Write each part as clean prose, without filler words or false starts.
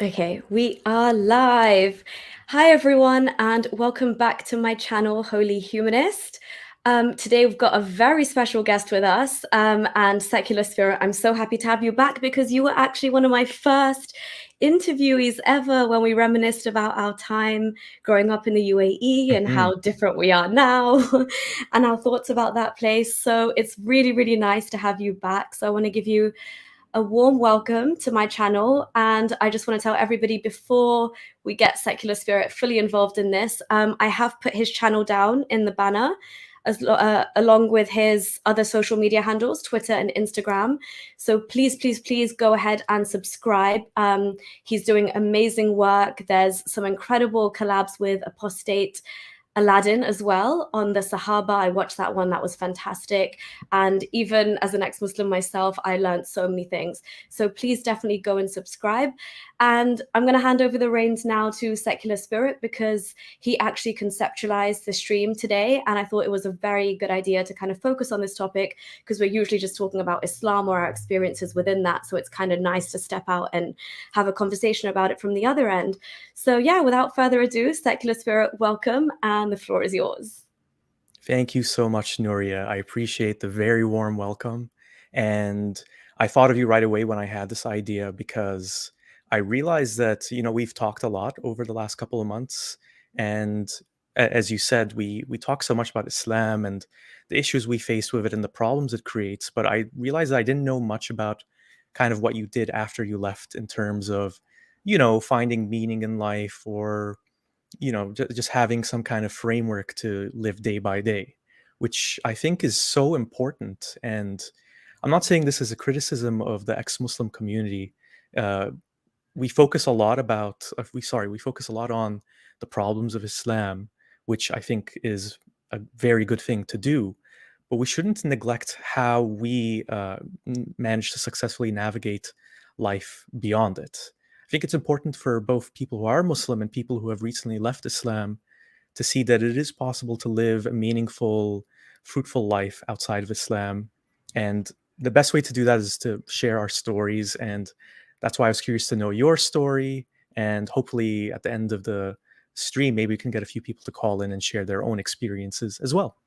Okay, we are live. Hi, everyone, and welcome back to my channel, Holy Humanist. Today, we've got a very special guest with us, and Secular Spirit. I'm so happy to have you back because you were actually one of my first interviewees ever when we reminisced about our time growing up in the UAE and Mhm. how different we are now and our thoughts about that place. So it's really, really nice to have you back. So I want to give you a warm welcome to my channel. And I just want to tell everybody before we get Secular Spirit fully involved in this, I have put his channel down in the banner. Along with his other social media handles, Twitter and Instagram. So please, please, please go ahead and subscribe. He's doing amazing work. There's some incredible collabs with Apostate Aladdin as well on the Sahaba. I watched that one. That was fantastic. And even as an ex-Muslim myself, I learned so many things. So please definitely go and subscribe. And I'm going to hand over the reins now to Secular Spirit because he actually conceptualized the stream today. And I thought it was a very good idea to kind of focus on this topic because we're usually just talking about Islam or our experiences within that. So it's kind of nice to step out and have a conversation about it from the other end. So yeah, without further ado, Secular Spirit, welcome, and the floor is yours. Thank you so much, Nuria. I appreciate the very warm welcome. And I thought of you right away when I had this idea because I realized that, we've talked a lot over the last couple of months. And as you said, we talk so much about Islam and the issues we face with it and the problems it creates. But I realized I didn't know much about kind of what you did after you left in terms of, finding meaning in life or just having some kind of framework to live day by day, which I think is so important. And I'm not saying this is a criticism of the ex-Muslim community. Uh, we focus a lot we focus a lot on the problems of Islam, which I think is a very good thing to do. But we shouldn't neglect how we manage to successfully navigate life beyond it. I think it's important for both people who are Muslim and people who have recently left Islam to see that it is possible to live a meaningful, fruitful life outside of Islam. And the best way to do that is to share our stories. And that's why I was curious to know your story. And hopefully, at the end of the stream, maybe we can get a few people to call in and share their own experiences as well.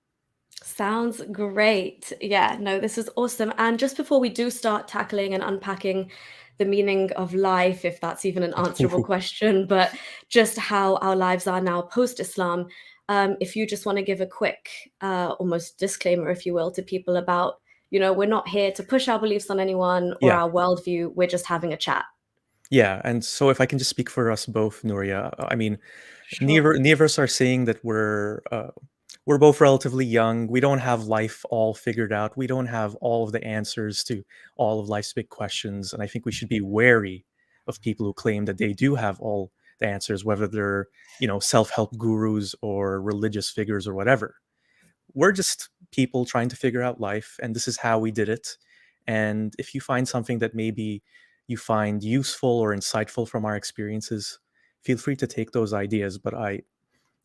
Sounds great. Yeah, no, this is awesome. And just before we do start tackling and unpacking the meaning of life, if that's even an answerable question, but just how our lives are now post-Islam, if you just want to give a quick, almost disclaimer, if you will, to people about, we're not here to push our beliefs on anyone or Yeah. our worldview. We're just having a chat. Yeah. And so, if I can just speak for us both, Nuria, I mean, Sure. neither of us are saying that we're both relatively young. We don't have life all figured out. We don't have all of the answers to all of life's big questions. And I think we should be wary of people who claim that they do have all the answers, whether they're, self-help gurus or religious figures or whatever. We're just people trying to figure out life, and this is how we did it. And if you find something that maybe you find useful or insightful from our experiences, feel free to take those ideas. But I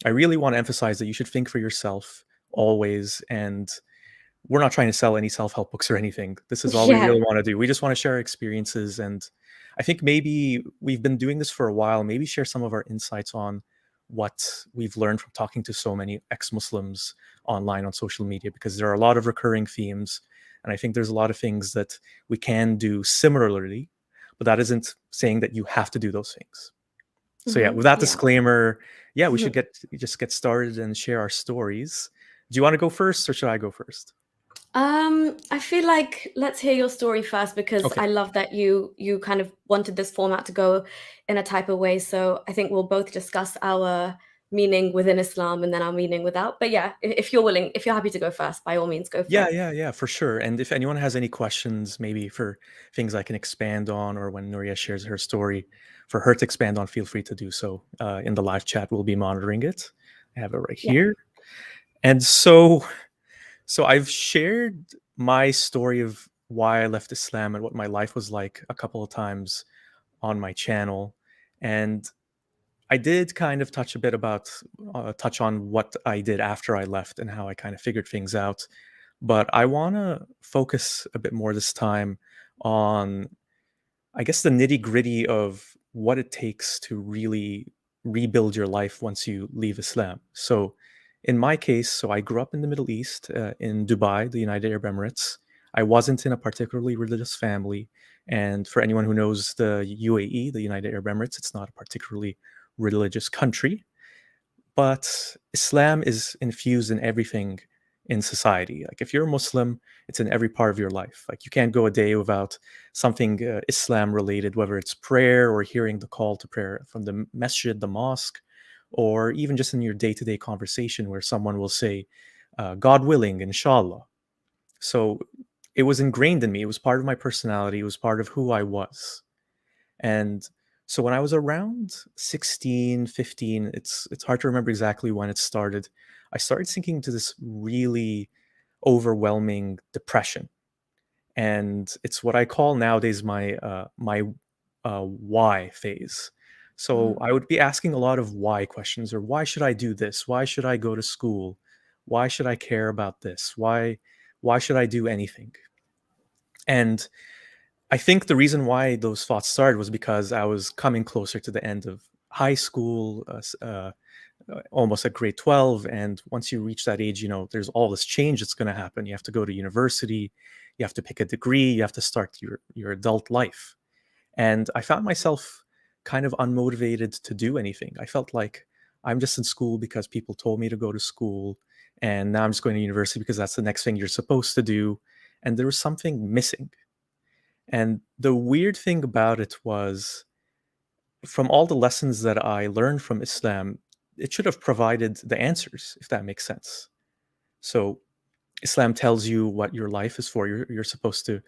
really want to emphasize that you should think for yourself always. And we're not trying to sell any self help books or anything. This is all we Yeah. really want to do. We just want to share our experiences. And I think maybe we've been doing this for a while, maybe share some of our insights on what we've learned from talking to so many ex Muslims online on social media, because there are a lot of recurring themes. And I think there's a lot of things that we can do similarly, but that isn't saying that you have to do those things. So yeah, with that Yeah. disclaimer, yeah, we should just get started and share our stories. Do you want to go first or should I go first? I feel like let's hear your story first because Okay. I love that you kind of wanted this format to go in a type of way. So I think we'll both discuss our meaning within Islam and then our meaning without. But yeah, if you're willing, if you're happy to go first, by all means, go for Yeah, it. yeah, yeah, for sure. And if anyone has any questions, maybe for things I can expand on, or when Nuria shares her story, for her to expand on, feel free to do so in the live chat. We'll be monitoring it. I have it right Yeah. here. And so I've shared my story of why I left Islam and what my life was like a couple of times on my channel. And I did kind of touch on what I did after I left and how I kind of figured things out. But I want to focus a bit more this time on, I guess, the nitty gritty of what it takes to really rebuild your life once you leave Islam. So, in my case, so I grew up in the Middle East, in Dubai, the United Arab Emirates. I wasn't in a particularly religious family. And for anyone who knows the UAE, the United Arab Emirates, it's not a particularly religious country, but Islam is infused in everything in society. Like if you're a Muslim, it's in every part of your life. Like you can't go a day without something Islam related, whether it's prayer or hearing the call to prayer from the masjid, the mosque, or even just in your day to day conversation where someone will say, God willing, inshallah. So it was ingrained in me. It was part of my personality. It was part of who I was. And so when I was around 16, 15, it's hard to remember exactly when it started. I started sinking to this really overwhelming depression. And it's what I call nowadays my why phase. So Mhm. I would be asking a lot of why questions, or why should I do this? Why should I go to school? Why should I care about this? Why should I do anything? And I think the reason why those thoughts started was because I was coming closer to the end of high school, almost at grade 12. And once you reach that age, there's all this change that's going to happen. You have to go to university, you have to pick a degree, you have to start your adult life. And I found myself kind of unmotivated to do anything. I felt like I'm just in school because people told me to go to school. And now I'm just going to university because that's the next thing you're supposed to do. And there was something missing. And the weird thing about it was, from all the lessons that I learned from Islam, it should have provided the answers, if that makes sense. So, Islam tells you what your life is for. You're supposed to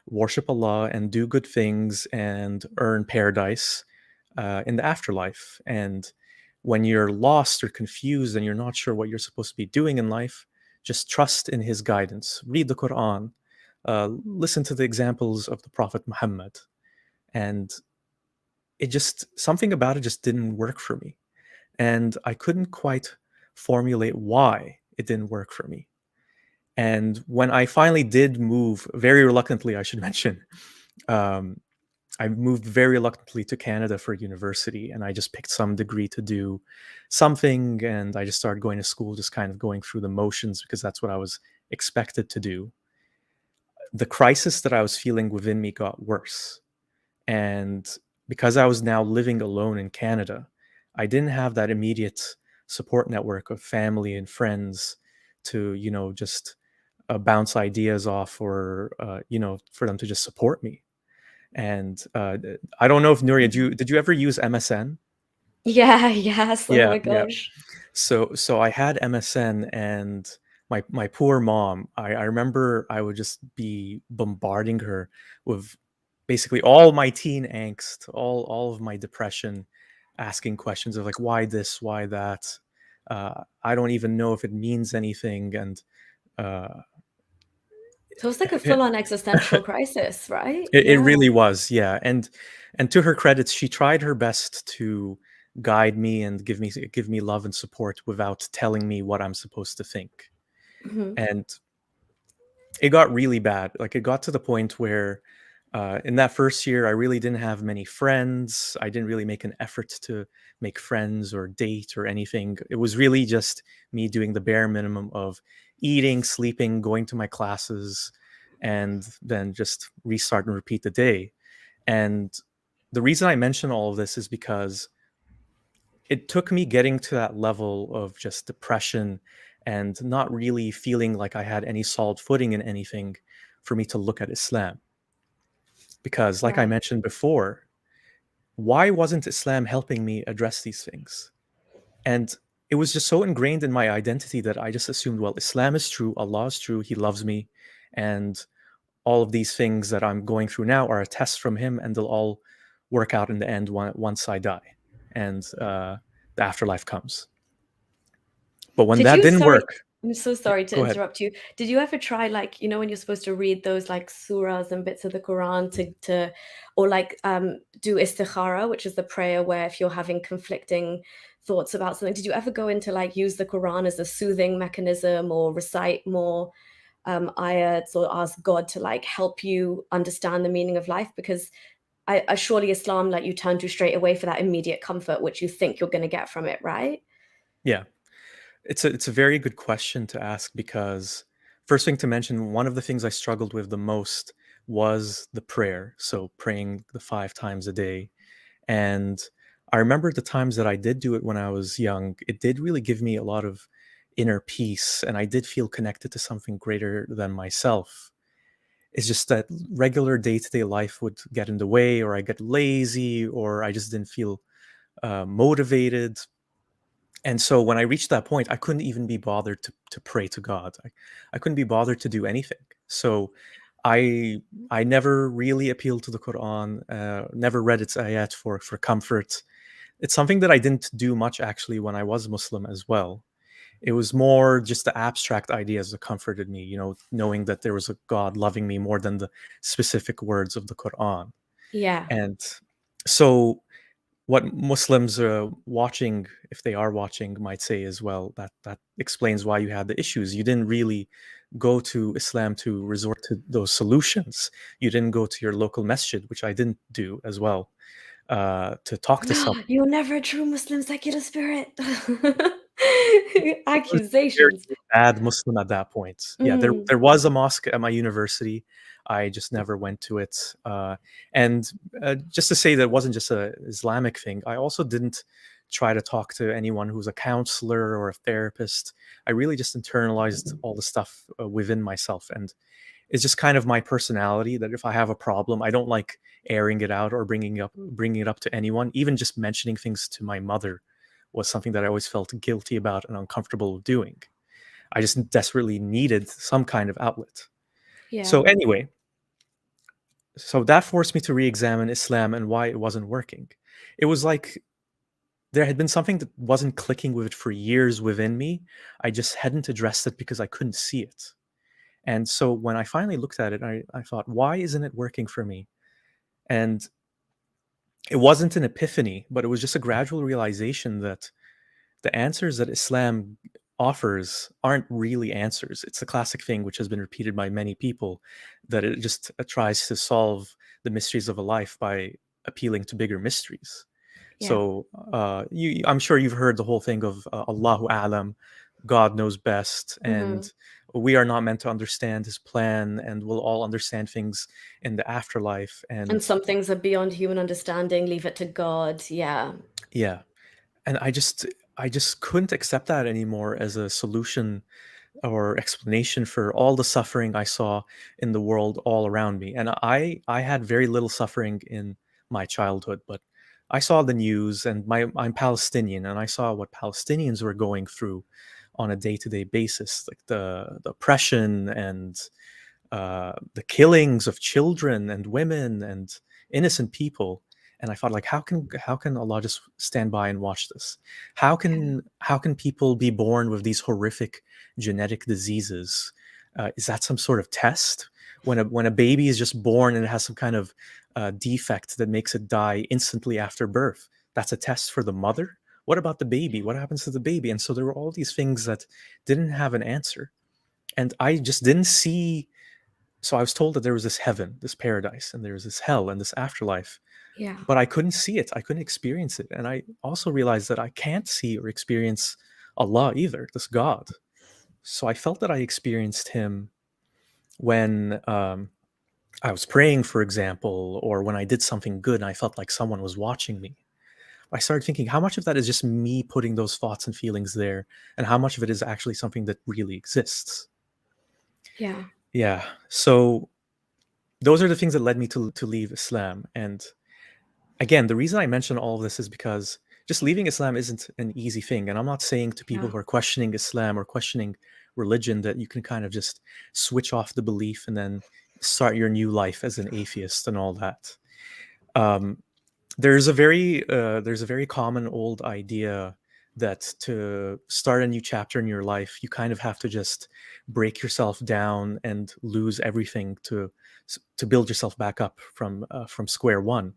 worship Allah and do good things and earn paradise in the afterlife. And when you're lost or confused and you're not sure what you're supposed to be doing in life, just trust in His guidance. Read the Quran. Listen to the examples of the Prophet Muhammad. And it just, something about it just didn't work for me. And I couldn't quite formulate why it didn't work for me. And when I finally did move, very reluctantly, I should mention, um, I moved very reluctantly to Canada for university, and I just picked some degree to do something, and I just started going to school, just kind of going through the motions because that's what I was expected to do. The crisis that I was feeling within me got worse. And because I was now living alone in Canada, I didn't have that immediate support network of family and friends to, just bounce ideas off, or, for them to just support me. And I don't know if Nuria, did you ever use MSN? Yeah, yes. Oh Yeah, my yeah. gosh. So I had MSN, and my poor mom, I remember I would just be bombarding her with basically all my teen angst, all of my depression, asking questions of like, why this, why that. I don't even know if it means anything. And uh, So it's like a it, full-on existential crisis, right? it Yeah. really was, yeah. And to her credit, she tried her best to guide me and give me love and support without telling me what I'm supposed to think. Mhm. And it got really bad. Like it got to the point where in that first year, I really didn't have many friends. I didn't really make an effort to make friends or date or anything. It was really just me doing the bare minimum of eating, sleeping, going to my classes, and then just restart and repeat the day. And the reason I mention all of this is because it took me getting to that level of just depression and not really feeling like I had any solid footing in anything for me to look at Islam. Because, like I Right. mentioned before, why wasn't Islam helping me address these things? And it was just so ingrained in my identity that I just assumed, well, Islam is true, Allah is true, He loves me, and all of these things that I'm going through now are a test from Him, and they'll all work out in the end once I die and the afterlife comes. But when Did that you didn't sorry, work, I'm so yeah, sorry to go ahead. interrupt you. Did you ever try, like, when you're supposed to read those like surahs and bits of the Quran to or like do istikhara, which is the prayer where if you're having conflicting thoughts about something, did you ever go into like use the Quran as a soothing mechanism or recite more ayats or ask God to like help you understand the meaning of life? Because I surely Islam, like, you turn to straight away for that immediate comfort, which you think you're gonna get from it, right? Yeah. It's a very good question to ask because first thing to mention, one of the things I struggled with the most was the prayer. So praying the 5 times a day. And I remember the times that I did do it when I was young, it did really give me a lot of inner peace and I did feel connected to something greater than myself. It's just that regular day-to-day life would get in the way, or I get lazy, or I just didn't feel motivated. And so when I reached that point, I couldn't even be bothered to pray to God. I couldn't be bothered to do anything. So I I never really appealed to the Quran, never read its ayat for comfort. It's something that I didn't do much actually when I was Muslim as well. It was more just the abstract ideas that comforted me, knowing that there was a God loving me more than the specific words of the Quran. Yeah. And so what Muslims watching, if they are watching, might say as well, that explains why you had the issues. You didn't really go to Islam to resort to those solutions. You didn't go to your local masjid, which I didn't do as well, to talk to someone. You're never a true Muslim secular spirit. I was a very Accusations. bad Muslim at that point. Yeah, there Mm, there was a mosque at my university. I just never went to it. And just to say that it wasn't just a Islamic thing, I also didn't try to talk to anyone who's a counselor or a therapist. I really just internalized all the stuff within myself, and it's just kind of my personality that if I have a problem, I don't like airing it out or bringing it up to anyone. Even just mentioning things to my mother was something that I always felt guilty about and uncomfortable doing. I just desperately needed some kind of outlet. yeah, So anyway, so that forced me to re-examine Islam and why it wasn't working. It was like there had been something that wasn't clicking with it for years within me. I just hadn't addressed it because I couldn't see it. And so when I finally looked at it, I thought, why isn't it working for me? And it wasn't an epiphany, but it was just a gradual realization that the answers that Islam offers aren't really answers. It's a classic thing which has been repeated by many people, that it just tries to solve the mysteries of a life by appealing to bigger mysteries. yeah. So I'm sure you've heard the whole thing of Allahu Alam, God knows best, Mhm. and we are not meant to understand His plan, and we'll all understand things in the afterlife. And And some things are beyond human understanding, leave it to God. Yeah. yeah, and I just couldn't accept that anymore as a solution or explanation for all the suffering I saw in the world all around me. And I had very little suffering in my childhood, but I saw the news, and I'm Palestinian, and I saw what Palestinians were going through on a day-to-day basis, like the oppression and the killings of children and women and innocent people. And I thought, like, how can Allah just stand by and watch this? How can people be born with these horrific genetic diseases? Is that some sort of test? When a baby is just born and it has some kind of defect that makes it die instantly after birth, that's a test for the mother. What about the baby? What happens to the baby? And so there were all these things that didn't have an answer, and I just didn't see. So I was told that there was this heaven, this paradise, and there was this hell and this afterlife, Yeah. but I couldn't see it. I couldn't experience it. And I also realized that I can't see or experience Allah either, this God. So I felt that I experienced Him when I was praying, for example, or when I did something good and I felt like someone was watching me. I started thinking, how much of that is just me putting those thoughts and feelings there, and how much of it is actually something that really exists? Yeah. Yeah. So those are the things that led me to leave Islam. And again, the reason I mention all of this is because just leaving Islam isn't an easy thing. And I'm not saying to people Yeah. who are questioning Islam or questioning religion that you can kind of just switch off the belief and then start your new life as an atheist and all that. Um, there's a very common old idea that to start a new chapter in your life, you kind of have to just break yourself down and lose everything to build yourself back up from square one.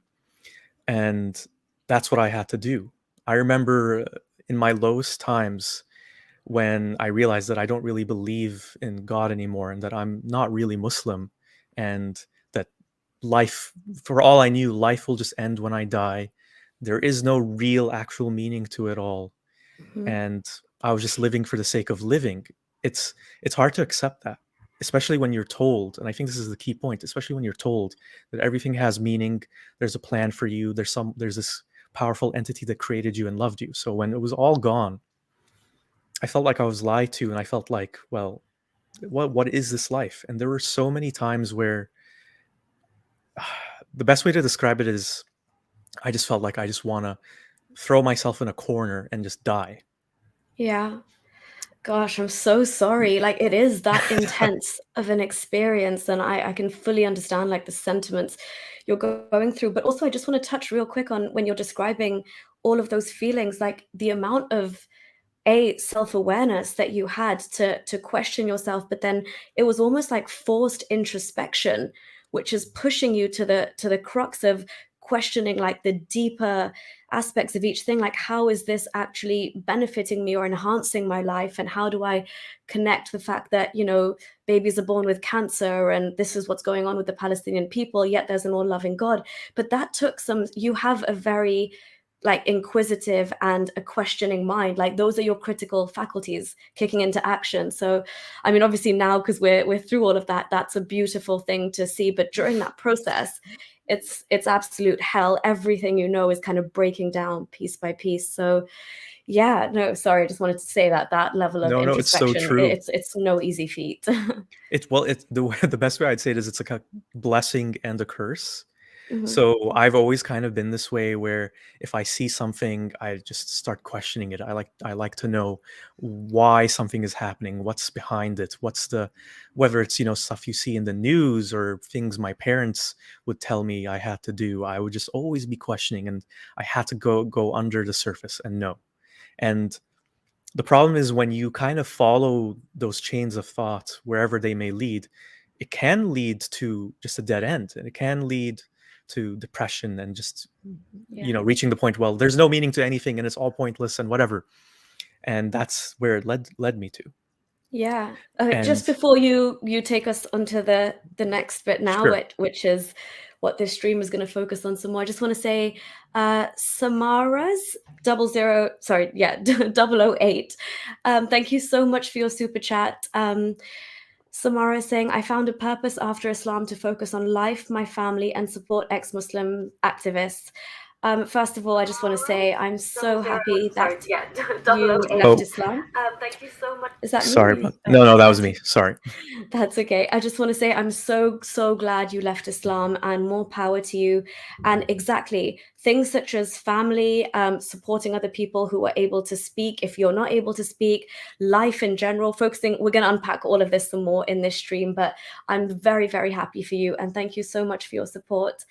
And that's what I had to do. I remember in my lowest times when I realized that I don't really believe in God anymore and that I'm not really Muslim, and that life, for all I knew, life will just end when I die. There is no real actual meaning to it all. Mhm. And I was just living for the sake of living. It's hard to accept that, especially when you're told, and I think this is the key point, especially when you're told that everything has meaning, there's a plan for you, there's this powerful entity that created you and loved you. So when it was all gone, I felt like I was lied to, and I felt like, well, what is this life? And there were so many times where the best way to describe it is I just felt like I just want to throw myself in a corner and just die. Yeah. Gosh, I'm so sorry. Like, it is that intense of an experience, and I can fully understand, like, the sentiments you're going through. But also, I just wanna touch real quick on when you're describing all of those feelings, like, the amount of self-awareness that you had to question yourself, but then it was almost like forced introspection, which is pushing you to the crux of questioning like the deeper aspects of each thing, like how is this actually benefiting me or enhancing my life, and how do I connect the fact that, you know, babies are born with cancer and this is what's going on with the Palestinian people, yet there's an all-loving God. But that took some, you have a very like inquisitive and a questioning mind, like those are your critical faculties kicking into action. So I mean, obviously now, because we're through all of that, that's a beautiful thing to see, but during that process, it's absolute hell. Everything, you know, is kind of breaking down piece by piece. So yeah, no, sorry, I just wanted to say that that level of No, no, it's so introspection, true. it's no easy feat. It's the best way I'd say it is it's like a blessing and a curse. Mhm. So I've always kind of been this way where if I see something, I just start questioning it. I like to know why something is happening, what's behind it, what's the whether it's, stuff you see in the news or things my parents would tell me I had to do. I would just always be questioning, and I had to go under the surface and know. And the problem is when you kind of follow those chains of thought wherever they may lead, it can lead to just a dead end, and it can lead to depression and just Yeah. reaching the point, well, there's no meaning to anything and it's all pointless and whatever. And that's where it led me to. Yeah. Just And before you take us onto the next bit now, sure. which is what this stream is going to focus on some more, I just want to say, Samara's 00, sorry, yeah, 008. Thank you so much for your super chat. Samara is saying, I found a purpose after Islam to focus on life, my family, and support ex-Muslim activists. First of all, I just want to say I'm so happy that Sorry, yeah, you 008. left Islam. Thank you so much. Is that me or Sorry you? about Oh, no, no, that was that's me. Sorry. that's okay. I just want to say I'm so, so glad you left Islam, and more power to you. And exactly, things such as family, supporting other people who are able to speak if you're not able to speak, life in general, focusing. We're going to unpack all of this some more in this stream, but I'm very, very happy for you. And thank you so much for your support.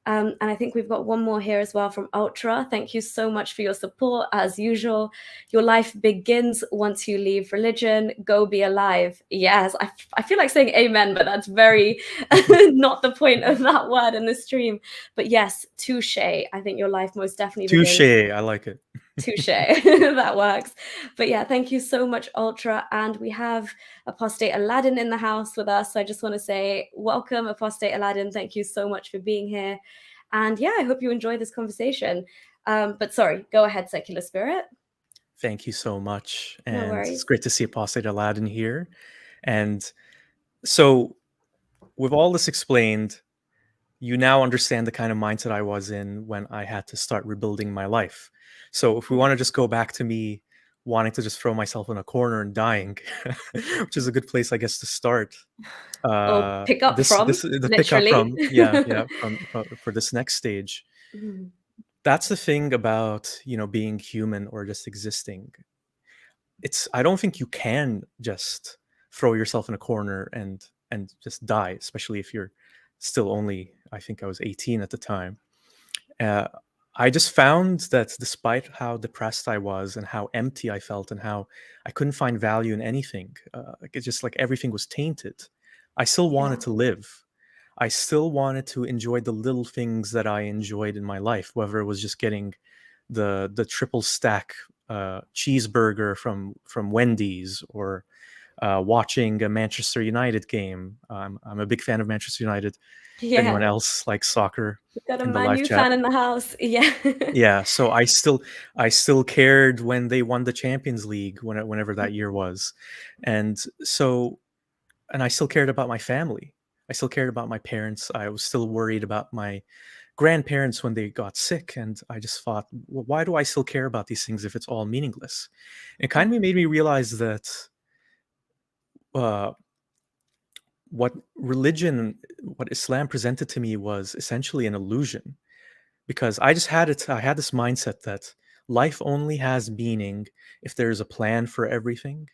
And I think we've got one more here as well from Ultra. Thank you so much for your support. As usual, your life begins once you leave religion. Go be alive. Yes, I feel like saying amen, but that's very not the point of that word in the stream. But yes, touche. I think your life most definitely Touche. begins. I like it. Touche. That works. But yeah, thank you so much, Ultra. And we have Apostate Aladdin in the house with us. So I just want to say, welcome, Apostate Aladdin. Thank you so much for being here. And yeah, I hope you enjoy this conversation. But sorry, go ahead, Secular Spirit. Thank you so much. No And it's worries. great to see Apostate Aladdin here. And so, with all this explained, you now understand the kind of mindset I was in when I had to start rebuilding my life. So, if we Yeah. want to just go back to me wanting to just throw myself in a corner and dying, which is a good place, I guess, to start. Or pick up This from, the pickup literally. from, yeah, for this next stage. Mhm. That's the thing about being human or just existing. I don't think you can just throw yourself in a corner and just die, especially if you're still only, I think I was 18 at the time. uh, I just found that despite how depressed I was and how empty I felt and how I couldn't find value in anything, like it's just like everything was tainted, I still wanted Yeah. to live. I still wanted to enjoy the little things that I enjoyed in my life, whether it was just getting the triple stack cheeseburger from Wendy's, or watching a Manchester United game. I'm a big fan of Manchester United. If anyone Yeah. else likes soccer We got a in the Man live U chat, fan in the house. Yeah. yeah. So I still cared when they won the Champions League, whenever that year was, and so and I still cared about my family. I still cared about my parents. I was still worried about my grandparents when they got sick, and I just thought, well, why do I still care about these things if it's all meaningless? It kind of made me realize that uh, what what Islam presented to me was essentially an illusion, because I had this mindset that life only has meaning if there's a plan for everything,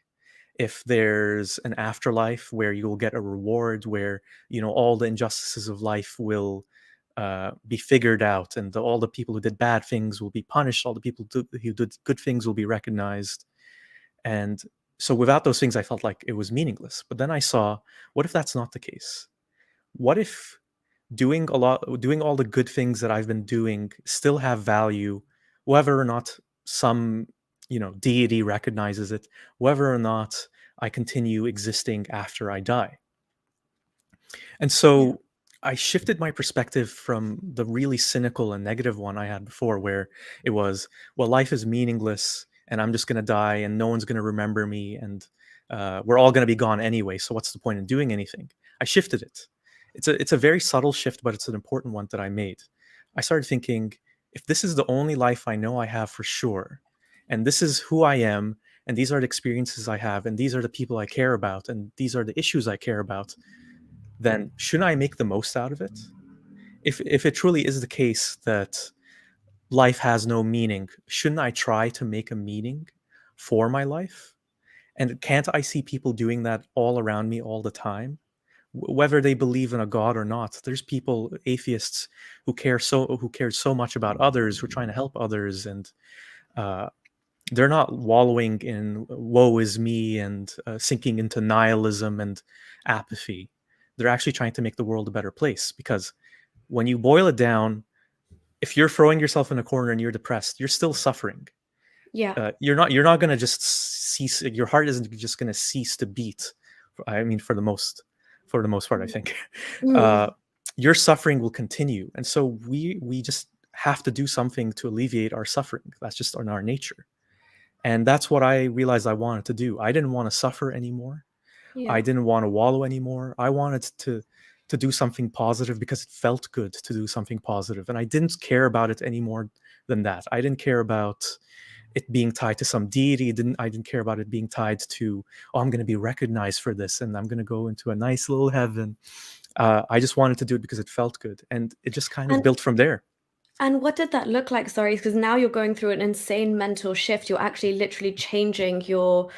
if there's an afterlife where you'll get a reward, where all the injustices of life will be figured out, and all the people who did bad things will be punished, all the people who did good things will be recognized. And so without those things, I felt like it was meaningless. But then I saw, what if that's not the case? What if doing all the good things that I've been doing still have value, whether or not some deity recognizes it, whether or not I continue existing after I die? And Yeah. so I shifted my perspective from the really cynical and negative one I had before, where it was, well, life is meaningless and I'm just going to die and no one's going to remember me, and we're all going to be gone anyway. So what's the point in doing anything? I shifted it. It's a very subtle shift, but it's an important one that I made. I started thinking, if this is the only life I know I have for sure, and this is who I am, and these are the experiences I have, and these are the people I care about, and these are the issues I care about, then shouldn't I make the most out of it? If it truly is the case that life has no meaning, shouldn't I try to make a meaning for my life? And can't I see people doing that all around me all the time? Whether they believe in a god or not, there's people, atheists, who care so much about others, who are trying to help others, and uh, they're not wallowing in woe is me and sinking into nihilism and apathy. They're actually trying to make the world a better place, because when you boil it down, if you're throwing yourself in a corner and you're depressed, you're still suffering. Yeah. You're not going to just cease. Your heart isn't just going to cease to beat. I mean, for the most part, I think uh, Mm. your suffering will continue, and so we just have to do something to alleviate our suffering. That's just in our nature. And that's what I realized I wanted to do. I didn't want to suffer anymore. I Yeah. didn't want to wallow anymore. I wanted to do something positive because it felt good to do something positive. And I didn't care about it any more than that. I didn't care about it being tied to some deity. I didn't care about it being tied to, oh, I'm going to be recognized for this and I'm going to go into a nice little heaven. I just wanted to do it because it felt good. And it just kind of And built from there. And what did that look like? Sorry, because now you're going through an insane mental shift. You're actually literally changing your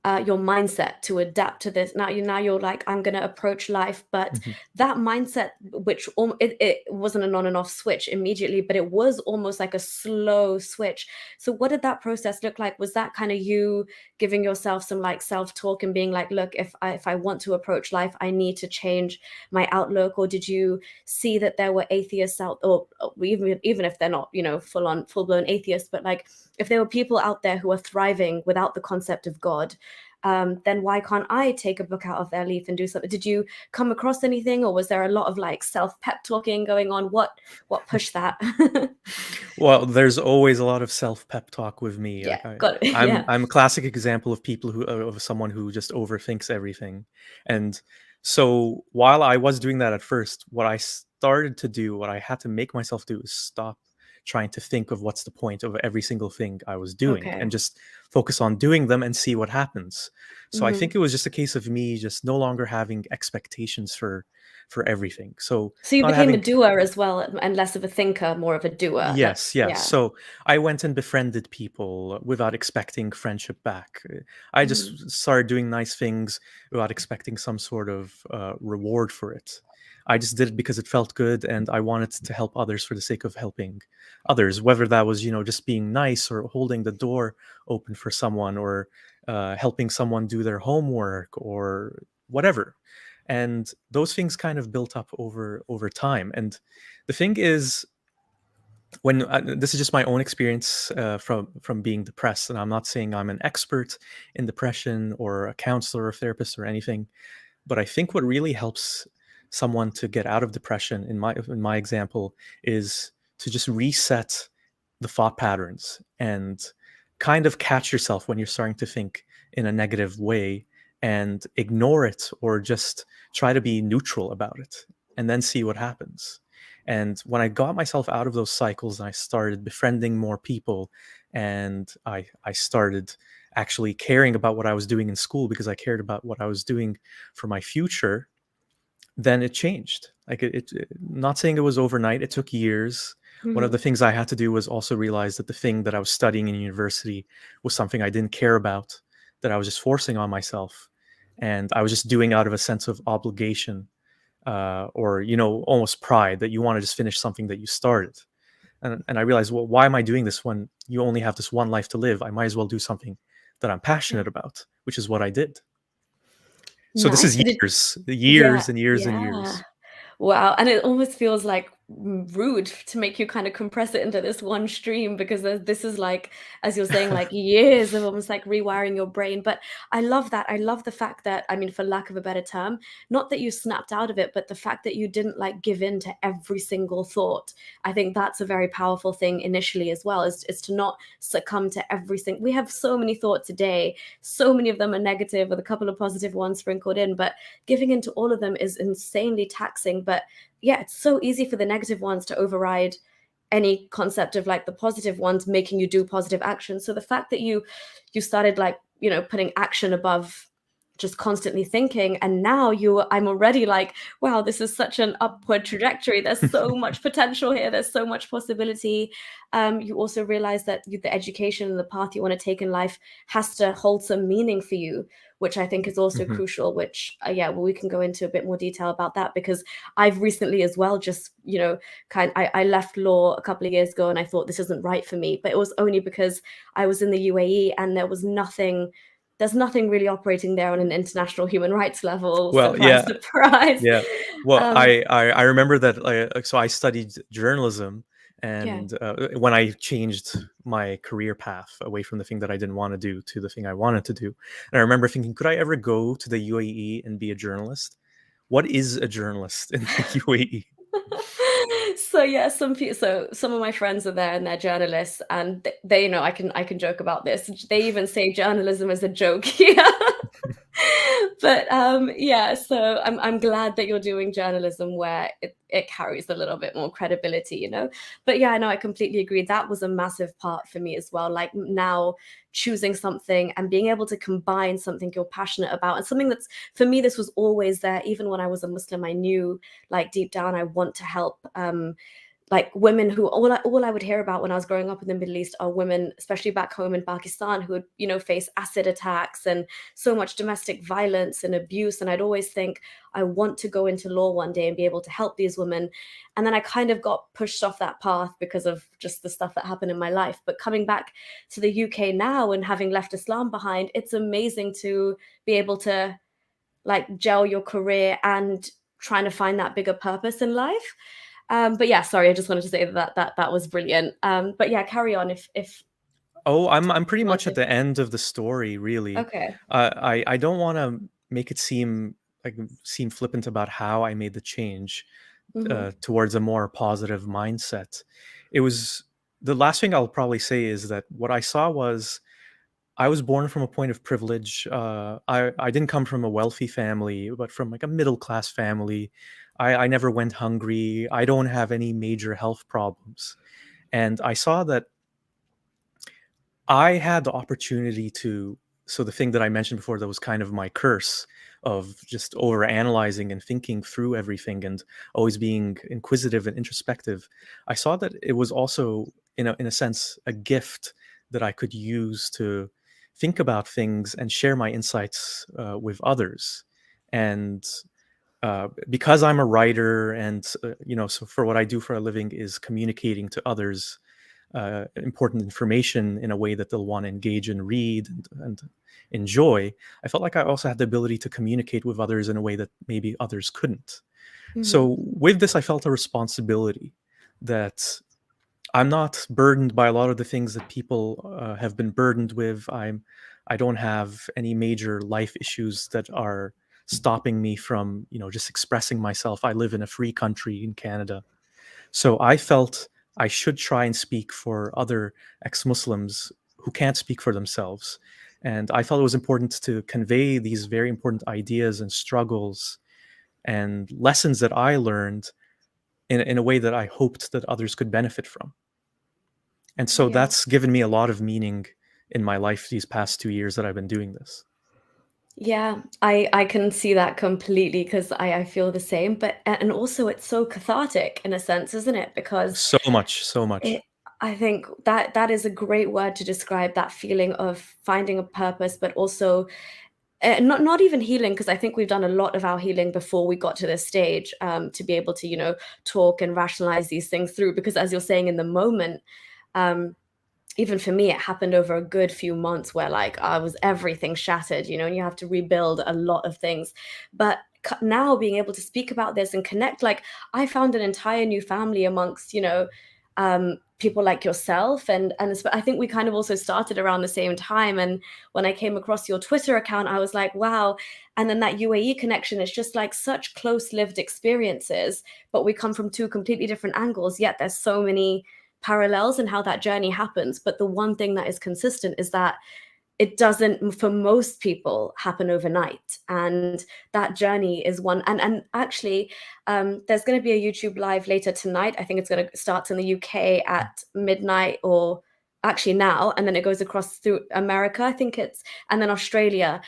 mindset to adapt to this. Now you're like, I'm gonna approach life, but Mhm. that mindset, which it wasn't an on and off switch immediately, but it was almost like a slow switch. So what did that process look like? Was that kind of you giving yourself some like self talk and being like, look, if I want to approach life, I need to change my outlook, or did you see that there were atheists out, or even if they're not, full blown atheists, but like if there were people out there who are thriving without the concept of God, then why can't I take a book out of their leaf and do something? Did you come across anything, or was there a lot of like self pep talking going on? What pushed that? Well, there's always a lot of self pep talk with me. Yeah, Like I, got it. I'm Yeah. I'm a classic example of people who of someone who just overthinks everything. And so while I was doing that at first, what I started to do, what I had to make myself do, is stop trying to think of what's the point of every single thing I was doing, Okay. and just focus on doing them and see what happens. So I Hmm. think it was just a case of me just no longer having expectations for everything. So So you not became a having. doer as well, and less of a thinker, more of a doer. Yes, That's yes. yeah. So I went and befriended people without expecting friendship back. I Hmm. just started doing nice things without expecting some sort of reward for it. I just did it because it felt good and I wanted to help others for the sake of helping others, whether that was, just being nice or holding the door open for someone, or helping someone do their homework or whatever. And those things kind of built up over time. And the thing is, when this is just my own experience from being depressed, and I'm not saying I'm an expert in depression or a counselor or therapist or anything, but I think what really helps someone to get out of depression, in my example, is to just reset the thought patterns and kind of catch yourself when you're starting to think in a negative way and ignore it, or just try to be neutral about it and then see what happens. And when I got myself out of those cycles and I started befriending more people, and I started actually caring about what I was doing in school because I cared about what I was doing for my future, then it changed. Like not saying it was overnight, it took years. One of the Mhm. things I had to do was also realize that the thing that I was studying in university was something I didn't care about, that I was just forcing on myself. And I was just doing out of a sense of obligation, or, almost pride, that you want to just finish something that you started. And I realized, well, why am I doing this when you only have this one life to live? I might as well do something that I'm Yeah. passionate about, which is what I did. So this Nice. is So did years, yeah, years and years and yeah. years. Wow, and it almost feels like rude to make you kind of compress it into this one stream because this is like, as you're saying, like years of almost like rewiring your brain. But I love that. I love the fact that, I mean, for lack of a better term, not that you snapped out of it, but the fact that you didn't like give in to every single thought. I think that's a very powerful thing initially as well, is to not succumb to every single. We have so many thoughts a day, so many of them are negative with a couple of positive ones sprinkled in, but giving into all of them is insanely taxing. But yeah, it's so easy for the negative ones to override any concept of like the positive ones making you do positive action. So the fact that you started like, putting action above just constantly thinking, and now I'm already like, wow, this is such an upward trajectory, there's so much potential here, there's so much possibility. You also realize that the education and the path you want to take in life has to hold some meaning for you, which I think is also Mhm. crucial, which yeah, well, we can go into a bit more detail about that, because I've recently as well just, I left law a couple of years ago and I thought this isn't right for me, but it was only because I was in the UAE and there's nothing really operating there on an international human rights level. Well, Surprise, yeah, surprise. yeah. Well, Um, I remember that. So I studied journalism, yeah. and when I changed my career path away from the thing that I didn't want to do to the thing I wanted to do, and I remember thinking, could I ever go to the UAE and be a journalist? What is a journalist in the UAE? So yeah, so some of my friends are there and they're journalists, and they, I can joke about this. They even say journalism is a joke here. But yeah, so I'm glad that you're doing journalism where it carries a little bit more credibility. But yeah, no, I completely agree. That was a massive part for me as well. Like now choosing something and being able to combine something you're passionate about and something that's, for me, this was always there. Even when I was a Muslim, I knew like deep down I want to help like women who, all I would hear about when I was growing up in the Middle East are women, especially back home in Pakistan, who would, face acid attacks and so much domestic violence and abuse. And I'd always think, I want to go into law one day and be able to help these women. And then I kind of got pushed off that path because of just the stuff that happened in my life. But coming back to the UK now and having left Islam behind, it's amazing to be able to like gel your career and trying to find that bigger purpose in life. But yeah, sorry, I just wanted to say that was brilliant. But yeah, carry on if Oh, I'm pretty you much at wanted. the end of the story, really. Okay. I don't want to make it seem flippant about how I made the change Mhm. towards a more positive mindset. It was the last thing I'll probably say is that what I saw was I was born from a point of privilege. I didn't come from a wealthy family, but from like a middle class family. I never went hungry. I don't have any major health problems, and I saw that I had the opportunity to. So the thing that I mentioned before that was kind of my curse of just over analyzing and thinking through everything and always being inquisitive and introspective. I saw that it was also in a sense a gift that I could use to think about things and share my insights with others. And because I'm a writer, and so for what I do for a living is communicating to others important information in a way that they'll want to engage and read and enjoy. I felt like I also had the ability to communicate with others in a way that maybe others couldn't. Mhm. So with this, I felt a responsibility that I'm not burdened by a lot of the things that people have been burdened with. I don't have any major life issues that are stopping me from, just expressing myself. I live in a free country in Canada. So I felt I should try and speak for other ex-Muslims who can't speak for themselves. And I felt it was important to convey these very important ideas and struggles and lessons that I learned in a way that I hoped that others could benefit from. And so Yeah. that's given me a lot of meaning in my life these past 2 years that I've been doing this. Yeah, I can see that completely because I feel the same, but and also it's so cathartic in a sense, isn't it? Because So much, so it much. I think that is a great word to describe that feeling of finding a purpose, but also not even healing, because I think we've done a lot of our healing before we got to this stage, to be able to, talk and rationalize these things through. Because as you're saying in the moment, um, even for me, it happened over a good few months where like I was everything shattered, and you have to rebuild a lot of things. But now being able to speak about this and connect, like I found an entire new family amongst, people like yourself, and I think we kind of also started around the same time. And when I came across your Twitter account, I was like, wow. And then that UAE connection is just like such close lived experiences, but we come from two completely different angles. Yet there's so many parallels in how that journey happens. But the one thing that is consistent is that it doesn't, for most people, happen overnight. And that journey is one. And actually, there's going to be a YouTube live later tonight. I think it's going to start in the UK at midnight, or actually now, and then it goes across through America, I think it's, and then Australia.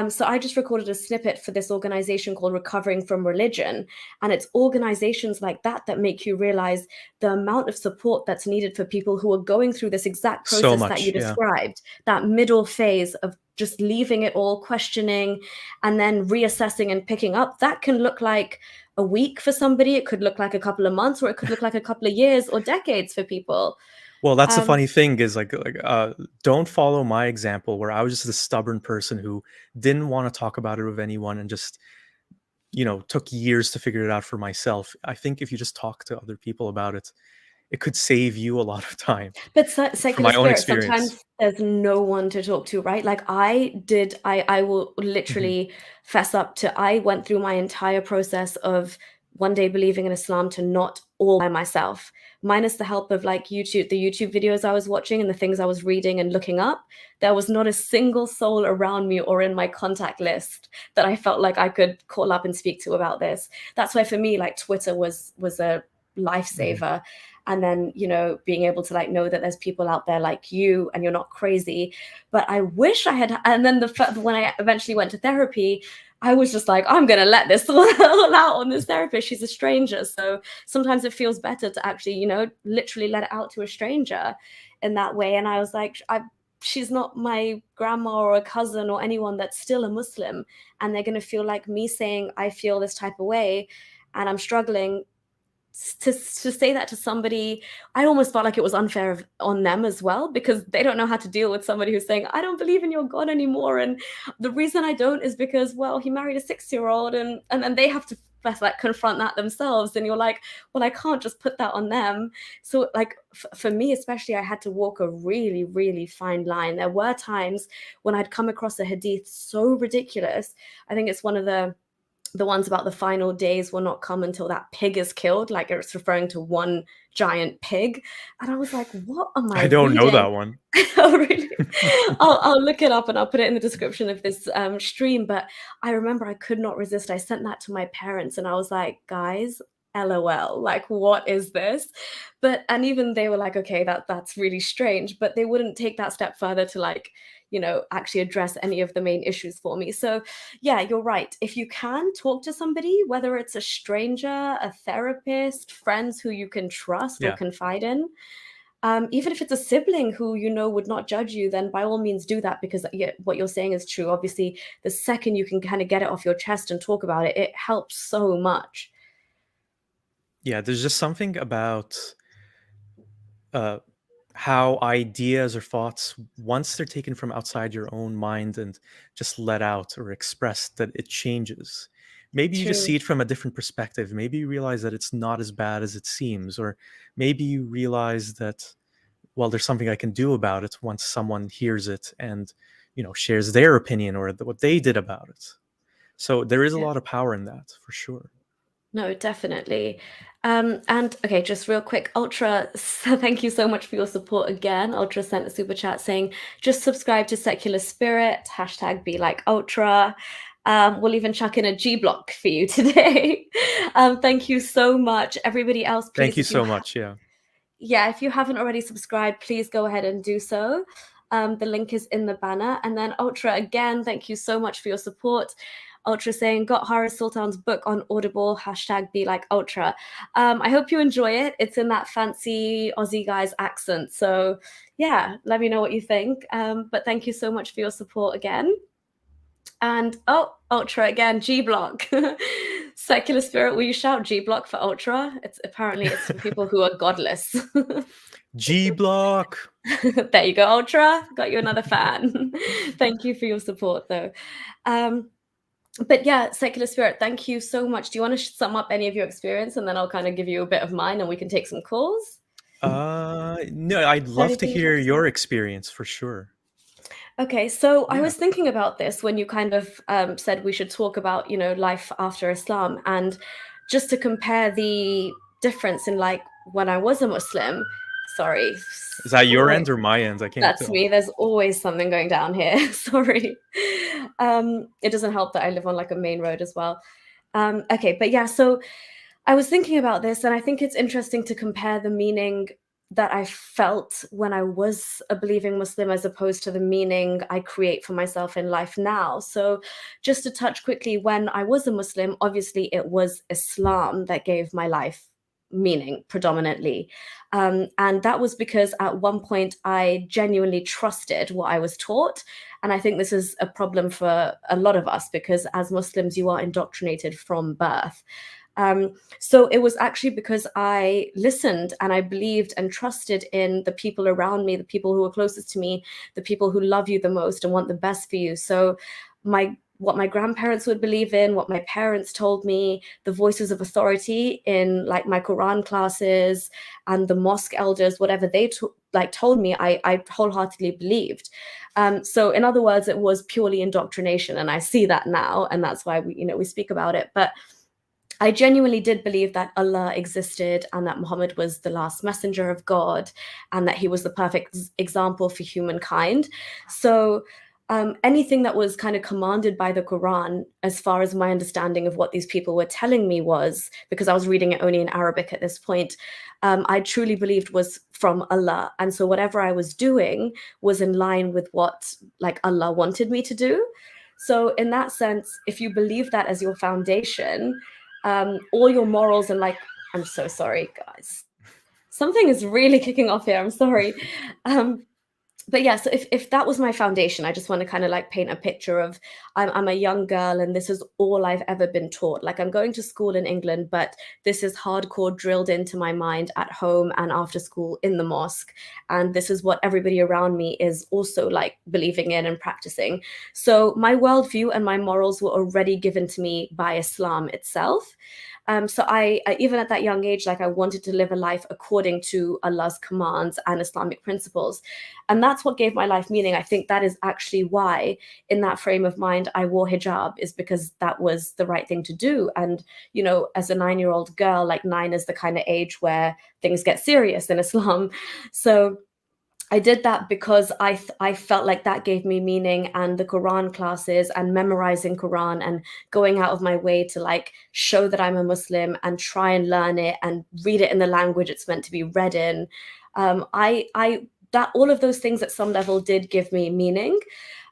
So I just recorded a snippet for this organization called Recovering from Religion. And it's organizations like that that make you realize the amount of support that's needed for people who are going through this exact So process that you much, yeah. described, that middle phase of just leaving it all, questioning, and then reassessing and picking up. That can look like a week for somebody, it could look like a couple of months, or it could look like a couple of years or decades for people. Well, that's the um, funny thing is don't follow my example where I was just this stubborn person who didn't want to talk about it with anyone and just, took years to figure it out for myself. I think if you just talk to other people about it, it could save you a lot of time But from secular my own spirit, experience. sometimes there's no one to talk to, right? Like I will Mhm. literally fess up to, I went through my entire process of one day believing in Islam to not all by myself, minus the help of like YouTube, the YouTube videos I was watching and the things I was reading and looking up. There was not a single soul around me or in my contact list that I felt like I could call up and speak to about this. That's why for me, like Twitter was a Mhm. lifesaver. And then, being able to like know that there's people out there like you and you're not crazy. But I wish I had. And then when I eventually went to therapy, I was just like, I'm gonna let this all out on this therapist, she's a stranger. So sometimes it feels better to actually, literally let it out to a stranger in that way. And I was like, she's not my grandma or a cousin or anyone that's still a Muslim, and they're going to feel like me saying I feel this type of way and I'm struggling. To say that to somebody, I almost felt like it was unfair on them as well, because they don't know how to deal with somebody who's saying, I don't believe in your God anymore. And the reason I don't is because, well, he married a 6-year-old, and then they have to first like confront that themselves. And you're like, well, I can't just put that on them. So like for me especially, I had to walk a really, really fine line. There were times when I'd come across a hadith so ridiculous. I think it's one of the ones about the final days will not come until that pig is killed, like it's referring to one giant pig. And I was like, what am I I don't know reading? that one. Oh, really? I'll look it up and I'll put it in the description of this stream. But I remember I could not resist. I sent that to my parents and I was like, guys, LOL, like what is this? But and even they were like, okay, that's really strange, but they wouldn't take that step further to like, actually address any of the main issues for me. So yeah, you're right. If you can talk to somebody, whether it's a stranger, a therapist, friends who you can trust or Yeah. confide in, even if it's a sibling who would not judge you, then by all means do that, because yeah, what you're saying is true. Obviously, the second you can kind of get it off your chest and talk about it, it helps so much. Yeah, there's just something about uh, how ideas or thoughts, once they're taken from outside your own mind and just let out or expressed, that it changes. maybe you just True. see it from a different perspective. Maybe you realize that it's not as bad as it seems, or maybe you realize that, well, there's something I can do about it once someone hears it and, shares their opinion or what they did about it. So there is a Yeah. lot of power in that, for sure. No, definitely. And okay, just real quick, Ultra, so thank you so much for your support again. Ultra sent a super chat saying, just subscribe to Secular Spirit, hashtag be like Ultra. We'll even chuck in a G block for you today. Thank you so much. Everybody else, Thank please, you so much. Yeah. if you haven't already subscribed, please go ahead and do so. The link is in the banner. And then Ultra, again, thank you so much for your support. Ultra saying, got Haris Sultan's book on Audible, hashtag be like Ultra. I hope you enjoy it. It's in that fancy Aussie guy's accent. So yeah, let me know what you think. But thank you so much for your support again. And Ultra again, G Block. Secular Spirit, will you shout G Block for Ultra? It's for people who are godless. G block. There you go, Ultra. Got you another fan. Thank you for your support, though. But yeah, Secular Spirit, thank you so much. Do you want to sum up any of your experience, and then I'll kind of give you a bit of mine, and we can take some calls? No, I'd love to Anything you'd like hear to say? your experience for sure. Okay, so I Yeah. was thinking about this when you kind of said we should talk about, life after Islam, and just to compare the difference in like when I was a Muslim. Sorry, Is that your always, end or my end? I can't that's tell. me. There's always something going down here. Sorry. It doesn't help that I live on like a main road as well. Okay, but yeah, so I was thinking about this, and I think it's interesting to compare the meaning that I felt when I was a believing Muslim as opposed to the meaning I create for myself in life now. So, just to touch quickly, when I was a Muslim, obviously it was Islam that gave my life meaning predominantly. And that was because at one point I genuinely trusted what I was taught. And I think this is a problem for a lot of us because as Muslims, you are indoctrinated from birth. So it was actually because I listened and I believed and trusted in the people around me, the people who are closest to me, the people who love you the most and want the best for you. So what my grandparents would believe in, what my parents told me, the voices of authority in like my Quran classes and the mosque elders, whatever they told me, I wholeheartedly believed. So in other words, it was purely indoctrination, and I see that now, and that's why we speak about it. But I genuinely did believe that Allah existed and that Muhammad was the last messenger of God and that he was the perfect example for humankind. So, anything that was kind of commanded by the Quran, as far as my understanding of what these people were telling me was, because I was reading it only in Arabic at this point, I truly believed was from Allah. And so, whatever I was doing was in line with what like Allah wanted me to do. So, in that sense, if you believe that as your foundation, all your morals and like, I'm so sorry, guys. Something is really kicking off here. I'm sorry. Um, but yeah, so if that was my foundation, I just want to kind of like paint a picture of I'm a young girl and this is all I've ever been taught. Like I'm going to school in England, but this is hardcore drilled into my mind at home and after school in the mosque. And this is what everybody around me is also like believing in and practicing. So my worldview and my morals were already given to me by Islam itself. So I even at that young age, like I wanted to live a life according to Allah's commands and Islamic principles. And that's what gave my life meaning. I think that is actually why, in that frame of mind, I wore hijab, is because that was the right thing to do. And, as a 9-year-old girl, like 9 is the kind of age where things get serious in Islam. So I did that because I felt like that gave me meaning, and the Quran classes and memorizing Quran and going out of my way to like show that I'm a Muslim and try and learn it and read it in the language it's meant to be read in. I that all of those things at some level did give me meaning.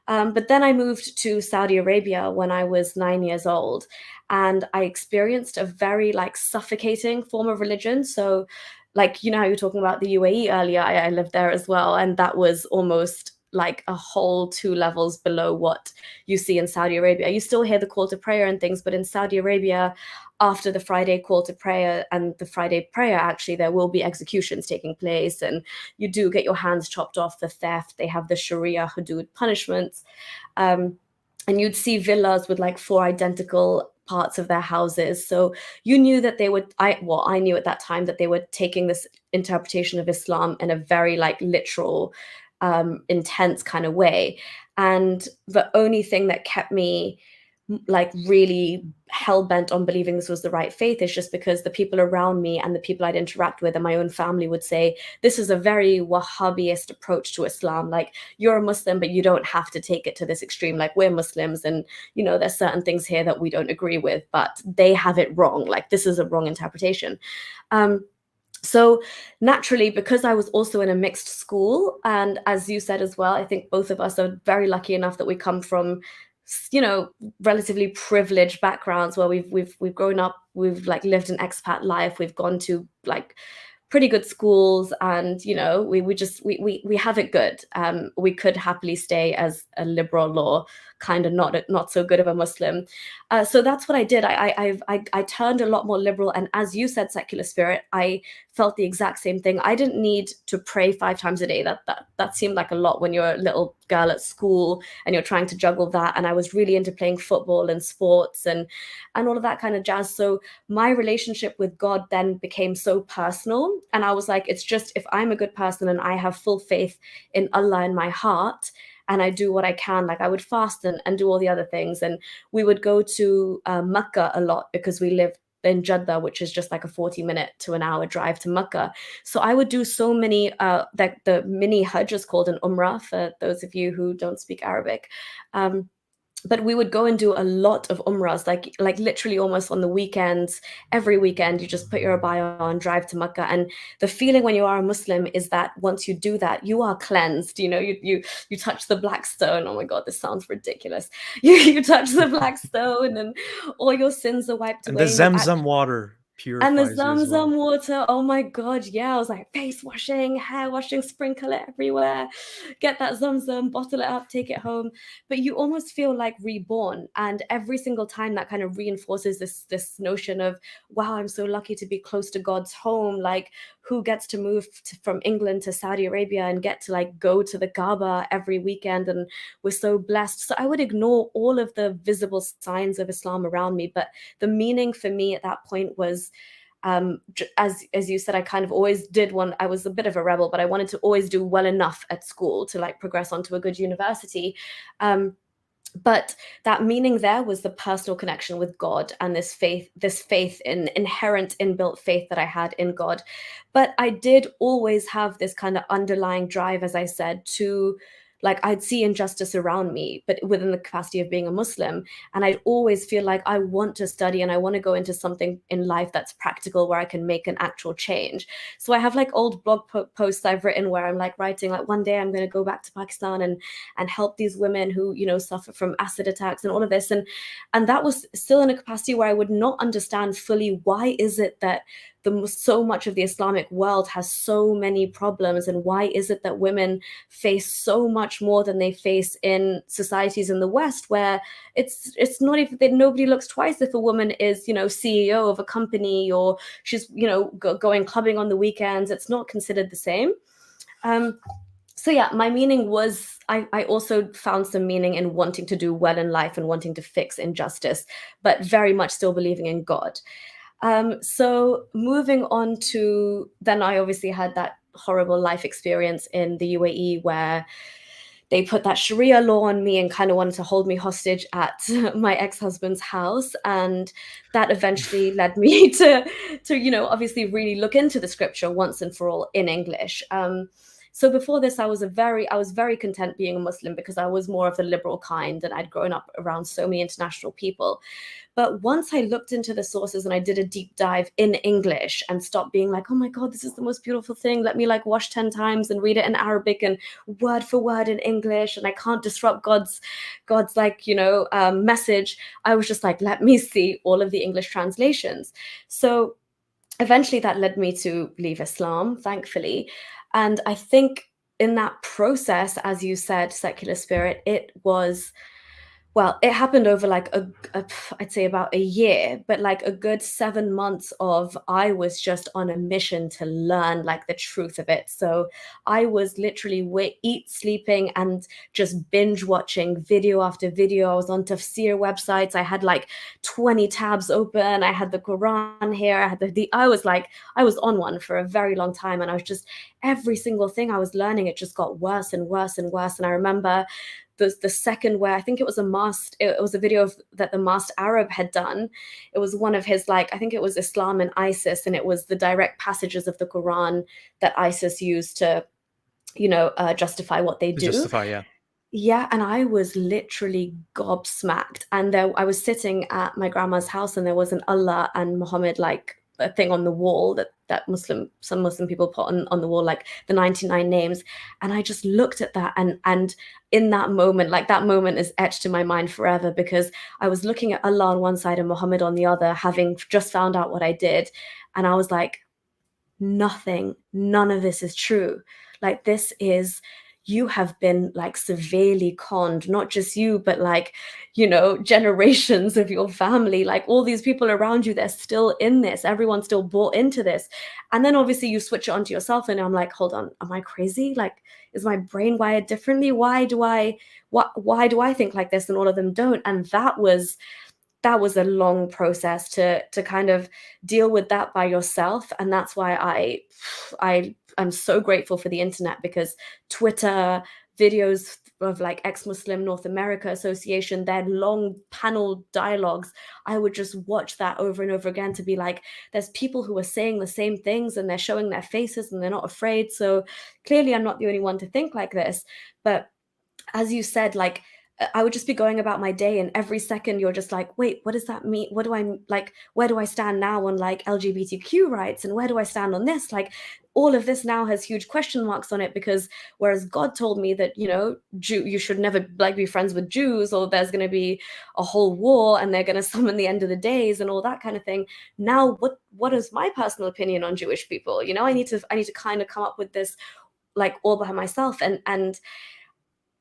But then I moved to Saudi Arabia when I was 9 years old, and I experienced a very like suffocating form of religion. So like how you're talking about the UAE earlier, I lived there as well, and that was almost like a whole 2 levels below what you see in Saudi Arabia. You still hear the call to prayer and things, but in Saudi Arabia, after the Friday call to prayer and the Friday prayer, actually there will be executions taking place, and you do get your hands chopped off for theft. They have the Sharia hudud punishments. And you'd see villas with like 4 identical parts of their houses. So you knew that they would, I knew at that time that they were taking this interpretation of Islam in a very like literal, intense kind of way. And the only thing that kept me like really hell bent on believing this was the right faith is just because the people around me and the people I'd interact with and my own family would say, this is a very Wahhabist approach to Islam. Like, you're a Muslim, but you don't have to take it to this extreme. Like, we're Muslims, and there's certain things here that we don't agree with, but they have it wrong. Like, this is a wrong interpretation. So naturally, because I was also in a mixed school, and as you said as well, I think both of us are very lucky enough that we come from, relatively privileged backgrounds where we've grown up, we've like lived an expat life, we've gone to like pretty good schools, and we have it good. We could happily stay as a liberal or kind of not so good of a Muslim. So that's what I did. I turned a lot more liberal, and as you said, secular spirit, I felt the exact same thing. I didn't need to pray 5 times a day. That seemed like a lot when you're a little girl at school and you're trying to juggle that. And I was really into playing football and sports and all of that kind of jazz. So my relationship with God then became so personal. And I was like, it's just, if I'm a good person and I have full faith in Allah in my heart, and I do what I can, like I would fast and do all the other things. And we would go to Mecca a lot because we lived in Jeddah, which is just like a 40-minute to an hour drive to Mecca. So I would do so many, the mini Hajj is called an Umrah for those of you who don't speak Arabic. But we would go and do a lot of umrahs, like literally almost on the weekends. Every weekend, you just put your abaya on, drive to Mecca, and the feeling when you are a Muslim is that once you do that, you are cleansed. You touch the black stone. Oh my God, this sounds ridiculous. You touch the black stone, and all your sins are wiped And the away, and Zemzem water and the purifies you as well. Zamzam water, oh my God, yeah. I was like, face washing, hair washing, sprinkle it everywhere. Get that Zamzam, bottle it up, take it home. But you almost feel like reborn. And every single time that kind of reinforces this notion of, wow, I'm so lucky to be close to God's home. Like, who gets to move from England to Saudi Arabia and get to like go to the Kaaba every weekend, and we're so blessed. So I would ignore all of the visible signs of Islam around me. But the meaning for me at that point was, as you said, I kind of always did one. I was a bit of a rebel, but I wanted to always do well enough at school to like progress onto a good university. But that meaning there was the personal connection with God and this faith in inherent inbuilt faith that I had in God. But I did always have this kind of underlying drive, as I said, to, like, I'd see injustice around me, but within the capacity of being a Muslim. And I'd always feel like I want to study and I want to go into something in life that's practical, where I can make an actual change. So I have like old blog posts I've written where I'm like writing like, one day I'm going to go back to Pakistan and help these women who, suffer from acid attacks and all of this. And that was still in a capacity where I would not understand fully, why is it that so much of the Islamic world has so many problems, and why is it that women face so much more than they face in societies in the West, where it's not even that nobody looks twice if a woman is CEO of a company, or she's going clubbing on the weekends. It's not considered the same. So yeah, my meaning was, I also found some meaning in wanting to do well in life and wanting to fix injustice, but very much still believing in God. So moving on to, then I obviously had that horrible life experience in the UAE where they put that Sharia law on me and kind of wanted to hold me hostage at my ex-husband's house. And that eventually led me to obviously really look into the scripture once and for all in English. So before this, I was very content being a Muslim because I was more of the liberal kind, and I'd grown up around so many international people. But once I looked into the sources and I did a deep dive in English and stopped being like, oh my God, this is the most beautiful thing, let me like wash 10 times and read it in Arabic and word for word in English, and I can't disrupt God's like, message. I was just like, let me see all of the English translations. So eventually that led me to leave Islam, thankfully. And I think in that process, as you said, secular spirit, it was Well, it happened over like I'd say about a year, but like a good 7 months of I was just on a mission to learn like the truth of it. So I was literally eat, sleeping, and just binge watching video after video. I was on tafsir websites. I had like 20 tabs open. I had the Quran here. I had I was like, I was on one for a very long time. And I was just, every single thing I was learning, it just got worse and worse and worse. And I remember the second where I think it was a video that the masked Arab had done. It was one of his, like, I think it was Islam and ISIS, and it was the direct passages of the Quran that ISIS used to, justify what they To do. justify, yeah. Yeah, and I was literally gobsmacked. And there, I was sitting at my grandma's house, and there was an Allah and Muhammad, like, a thing on the wall that some Muslim people put on the wall, like the 99 names. And I just looked at that, and in that moment, like that moment is etched in my mind forever, because I was looking at Allah on one side and Muhammad on the other, having just found out what I did, and I was like, none of this is true. Like, this is, you have been like severely conned, not just you, but like, generations of your family, like all these people around you, they're still in this, everyone's still bought into this. And then obviously you switch it onto yourself, and I'm like, hold on, am I crazy? Like, is my brain wired differently? Why do I think like this and all of them don't? And that was a long process to kind of deal with that by yourself. And that's why I'm so grateful for the internet, because Twitter videos of like ex-Muslim North America Association, their long panel dialogues, I would just watch that over and over again, to be like, there's people who are saying the same things, and they're showing their faces, and they're not afraid. So clearly I'm not the only one to think like this. But as you said, like, I would just be going about my day, and every second you're just like, wait, what does that mean? What do I like? Where do I stand now on like LGBTQ rights? And where do I stand on this? Like, all of this now has huge question marks on it, because whereas God told me that, you should never like be friends with Jews, or there's going to be a whole war and they're going to summon the end of the days and all that kind of thing. Now, what is my personal opinion on Jewish people? I need to kind of come up with this, like, all by myself. And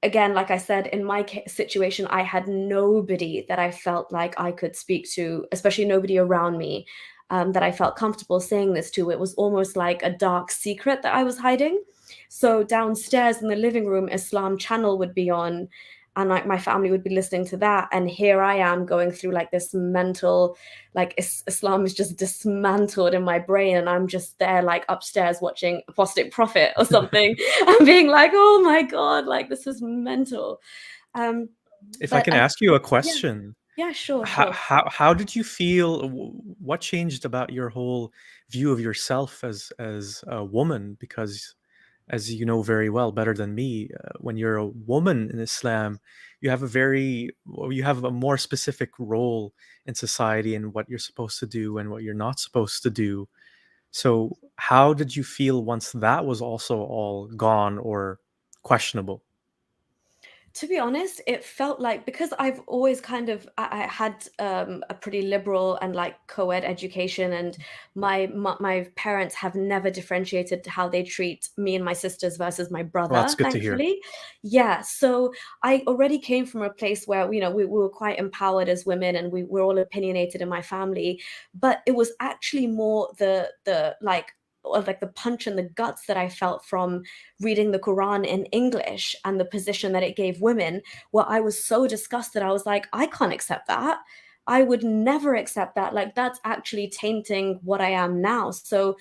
again, like I said, in my situation, I had nobody that I felt like I could speak to, especially nobody around me, that I felt comfortable saying this to. It was almost like a dark secret that I was hiding. So downstairs in the living room, Islam channel would be on, and like my family would be listening to that. And here I am going through like this mental, like, Islam is just dismantled in my brain, and I'm just there like upstairs watching Apostate Prophet or something. I'm being like, oh my God, like, this is mental. Um, If I but can I, ask you a yeah, question, yeah, sure, how sure. how how did you feel? What changed about your whole view of yourself as a woman? Because, as you know very well, better than me, when you're a woman in Islam, you have a more specific role in society and what you're supposed to do and what you're not supposed to do. So, how did you feel once that was also all gone or questionable? To be honest, it felt like, because I've always kind of I had a pretty liberal and like co-ed education, and my parents have never differentiated how they treat me and my sisters versus my Well, that's brother, good to hear. thankfully. Yeah, so I already came from a place where, we were quite empowered as women, and we were all opinionated in my family. But it was actually more the like, or like the punch in the guts that I felt from reading the Quran in English, and the position that it gave women, where I was so disgusted. I was like, I can't accept that. I would never accept that. Like, that's actually tainting what I am now. So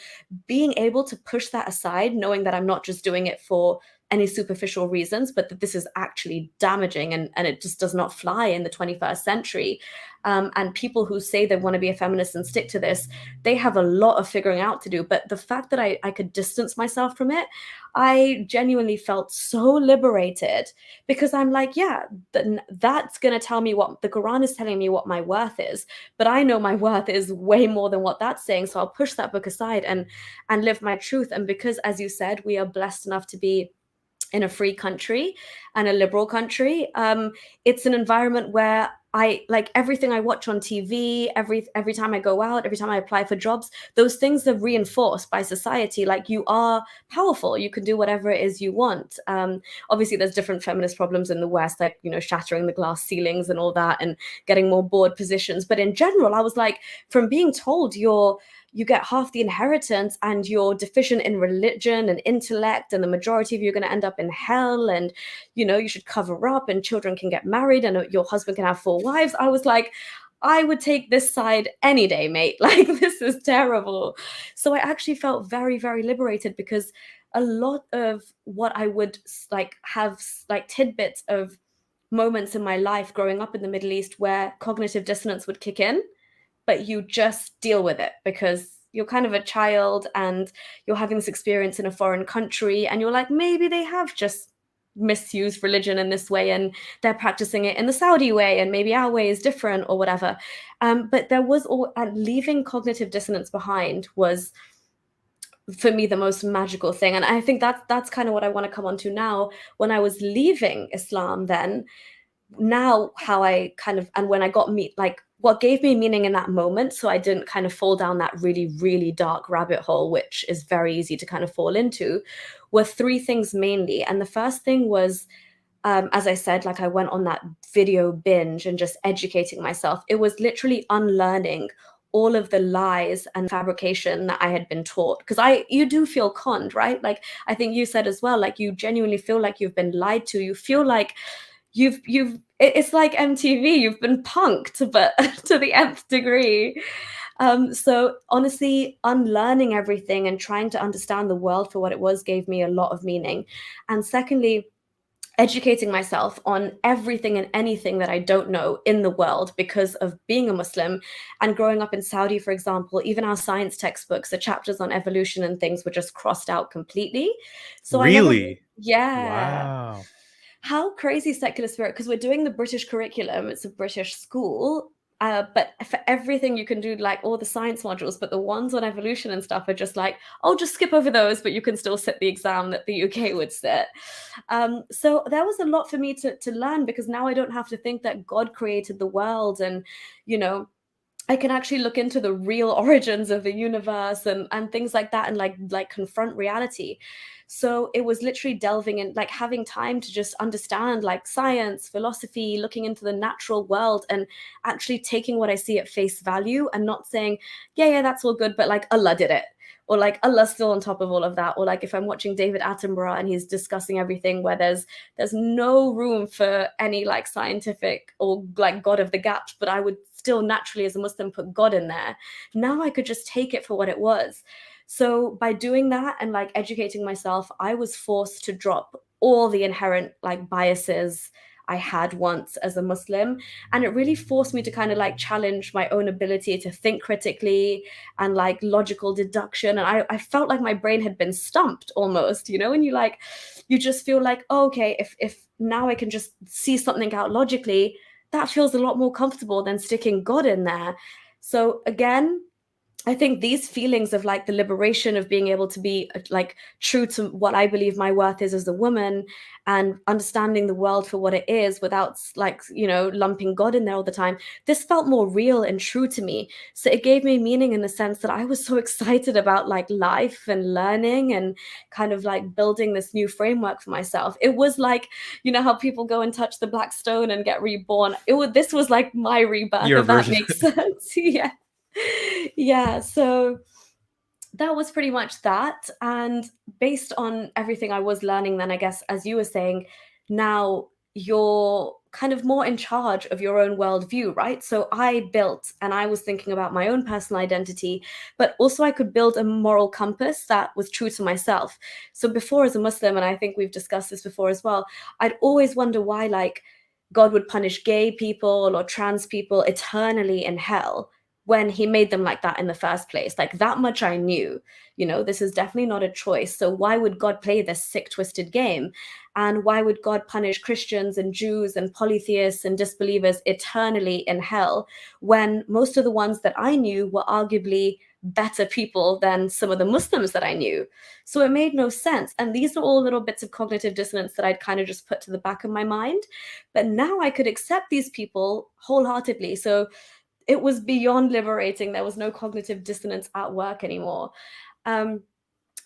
being able to push that aside, knowing that I'm not just doing it for any superficial reasons, but that this is actually damaging, and it just does not fly in the 21st century. And people who say they want to be a feminist and stick to this, they have a lot of figuring out to do. But the fact that I could distance myself from it, I genuinely felt so liberated, because I'm like, yeah, that's going to tell me what the Quran is telling me, what my worth is. But I know my worth is way more than what that's saying. So I'll push that book aside and live my truth. And because, as you said, we are blessed enough to be in a free country and a liberal country, it's an environment where I like everything I watch on TV, every time I go out, every time I apply for jobs, those things are reinforced by society. Like, you are powerful, you can do whatever it is you want. Obviously, there's different feminist problems in the West, like, shattering the glass ceilings and all that, and getting more board positions. But in general, I was like, from being told you get half the inheritance and you're deficient in religion and intellect, and the majority of you are going to end up in hell, and you should cover up, and children can get married, and your husband can have 4 wives. I was like, I would take this side any day, mate. Like, this is terrible. So I actually felt very, very liberated, because a lot of what I would like have like tidbits of moments in my life growing up in the Middle East where cognitive dissonance would kick in, but you just deal with it because you're kind of a child and you're having this experience in a foreign country, and you're like, maybe they have just misused religion in this way and they're practicing it in the Saudi way, and maybe our way is different or whatever. But there was all, leaving cognitive dissonance behind was, for me, the most magical thing. And I think that's kind of what I want to come on to now. When I was leaving Islam, then now how I kind of, and when I got like what gave me meaning in that moment, so I didn't kind of fall down that really, really dark rabbit hole, which is very easy to kind of fall into, were three things mainly. And the first thing was, as I said, like, I went on that video binge and just educating myself. It was literally unlearning all of the lies and fabrication that I had been taught. Because you do feel conned, right? Like, I think you said as well, like, you genuinely feel like you've been lied to. You feel like it's like MTV, you've been punked, but to the nth degree. So honestly, unlearning everything and trying to understand the world for what it was gave me a lot of meaning. And secondly, educating myself on everything and anything that I don't know in the world because of being a Muslim and growing up in Saudi, for example. Even our science textbooks, the chapters on evolution and things were just crossed out completely. So I never, Really? yeah. Wow. How crazy secular spirit, because we're doing the British curriculum, it's a British school, but for everything you can do, like all the science modules, but the ones on evolution and stuff are just like, oh, just skip over those, but you can still sit the exam that the UK would sit. So there was a lot for me to learn, because now I don't have to think that God created the world, and you know I can actually look into the real origins of the universe and things like that, and like confront reality. So it was literally delving in, like having time to just understand like science, philosophy, looking into the natural world, and actually taking what I see at face value and not saying, yeah, that's all good, but like Allah did it. Or like Allah's still on top of all of that. Or like if I'm watching David Attenborough and he's discussing everything where there's no room for any like scientific or like God of the gaps, but I would still naturally as a Muslim put God in there. Now I could just take it for what it was. So by doing that and like educating myself, I was forced to drop all the inherent like biases I had once as a Muslim. And it really forced me to kind of like challenge my own ability to think critically and like logical deduction. And I felt like my brain had been stumped almost, and you just feel like, oh, okay, if now I can just see something out logically, that feels a lot more comfortable than sticking God in there. So again, I think these feelings of like the liberation of being able to be like true to what I believe my worth is as a woman, and understanding the world for what it is without like, lumping God in there all the time. This felt more real and true to me. So it gave me meaning in the sense that I was so excited about like life and learning and kind of like building this new framework for myself. It was like, how people go and touch the black stone and get reborn. This was like my rebirth, Your if that version. makes sense. Yeah. Yeah, so that was pretty much that. And based on everything I was learning, then I guess, as you were saying, now you're kind of more in charge of your own worldview, right? So I built, and I was thinking about my own personal identity, but also I could build a moral compass that was true to myself. So before, as a Muslim, and I think we've discussed this before as well, I'd always wonder why, like, God would punish gay people or trans people eternally in hell when he made them like that in the first place. Like, that much I knew, this is definitely not a choice. So why would God play this sick, twisted game? And why would God punish Christians and Jews and polytheists and disbelievers eternally in hell when most of the ones that I knew were arguably better people than some of the Muslims that I knew. So it made no sense. And these are all little bits of cognitive dissonance that I'd kind of just put to the back of my mind. But now I could accept these people wholeheartedly. So it was beyond liberating. There was no cognitive dissonance at work anymore. Um,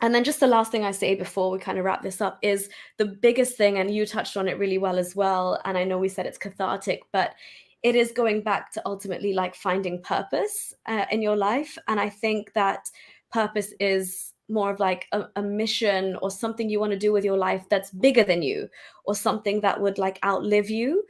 and then just the last thing I say before we kind of wrap this up is the biggest thing, and you touched on it really well as well. And I know we said it's cathartic, but it is going back to ultimately like finding purpose in your life. And I think that purpose is more of like a mission or something you want to do with your life that's bigger than you, or something that would like outlive you.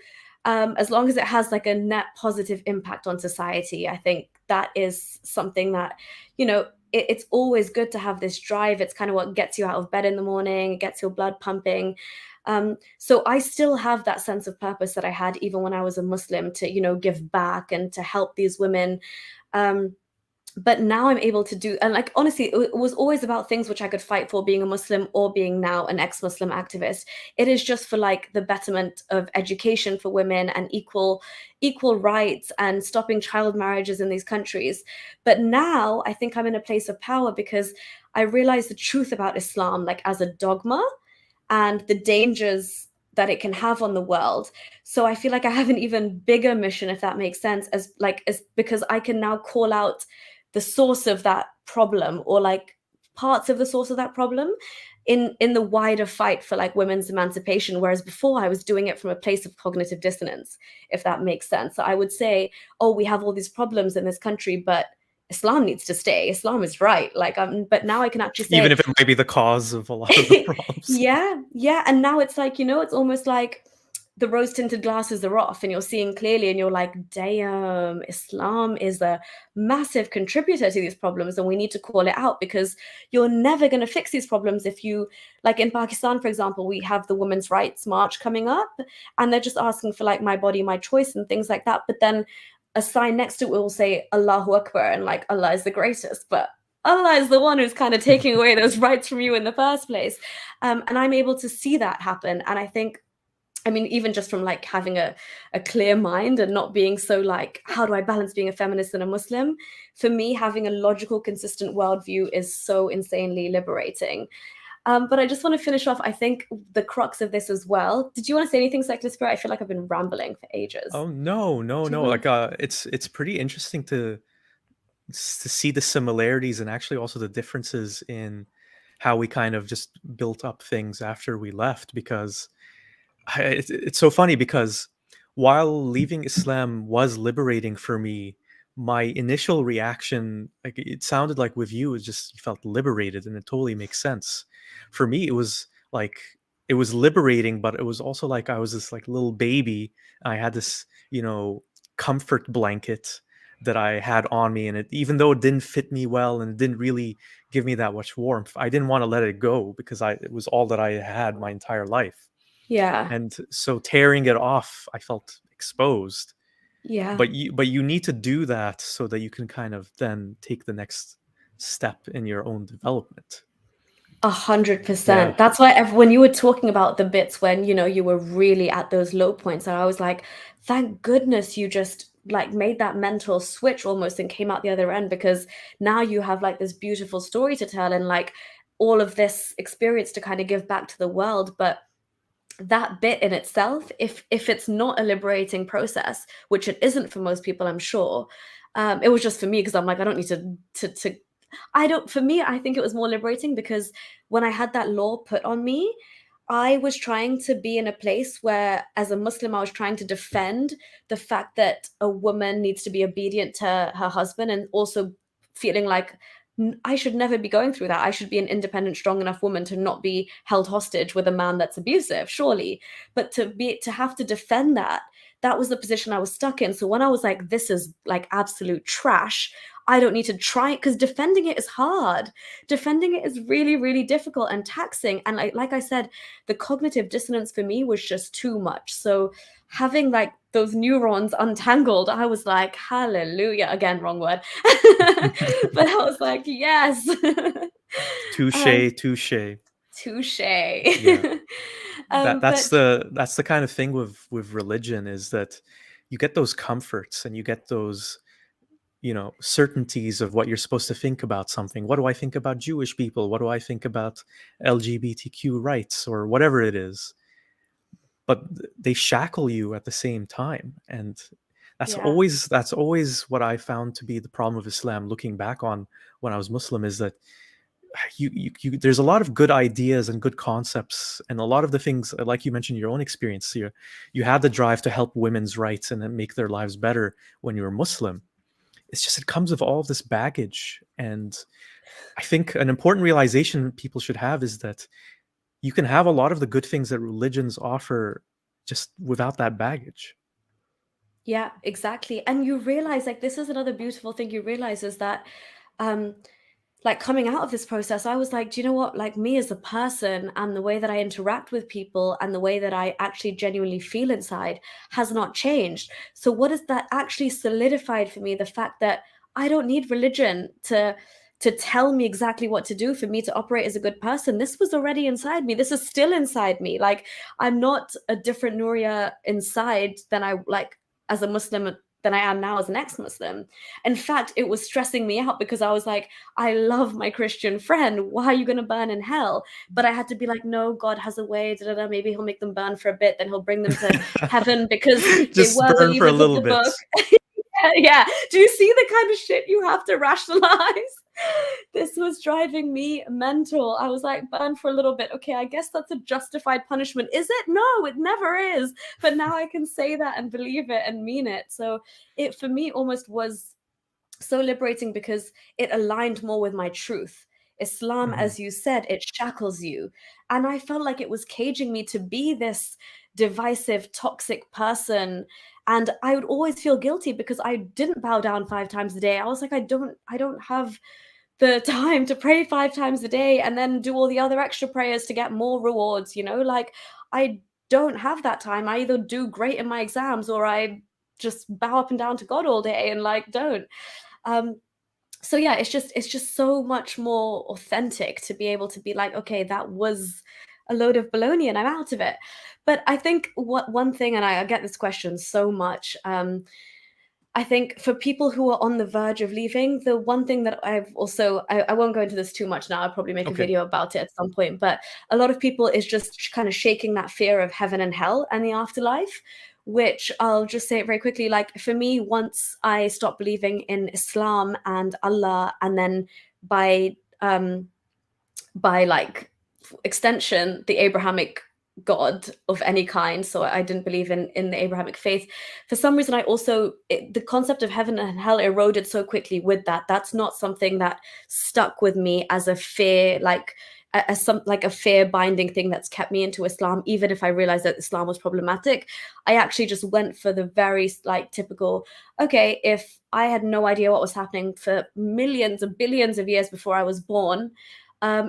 As long as it has like a net positive impact on society, I think that is something that, you know, it's always good to have this drive. It's kind of what gets you out of bed in the morning, gets your blood pumping. So I still have that sense of purpose that I had even when I was a Muslim, to, you know, give back and to help these women. Um, but now I'm able to do, and like honestly, it was always about things which I could fight for, being a Muslim or being now an ex-Muslim activist. It is just for like the betterment of education for women and equal rights and stopping child marriages in these countries. But now I think I'm in a place of power because I realize the truth about Islam, like as a dogma, and the dangers that it can have on the world. So I feel like I have an even bigger mission, if that makes sense, as because I can now call out the source of that problem, or like parts of the source of that problem, in the wider fight for like women's emancipation. Whereas before I was doing it from a place of cognitive dissonance, if that makes sense. So I would say, oh, we have all these problems in this country, but Islam needs to stay. Islam is right. Like, but now I can actually Even say, if it might be the cause of a lot of the problems. yeah, yeah. And now it's like, you know, it's almost like the rose tinted glasses are off and you're seeing clearly, and you're like, damn, Islam is a massive contributor to these problems, and we need to call it out, because you're never going to fix these problems if you, like in Pakistan, for example, we have the Women's Rights March coming up, and they're just asking for like my body, my choice, and things like that. But then a sign next to it will say Allahu Akbar, and like Allah is the greatest. But Allah is the one who's kind of taking away those rights from you in the first place. And I'm able to see that happen. And I think, I mean, even just from like having a clear mind and not being so like, how do I balance being a feminist and a Muslim? For me, having a logical, consistent worldview is so insanely liberating. But I just want to finish off, I think, the crux of this as well. Did you want to say anything, Secular Spirit? I feel like I've been rambling for ages. Oh no, no, Do you no. want Like to? it's pretty interesting to see the similarities and actually also the differences in how we kind of just built up things after we left, because it's so funny because while leaving Islam was liberating for me, my initial reaction, like it sounded like with you, it just you felt liberated, and it totally makes sense. For me, it was like it was liberating, but it was also like I was this like little baby. I had this, comfort blanket that I had on me, and it, even though it didn't fit me well and it didn't really give me that much warmth, I didn't want to let it go because it was all that I had my entire life. Yeah. And so tearing it off, I felt exposed. Yeah. But you need to do that so that you can kind of then take the next step in your own development. 100%. Yeah. That's why when you were talking about the bits when, you know, you were really at those low points, and I was like, thank goodness you just like made that mental switch almost and came out the other end, because now you have like this beautiful story to tell and like all of this experience to kind of give back to the world. But that bit in itself, if it's not a liberating process, which it isn't for most people, I'm sure, it was just for me because I'm like, I don't need to I don't, for me, I think it was more liberating because when I had that law put on me, I was trying to be in a place where, as a Muslim, I was trying to defend the fact that a woman needs to be obedient to her husband, and also feeling like I should never be going through that. I should be an independent, strong enough woman to not be held hostage with a man that's abusive, surely. But to have to defend that, that was the position I was stuck in. So when I was like, this is like absolute trash, I don't need to try it, because defending it is hard. Defending it is really, really difficult and taxing. And like I said, the cognitive dissonance for me was just too much. So having like those neurons untangled, I was like, hallelujah. Again, wrong word. But I was like, yes. um, Touche, touche. touche. Yeah. That that's But the that's the kind of thing with religion, is that you get those comforts and you get those certainties of what you're supposed to think about something. What do I think about Jewish people? What do I think about LGBTQ rights or whatever it is? But they shackle you at the same time. And that's Yeah. always what I found to be the problem of Islam, looking back on when I was Muslim, is that there's a lot of good ideas and good concepts, and a lot of the things, like you mentioned your own experience here, you had the drive to help women's rights and then make their lives better when you were Muslim. It's just, it comes with all of this baggage. And I think an important realization people should have is that you can have a lot of the good things that religions offer just without that baggage. Yeah, exactly. And you realize, like, this is another beautiful thing you realize is that, um, like, coming out of this process, I was like, do you know what? Like, me as a person and the way that I interact with people and the way that I actually genuinely feel inside has not changed. So, what is that actually solidified for me? The fact that I don't need religion to tell me exactly what to do for me to operate as a good person. This was already inside me. This is still inside me. Like, I'm not a different Nuria inside than I like as a Muslim than I am now as an ex-Muslim. In fact, it was stressing me out because I was like, I love my Christian friend. Why are you going to burn in hell? But I had to be like, no, God has a way. Da, da, da. Maybe he'll make them burn for a bit, then he'll bring them to heaven because they Just were burn for a believers of little the bit. book. Yeah. Do you see the kind of shit you have to rationalize? This was driving me mental. I was like, burn for a little bit. Okay, I guess that's a justified punishment. Is it? No, it never is. But now I can say that and believe it and mean it. So it for me almost was so liberating because it aligned more with my truth. Islam, Mhm. as you said, it shackles you. And I felt like it was caging me to be this divisive, toxic person. And I would always feel guilty because I didn't bow down 5 times a day. I was like, I don't have the time to pray 5 times a day and then do all the other extra prayers to get more rewards, like I don't have that time. I either do great in my exams or I just bow up and down to God all day and like don't. um so yeah, it's just so much more authentic to be able to be like, okay, that was a load of baloney and I'm out of it. But I think what one thing, and I get this question so much, I think for people who are on the verge of leaving, the one thing that I won't go into this too much now. I'll probably make a Okay. video about it at some point. But a lot of people is just kind of shaking that fear of heaven and hell and the afterlife, which I'll just say it very quickly. Like for me, once I stopped believing in Islam and Allah, and then by um by like extension the Abrahamic god of any kind, so I didn't believe in the Abrahamic faith. For some reason I also the concept of heaven and hell eroded so quickly with that. That's not something that stuck with me as a fear, like as some like a fear binding thing that's kept me into Islam. Even if I realized that Islam was problematic, I actually just went for the very like typical, okay, if I had no idea what was happening for millions of billions of years before I was born,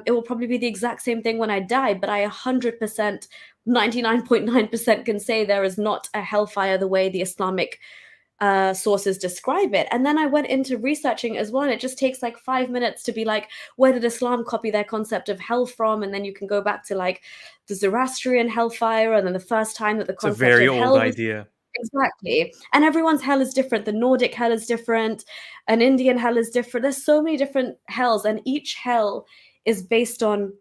it will probably be the exact same thing when I die. But I 100%, 99.9% can say there is not a hellfire the way the Islamic sources describe it. And then I went into researching as well. And it just takes like 5 minutes to be like, where did Islam copy their concept of hell from? And then you can go back to like the Zoroastrian hellfire, and then the first time that the It's a concept very of old hell was. idea. Exactly. And everyone's hell is different. The Nordic hell is different. An Indian hell is different. There's so many different hells, and each hell is based on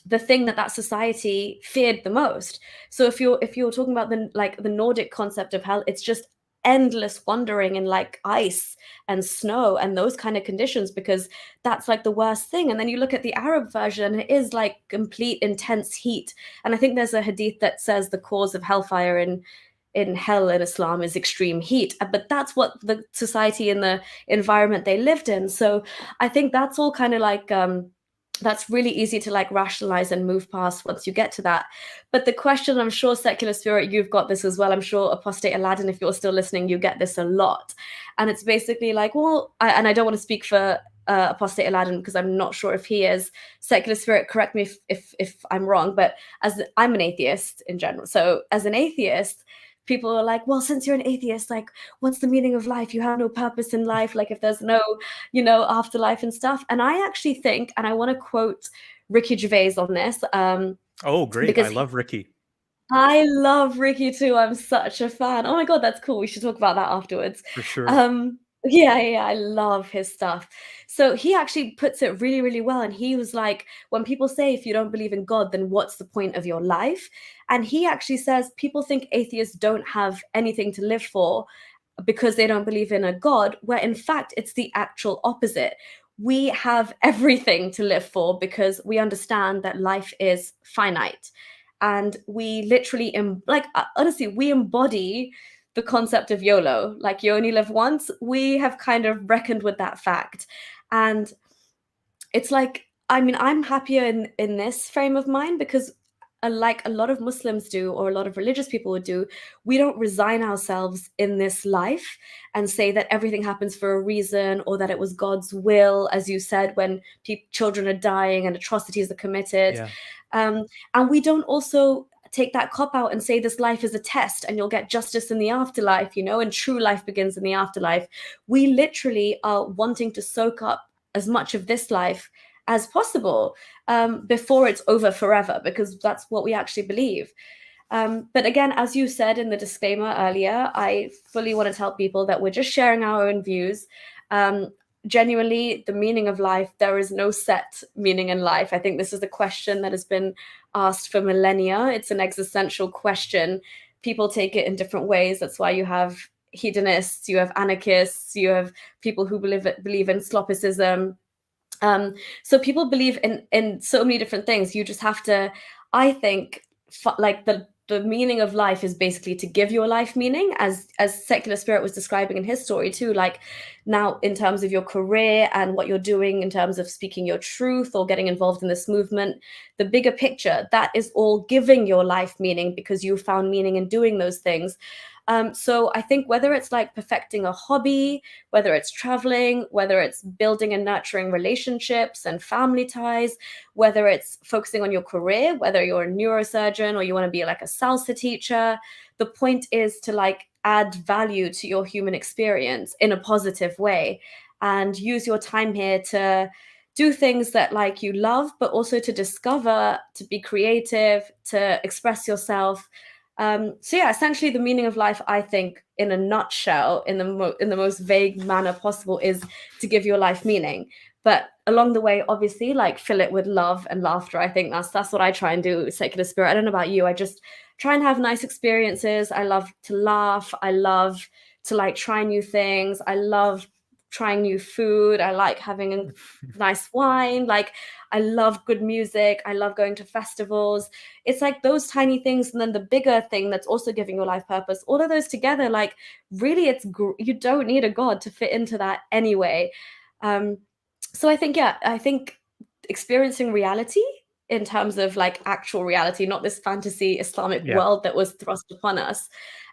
the thing that that society feared the most. So if you're talking about the Nordic concept of hell, it's just endless wandering in like ice and snow and those kind of conditions, because that's like the worst thing. And then you look at the Arab version, it is like complete intense heat. And I think there's a hadith that says the cause of hellfire in hell in Islam is extreme heat. But that's what the society and the environment they lived in. So I think that's all kind of like that's really easy to like rationalize and move past once you get to that. But the question, I'm sure Secular Spirit, you've got this as well. I'm sure Apostate Aladdin, if you're still listening, you get this a lot. And it's basically like, well, and I don't want to speak for Apostate Aladdin because I'm not sure if he is. Secular Spirit, correct me if I'm wrong, but as I'm an atheist in general. So as an atheist, people are like, well, since you're an atheist, like, what's the meaning of life? You have no purpose in life. Like, if there's no, afterlife and stuff. And I actually think, and I want to quote Ricky Gervais on this, Oh, great. I because love Ricky. I love Ricky too. I'm such a fan. Oh my God, that's cool. We should talk about that afterwards. For sure. Um, Yeah, yeah, I love his stuff. So he actually puts it really, really well. And he was like, when people say, if you don't believe in God, then what's the point of your life? And he actually says, people think atheists don't have anything to live for because they don't believe in a God, where in fact, it's the actual opposite. We have everything to live for because we understand that life is finite. And we literally, honestly, we embody the concept of YOLO, like you only live once. We have kind of reckoned with that fact. And it's like, I mean, I'm happier in this frame of mind because like a lot of Muslims do, or a lot of religious people would do, we don't resign ourselves in this life and say that everything happens for a reason, or that it was God's will, as you said, when children are dying and atrocities are committed. Yeah. um, and we don't also take that cop out and say this life is a test and you'll get justice in the afterlife, and true life begins in the afterlife. We literally are wanting to soak up as much of this life as possible, before it's over forever, because that's what we actually believe. But again, as you said in the disclaimer earlier, I fully want to tell people that we're just sharing our own views. Um, Genuinely, the meaning of life, there is no set meaning in life. I think this is a question that has been asked for millennia. It's an existential question. People take it in different ways. That's why you have hedonists, you have anarchists, you have people who believe in slopicism. um, so people believe in so many different things. You just have to, I think, like the meaning of life is basically to give your life meaning, as Secular Spirit was describing in his story too. Like, now in terms of your career and what you're doing in terms of speaking your truth or getting involved in this movement, the bigger picture, that is all giving your life meaning because you found meaning in doing those things. So I think whether it's like perfecting a hobby, whether it's traveling, whether it's building and nurturing relationships and family ties, whether it's focusing on your career, whether you're a neurosurgeon or you want to be like a salsa teacher, the point is to like add value to your human experience in a positive way, and use your time here to do things that like you love, but also to discover, to be creative, to express yourself. So yeah, essentially the meaning of life, I think, in a nutshell, in the most vague manner possible, is to give your life meaning. But along the way, obviously, like fill it with love and laughter. I think that's what I try and do with Secular Spirit. I don't know about you. I just try and have nice experiences. I love to laugh. I love to like try new things. I love trying new food. I like having a nice wine. Like, I love good music. I love going to festivals. It's like those tiny things, and then the bigger thing that's also giving your life purpose. All of those together, like, really, you don't need a god to fit into that anyway. um so I think, yeah, I think experiencing reality in terms of like actual reality, not this fantasy Islamic Yeah. world that was thrust upon us,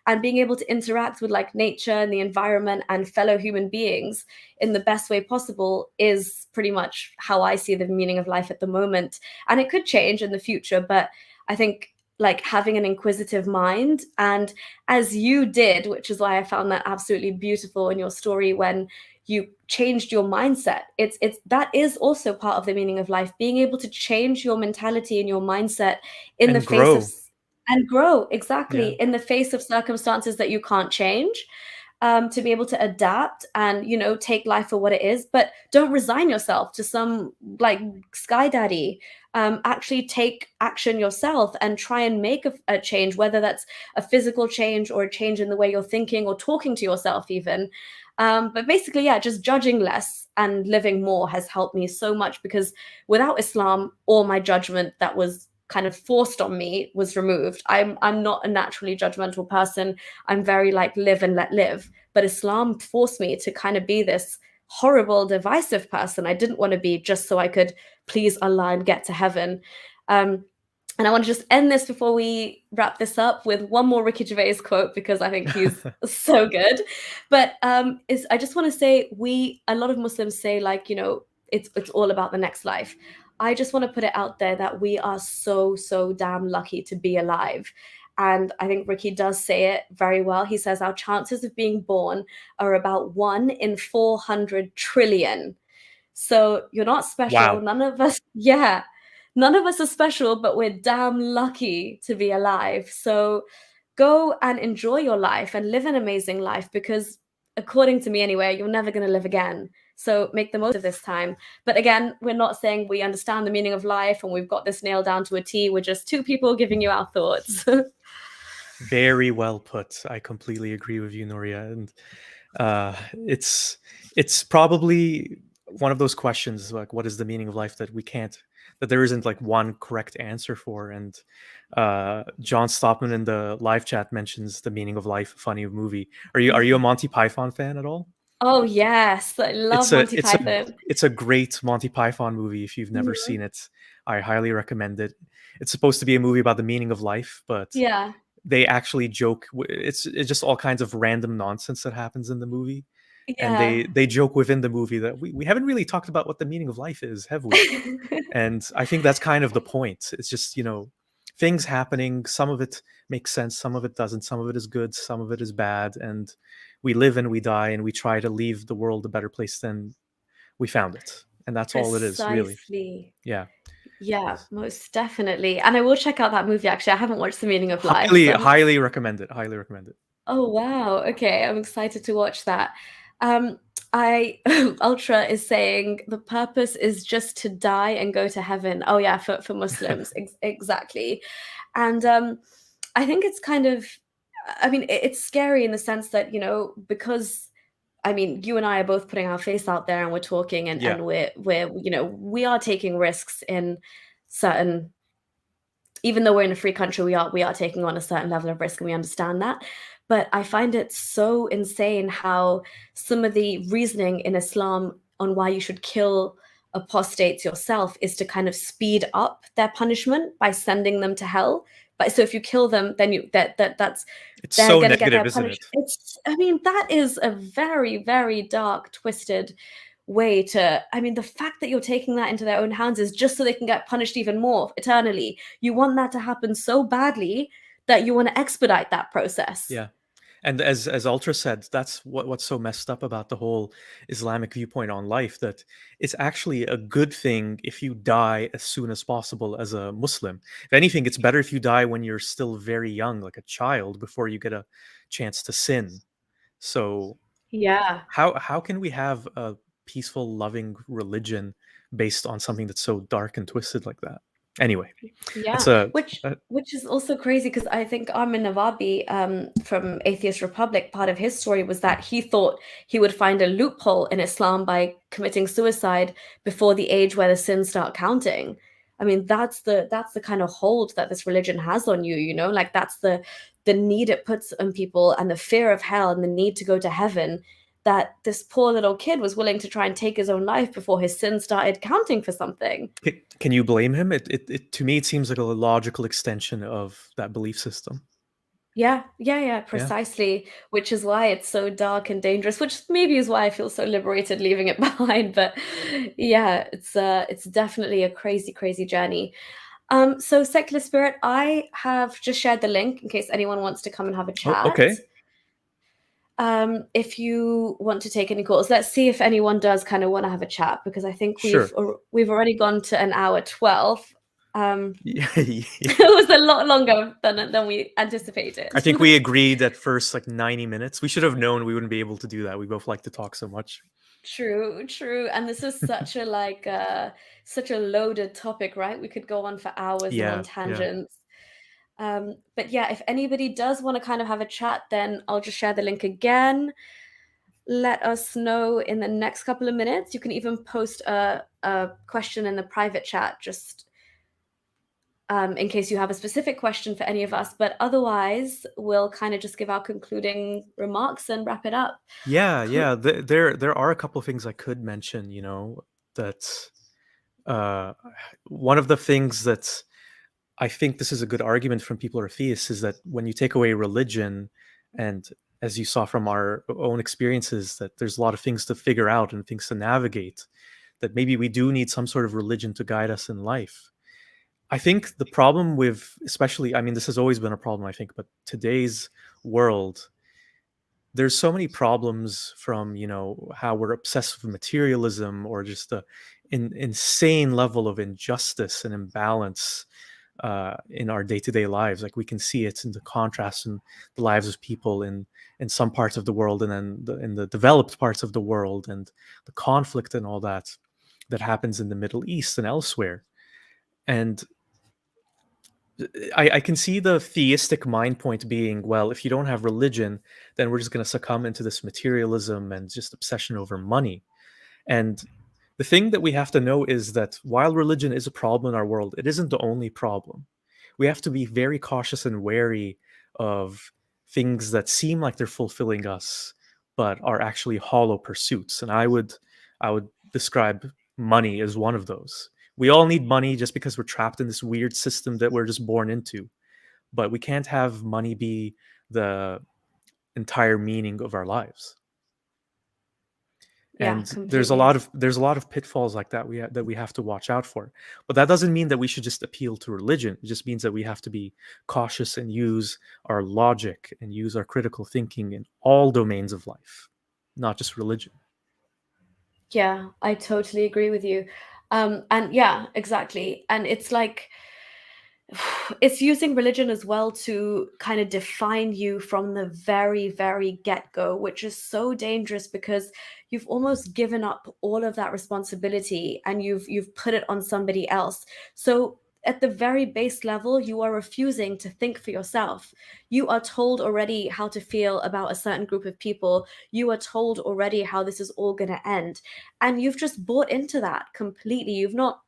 and being able to interact with like nature and the environment and fellow human beings in the best way possible is pretty much how I see the meaning of life at the moment. And it could change in the future, but I think like having an inquisitive mind, and as you did, which is why I found that absolutely beautiful in your story, when you changed your mindset. It's that is also part of the meaning of life, being able to change your mentality and your mindset in the And face of grow. and grow, Yeah. exactly, in the face of circumstances that you can't change. To be able to adapt and take life for what it is, but don't resign yourself to some like sky daddy. Actually take action yourself and try and make a change, whether that's a physical change or a change in the way you're thinking or talking to yourself even. But basically, yeah, just judging less and living more has helped me so much, because without Islam, all my judgment that was kind of forced on me was removed. I'm not a naturally judgmental person. I'm very like live and let live. But Islam forced me to kind of be this horrible, divisive person I didn't want to be, just so I could please Allah and get to heaven. Um, and I want to just end this before we wrap this up with one more Ricky Gervais quote, because I think he's so good. But is I just want to say, a lot of Muslims say, like, it's all about the next life. I just want to put it out there that we are so, so damn lucky to be alive. And I think Ricky does say it very well. He says our chances of being born are about 1 in 400 trillion. So you're not special. Wow. None of us, yeah, none of us are special, but we're damn lucky to be alive. So go and enjoy your life and live an amazing life, because according to me anyway, you're never going to live again. So make the most of this time. But again, we're not saying we understand the meaning of life and we've got this nailed down to a T. We're just two people giving you our thoughts. Very well put. I completely agree with you, Noria. And uh, it's it's probably one of those questions like, what is the meaning of life, that we can't, that there isn't like one correct answer for. And John Stockman in the live chat mentions The Meaning of Life, a funny movie. Are you a Monty Python fan at all? Oh, yes. I love It's a Monty it's a Python. it's a great Monty Python movie. If you've never Mhm. seen it, I highly recommend it. It's supposed to be a movie about the meaning of life, but Yeah. they actually joke. It's just all kinds of random nonsense that happens in the movie, and Yeah. they joke within the movie that we haven't really talked about what the meaning of life is, have we? And I think that's kind of the point. It's just, things happening. Some of it makes sense, some of it doesn't. Some of it is good, some of it is bad, and we live and we die, and we try to leave the world a better place than we found it. And that's all it is, really. Precisely. Yeah. Yeah, most definitely. And I will check out that movie actually. I haven't watched The Meaning of Life, Highly, so highly recommend it. Highly recommend it. oh wow. Okay, I'm excited to watch that. Um I Ultra is saying the purpose is just to die and go to heaven. Oh yeah, for Muslims. Exactly. And I think it's kind of I mean, it's scary in the sense that, because I mean, you and I are both putting our face out there and we're talking and Yeah. we're we are taking risks in certain, even though we're in a free country, we are taking on a certain level of risk and we understand that. But I find it so insane how some of the reasoning in Islam on why you should kill apostates yourself is to kind of speed up their punishment by sending them to hell. But so if you kill them, then that's It's they're so going to get negative, their isn't punishment. it? It's I mean that is a very very dark, twisted way to I mean the fact that you're taking that into their own hands is just so they can get punished even more eternally. You want that to happen so badly that you want to expedite that process. Yeah. And as Ultra said, that's what's so messed up about the whole Islamic viewpoint on life, that it's actually a good thing if you die as soon as possible as a Muslim. If anything, it's better if you die when you're still very young, like a child, before you get a chance to sin. So Yeah. how can we have a peaceful, loving religion based on something that's so dark and twisted like that? Anyway, that's Yeah, a which is also crazy because I think Armin Navabi, from Atheist Republic, part of his story was that he thought he would find a loophole in Islam by committing suicide before the age where the sins start counting. I mean, that's the kind of hold that this religion has on you, like that's the need it puts on people and the fear of hell and the need to go to heaven, that this poor little kid was willing to try and take his own life before his sins started counting for something. Can you blame him? It to me it seems like a logical extension of that belief system. Yeah, yeah, yeah, Yeah. precisely. Which is why it's so dark and dangerous, which maybe is why I feel so liberated leaving it behind. But yeah, it's definitely a crazy, crazy journey. So Secular Spirit, I have just shared the link in case anyone wants to come and have a Oh, chat. okay. If you want to take any calls, let's see if anyone does kind of want to have a chat because I think we've Sure. we've already gone to an hour 12. Yeah. It was a lot longer than we anticipated. I think we agreed at first like 90 minutes. We should have known we wouldn't be able to do that. We both like to talk so much. True, true. And this is such a such a loaded topic, right? We could go on for hours and on Yeah, yeah. tangents. But yeah, if anybody does want to kind of have a chat, then I'll just share the link again. Let us know in the next couple of minutes. You can even post a question in the private chat, just in case you have a specific question for any of us. But otherwise, we'll kind of just give our concluding remarks and wrap it up. Yeah, Cool. yeah. There are a couple of things I could mention, that uh one of the things that I think this is a good argument from people who are theists is that when you take away religion, and as you saw from our own experiences, that there's a lot of things to figure out and things to navigate, that maybe we do need some sort of religion to guide us in life. I think the problem with, especially, I mean, this has always been a problem, I think, but today's world, there's so many problems from, how we're obsessed with materialism, or just insane level of injustice and imbalance, in our day-to-day lives. Like we can see it in the contrast in the lives of people in some parts of the world, and then in the developed parts of the world, and the conflict and all that that happens in the Middle East and elsewhere. And I can see the theistic mind point being, well, if you don't have religion, then we're just going to succumb into this materialism and just obsession over money. And the thing that we have to know is that while religion is a problem in our world, it isn't the only problem. We have to be very cautious and wary of things that seem like they're fulfilling us, but are actually hollow pursuits. And I would describe money as one of those. We all need money just because we're trapped in this weird system that we're just born into. But we can't have money be the entire meaning of our lives. Yeah, And completely. there's a lot of pitfalls like that that we have to watch out for. But that doesn't mean that we should just appeal to religion. It just means that we have to be cautious and use our logic and use our critical thinking in all domains of life, not just religion. Yeah, I totally agree with you. And yeah, exactly. And it's like it's using religion as well to kind of define you from the very, very get go, which is so dangerous because you've almost given up all of that responsibility and you've put it on somebody else. So at the very base level, you are refusing to think for yourself. You are told already how to feel about a certain group of people. You are told already how this is all going to end. And you've just bought into that completely. You've not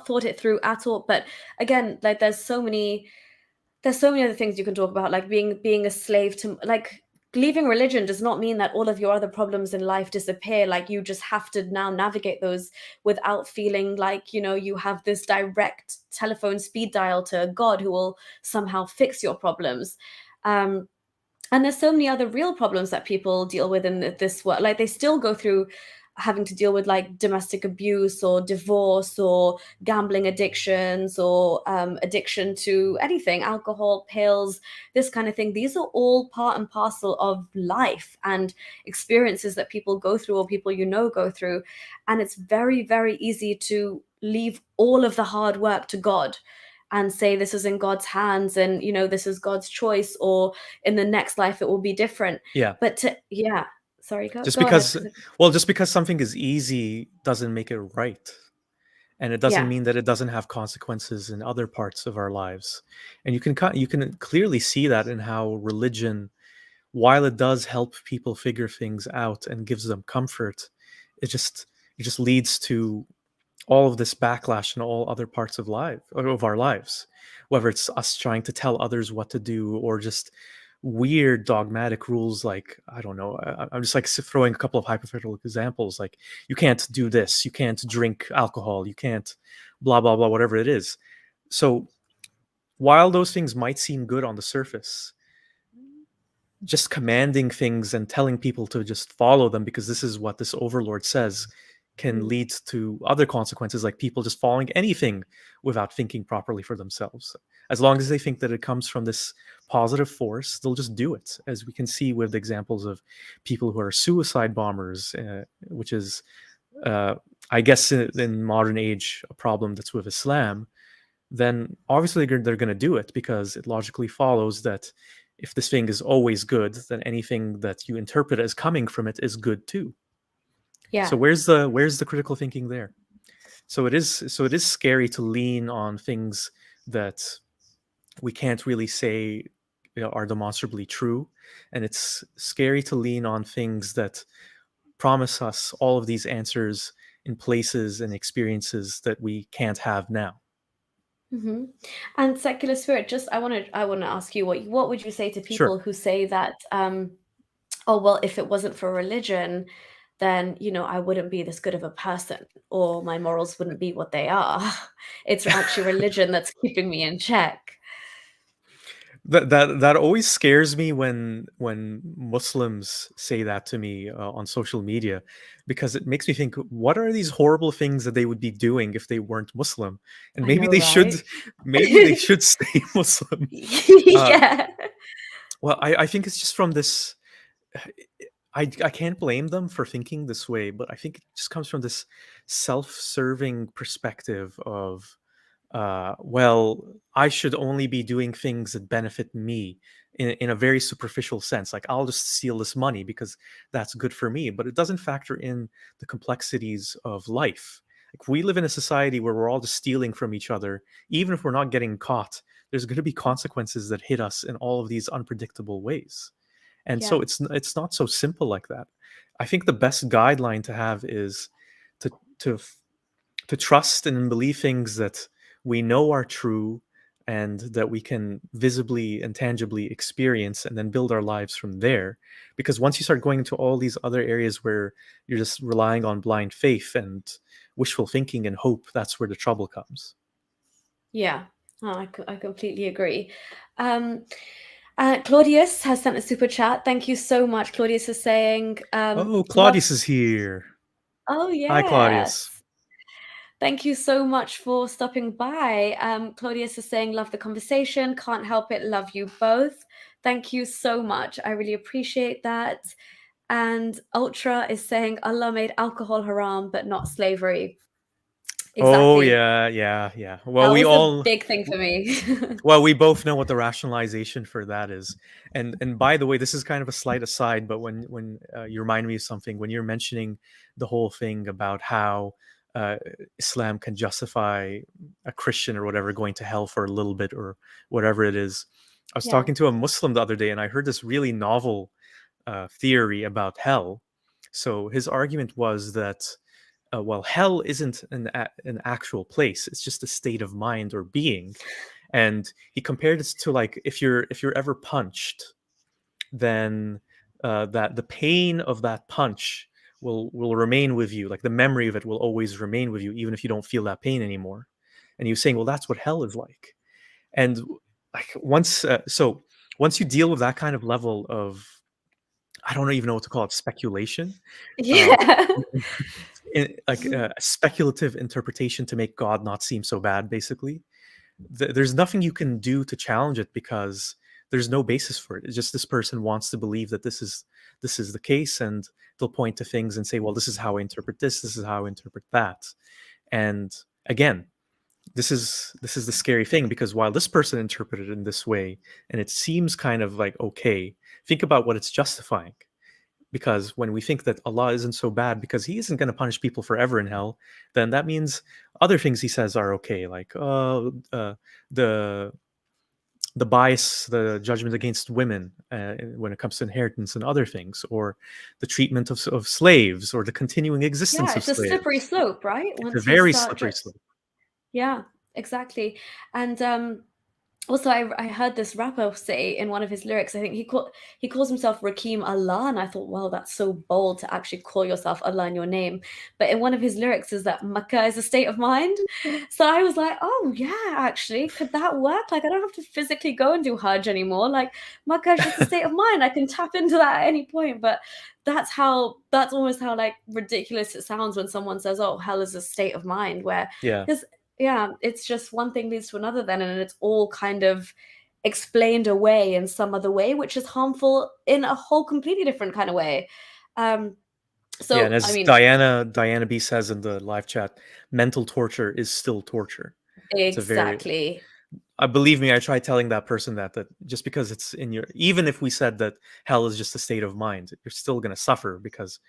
thought it through at all. But again, like there's so many other things you can talk about, like being a slave to, like, leaving religion does not mean that all of your other problems in life disappear. Like, you just have to now navigate those without feeling like, you have this direct telephone speed dial to God who will somehow fix your problems. Um and there's so many other real problems that people deal with in this world. Like, they still go through having to deal with like domestic abuse or divorce or gambling addictions or addiction to anything, alcohol, pills, this kind of thing. These are all part and parcel of life and experiences that people go through or people go through. And it's very, very easy to leave all of the hard work to God and say this is in God's hands, and this is God's choice, or in the next life it will be different. Yeah. But yeah, sorry, go Just go ahead. because well, just because something is easy doesn't make it right. And it doesn't Yeah. mean that it doesn't have consequences in other parts of our lives. And you can clearly see that in how religion, while it does help people figure things out and gives them comfort, it just it just leads to all of this backlash in all other parts of life or of our lives, whether it's us trying to tell others what to do or just weird dogmatic rules. Like, I don't know, I'm just like throwing a couple of hypothetical examples, like you can't do this, you can't drink alcohol, you can't blah blah blah, whatever it is. So while those things might seem good on the surface, just commanding things and telling people to just follow them because this is what this overlord says can Mm. lead to other consequences, like people just following anything without thinking properly for themselves. As long as they think that it comes from this positive force, they'll just do it, as we can see with examples of people who are suicide bombers, which is, uh, I guess, in modern age, a problem that's with Islam. Then obviously they're going to do it because it logically follows that if this thing is always good, then anything that you interpret as coming from it is good too. So Yeah. where's the critical thinking there? So it is scary to lean on things that we can't really say, are demonstrably true, and it's scary to lean on things that promise us all of these answers in places and experiences that we can't have now. Hmm. And secular spirit, just I want to ask you, what would you say to Sure. people who say that, oh well, if it wasn't for religion, then I wouldn't be this good of a person, or my morals wouldn't be what they are. It's actually religion that's keeping me in check. That always scares me when Muslims say that to me on social media, because it makes me think, what are these horrible things that they would be doing if they weren't Muslim? And I know, right? maybe they should stay Muslim. Uh, Yeah. well, I think it's just from this. I can't blame them for thinking this way, but I think it just comes from this self-serving perspective of well, I should only be doing things that benefit me in a very superficial sense. Like, I'll just steal this money because that's good for me. But it doesn't factor in the complexities of life. Like, we live in a society where we're all just stealing from each other. Even if we're not getting caught, there's going to be consequences that hit us in all of these unpredictable ways. And so Yeah. it's not so simple like that. I think the best guideline to have is to to to trust and believe things that we know are true and that we can visibly and tangibly experience, and then build our lives from there. Because once you start going into all these other areas where you're just relying on blind faith and wishful thinking and hope, that's where the trouble comes. Yeah. Oh, I completely agree. Um, Claudius has sent a super chat. Thank you so much. Claudius is saying, Oh, love. Claudius is here. Oh, Hi, Claudius. yes. Thank you so much for stopping by. Claudius is saying, love the conversation. Can't help it. Love you both. Thank you so much. I really appreciate that. And Ultra is saying, Allah made alcohol haram, but not slavery. Oh Exactly. yeah, yeah, yeah. That was a big thing for me. Well, we both know what the rationalization for that is. And by the way, this is kind of a slight aside, but when you remind me of something, when you're mentioning the whole thing about how uh, Islam can justify a Christian or whatever going to hell for a little bit or whatever it is, I was Yeah. talking to a Muslim the other day, and I heard this really novel theory about hell. So his argument was that well, hell isn't an actual place; it's just a state of mind or being. And he compared it to, like, if you're ever punched, then that the pain of that punch will remain with you. Like, the memory of it will always remain with you, even if you don't feel that pain anymore. And he was saying, well, that's what hell is like. And like, once you deal with that kind of level of, I don't even know what to call it, speculation, uh, Yeah. like a speculative interpretation to make God not seem so bad, basically, there's nothing you can do to challenge it because there's no basis for it. It's just this person wants to believe that this is the case, and they'll point to things and say, well, this is how I interpret this is how I interpret that. And again, this is the scary thing, because while this person interpreted it in this way and it seems kind of like okay, think about what it's justifying. Because when we think that Allah isn't so bad because he isn't going to punish people forever in hell, then that means other things he says are okay, like the bias, the judgment against women when it comes to inheritance and other things, or the treatment of slaves, or the continuing existence Yeah, of it's a slippery slaves. slope, right? It's a Once you very start slippery just slope. yeah, exactly. And also I heard this rapper say in one of his lyrics, I think he calls himself Rakim Allah, and I thought, wow, that's so bold to actually call yourself Allah in your name. But in one of his lyrics is that Makkah is a state of mind. So I was like, oh yeah, actually, could that work? Like, I don't have to physically go and do Hajj anymore. Like, Makkah is just a state of mind. I can tap into that at any point. But that's almost how like ridiculous it sounds when someone says, oh, hell is a state of mind, where Yeah. because yeah, it's just one thing leads to another then, and it's all kind of explained away in some other way, which is harmful in a whole completely different kind of way. Um, Yeah, and so I as mean, Diana B says in the live chat, mental torture is still torture. It's a very, exactly. believe me, I tried telling that person that just because it's in your, even if we said that hell is just a state of mind, you're still going to suffer, because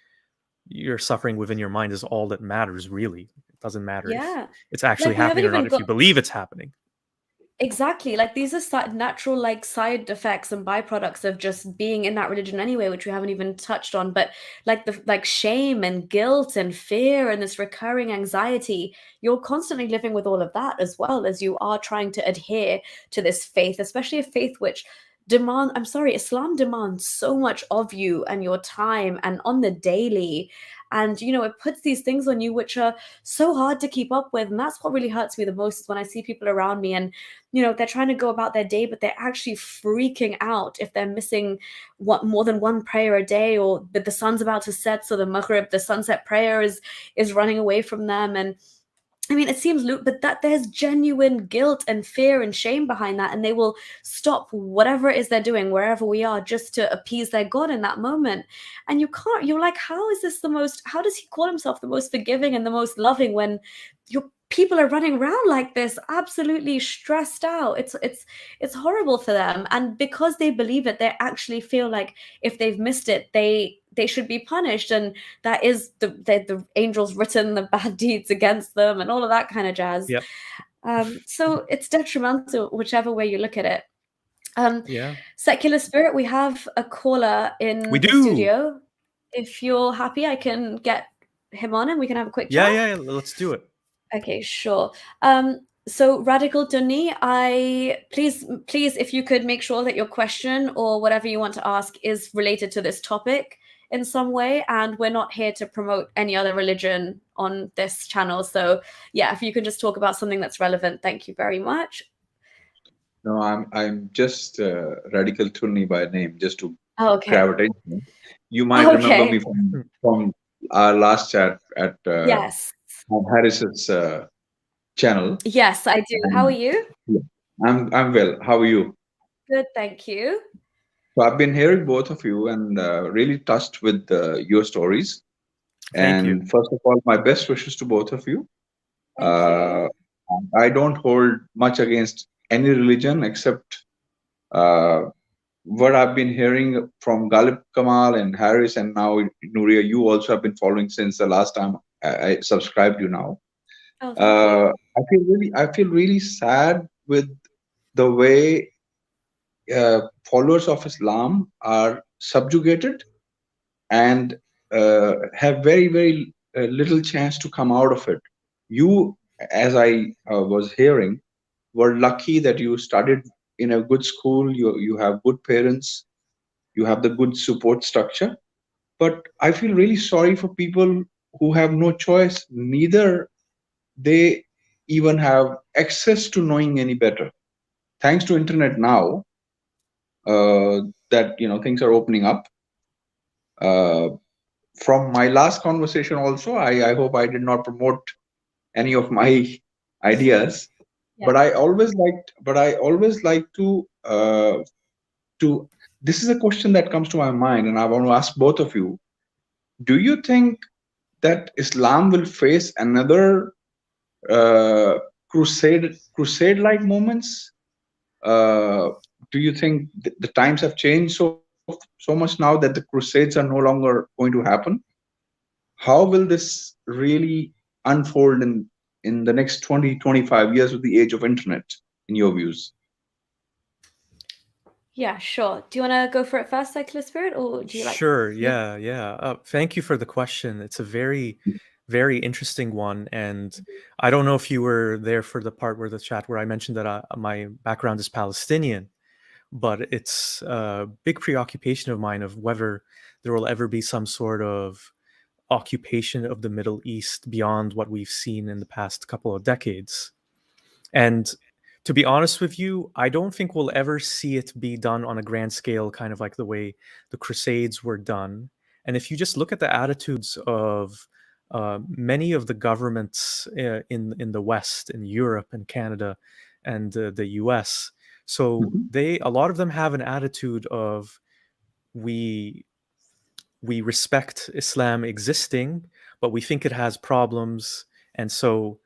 your suffering within your mind is all that matters, really. It doesn't matter if Yeah. it's actually Like we haven't happening or not, even if you got believe it's happening. exactly, like, these are natural, like, side effects and byproducts of just being in that religion anyway, which we haven't even touched on, but, like, the like, shame and guilt and fear and this recurring anxiety, you're constantly living with all of that as well as you are trying to adhere to this faith, especially a faith which Islam demands so much of you and your time and on the daily, and, it puts these things on you which are so hard to keep up with, and that's what really hurts me the most is when I see people around me and they're trying to go about their day, but they're actually freaking out if they're missing what more than one prayer a day, or that the sun's about to set, so the maghrib, the sunset prayer is running away from them. And I mean, it seems but that there's genuine guilt and fear and shame behind that, and they will stop whatever it is they're doing, wherever we are, just to appease their God in that moment. And you can't. You're like, how is this the most? How does he call himself the most forgiving and the most loving when you're people are running around like this, absolutely stressed out. It's horrible for them, and because they believe it, they actually feel like if they've missed it, they should be punished, and that is the angels written the bad deeds against them and all of that kind of jazz. Yep. So it's detrimental whichever way you look at it. Yeah. Secular Spirit, we have a caller We in the do. studio. If you're happy, I can get him on and we can have a quick Yeah, chat. yeah, yeah, let's do it. Okay, sure. So Radical Dunni, please, if you could make sure that your question or whatever you want to ask is related to this topic in some way, and we're not here to promote any other religion on this channel. So yeah, if you can just talk about something that's relevant, thank you very much. No, I'm just Radical Tunni by name, just to Oh, okay. grab attention. You might remember me Hmm. from our last chat at Yes. Harris's channel. Yes, I do. How are you? Yeah, I'm well. How are you? Good, thank you. So I've been hearing both of you and really touched with your stories. Thank you. And first of all, my best wishes to both of you. Thank you. I don't hold much against any religion except uh, what I've been hearing from Galip Kamal and Harris, and now Nuria, you also have been following since the last time I subscribed you now. Oh, thank you. I feel really sad with the way followers of Islam are subjugated and have very little chance to come out of it. You, as I was hearing, were lucky that you studied in a good school. You have good parents. You have the good support structure. But I feel really sorry for people who have no choice. Neither they even have access to knowing any better. Thanks to internet now, that things are opening up. Uh, from my last conversation, also, I hope I did not promote any of my ideas. Yeah. But I always like to. This is a question that comes to my mind, and I want to ask both of you. Do you think that Islam will face another uh, crusade like moments? Uh, do you think the times have changed so much now that the crusades are no longer going to happen? How will this really unfold in the next 20-25 years with the age of internet, in your views? Yeah, sure. Do you want to go for it first, Secular Spirit, or do you like? Sure. Yeah. Yeah. Thank you for the question. It's a very, very interesting one. And I don't know if you were there for the part where the chat where I mentioned that my background is Palestinian, but it's a big preoccupation of mine of whether there will ever be some sort of occupation of the Middle East beyond what we've seen in the past couple of decades. And to be honest with you, I don't think we'll ever see it be done on a grand scale, kind of like the way the Crusades were done. And if you just look at the attitudes of many of the governments in the West, in Europe and Canada and the US, so a lot of them have an attitude of we we respect Islam existing, but we think it has problems, and so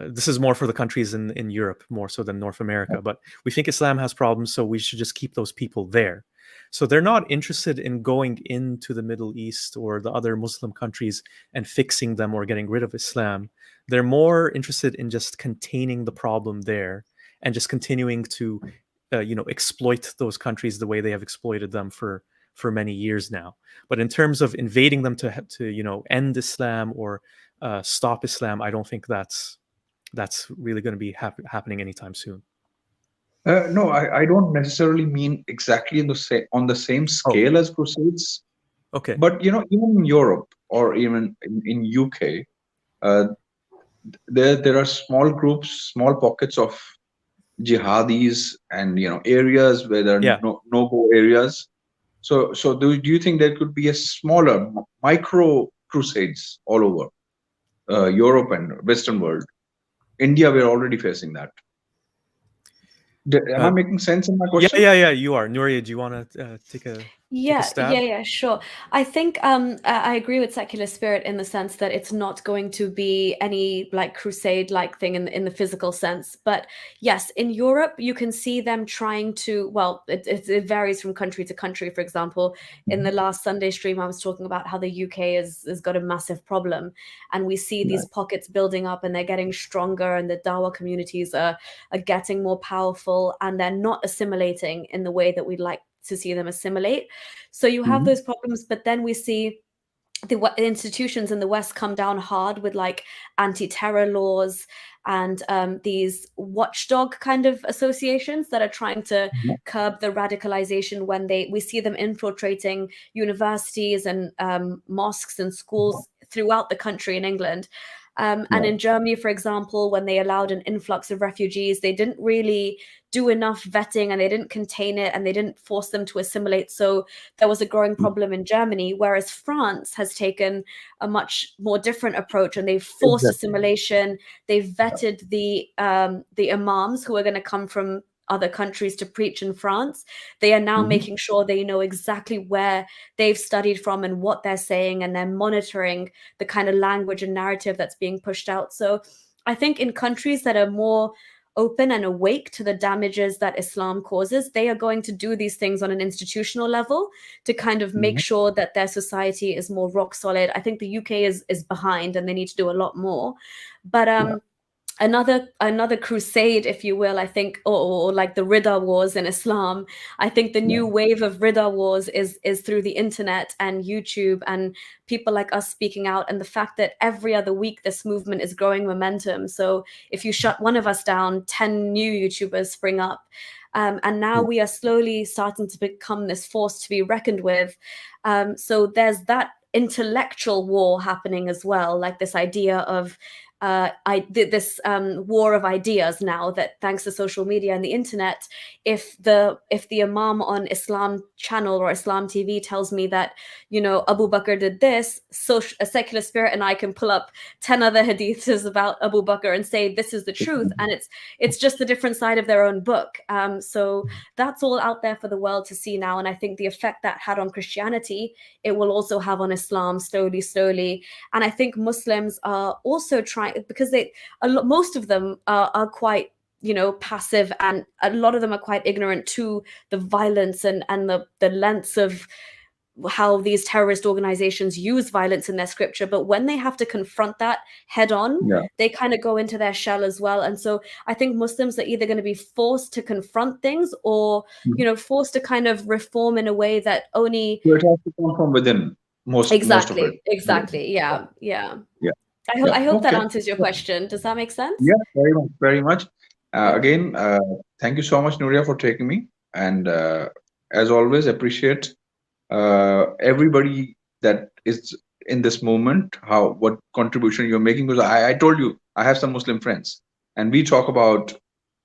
this is more for the countries in Europe more so than North America. But we think Islam has problems, so we should just keep those people there. So they're not interested in going into the Middle East or the other Muslim countries and fixing them or getting rid of Islam. They're more interested in just containing the problem there and just continuing to, exploit those countries the way they have exploited them for many years now. But in terms of invading them to end Islam or stop Islam, I don't think that's really going to be happening anytime soon. No, I don't necessarily mean exactly on the same scale as crusades. Okay. But even in Europe or even in UK, uh, there are small groups, small pockets of jihadis, and areas where there are no-go areas. So do you think there could be a smaller micro crusades all over Europe and Western world? India, we're already facing that. Am I making sense in my question? Yeah, you are. Nuria, do you want to take a... take a Yeah, stab? sure. I think I agree with Secular Spirit in the sense that it's not going to be any like crusade-like thing in the physical sense. But yes, in Europe, you can see them trying to, well, it varies from country to country. For example, in the Mhm. last Sunday stream, I was talking about how the UK has got a massive problem, and we see these Right. pockets building up, and they're getting stronger, and the Dawa communities are getting more powerful, and they're not assimilating in the way that we'd like to see them assimilate. So you have Mhm. those problems, but then we see the institutions in the West come down hard with like anti-terror laws and these watchdog kind of associations that are trying to Mhm. curb the radicalization when we see them infiltrating universities and mosques and schools throughout the country in England. And Right. in Germany, for example, when they allowed an influx of refugees, they didn't really do enough vetting and they didn't contain it and they didn't force them to assimilate. So there was a growing Mhm. problem in Germany, whereas France has taken a much more different approach and they've forced Exactly. assimilation. They've vetted the imams who are going to come from other countries to preach in France. They are now Mhm. making sure they know exactly where they've studied from and what they're saying, and they're monitoring the kind of language and narrative that's being pushed out. So I think in countries that are more open and awake to the damages that Islam causes, they are going to do these things on an institutional level to kind of make Mhm. sure that their society is more rock solid. I think the UK is behind and they need to do a lot more. But Yeah. another crusade, if you will, I think, or like the Ridda wars in Islam. I think the Yeah. new wave of Ridda wars is through the internet and YouTube and people like us speaking out, and the fact that every other week this movement is growing momentum. So if you shut one of us down, 10 new YouTubers spring up. And now Yeah. we are slowly starting to become this force to be reckoned with. So there's that intellectual war happening as well, like this idea of this war of ideas now that thanks to social media and the internet, if the imam on Islam channel or Islam TV tells me that Abu Bakr did this, so a Secular Spirit and I can pull up 10 other hadiths about Abu Bakr and say this is the truth, and it's just a different side of their own book. So that's all out there for the world to see now, and I think the effect that had on Christianity, it will also have on Islam slowly. And I think Muslims are also trying, because most of them are quite passive, and a lot of them are quite ignorant to the violence and the lengths of how these terrorist organizations use violence in their scripture. But when they have to confront that head on, Yeah. they kind of go into their shell as well. And so I think Muslims are either going to be forced to confront things, or Mhm. forced to kind of reform in a way that only So it has to come from within, most of it. exactly, yeah. Yeah. I hope Yeah. I hope that Okay. answers your question. Does that make sense? Yeah, very much, very much. Okay. Again, thank you so much, Nuria, for taking me. And as always, appreciate everybody that is in this moment, what contribution you're making. Because I told you, I have some Muslim friends, and we talk about,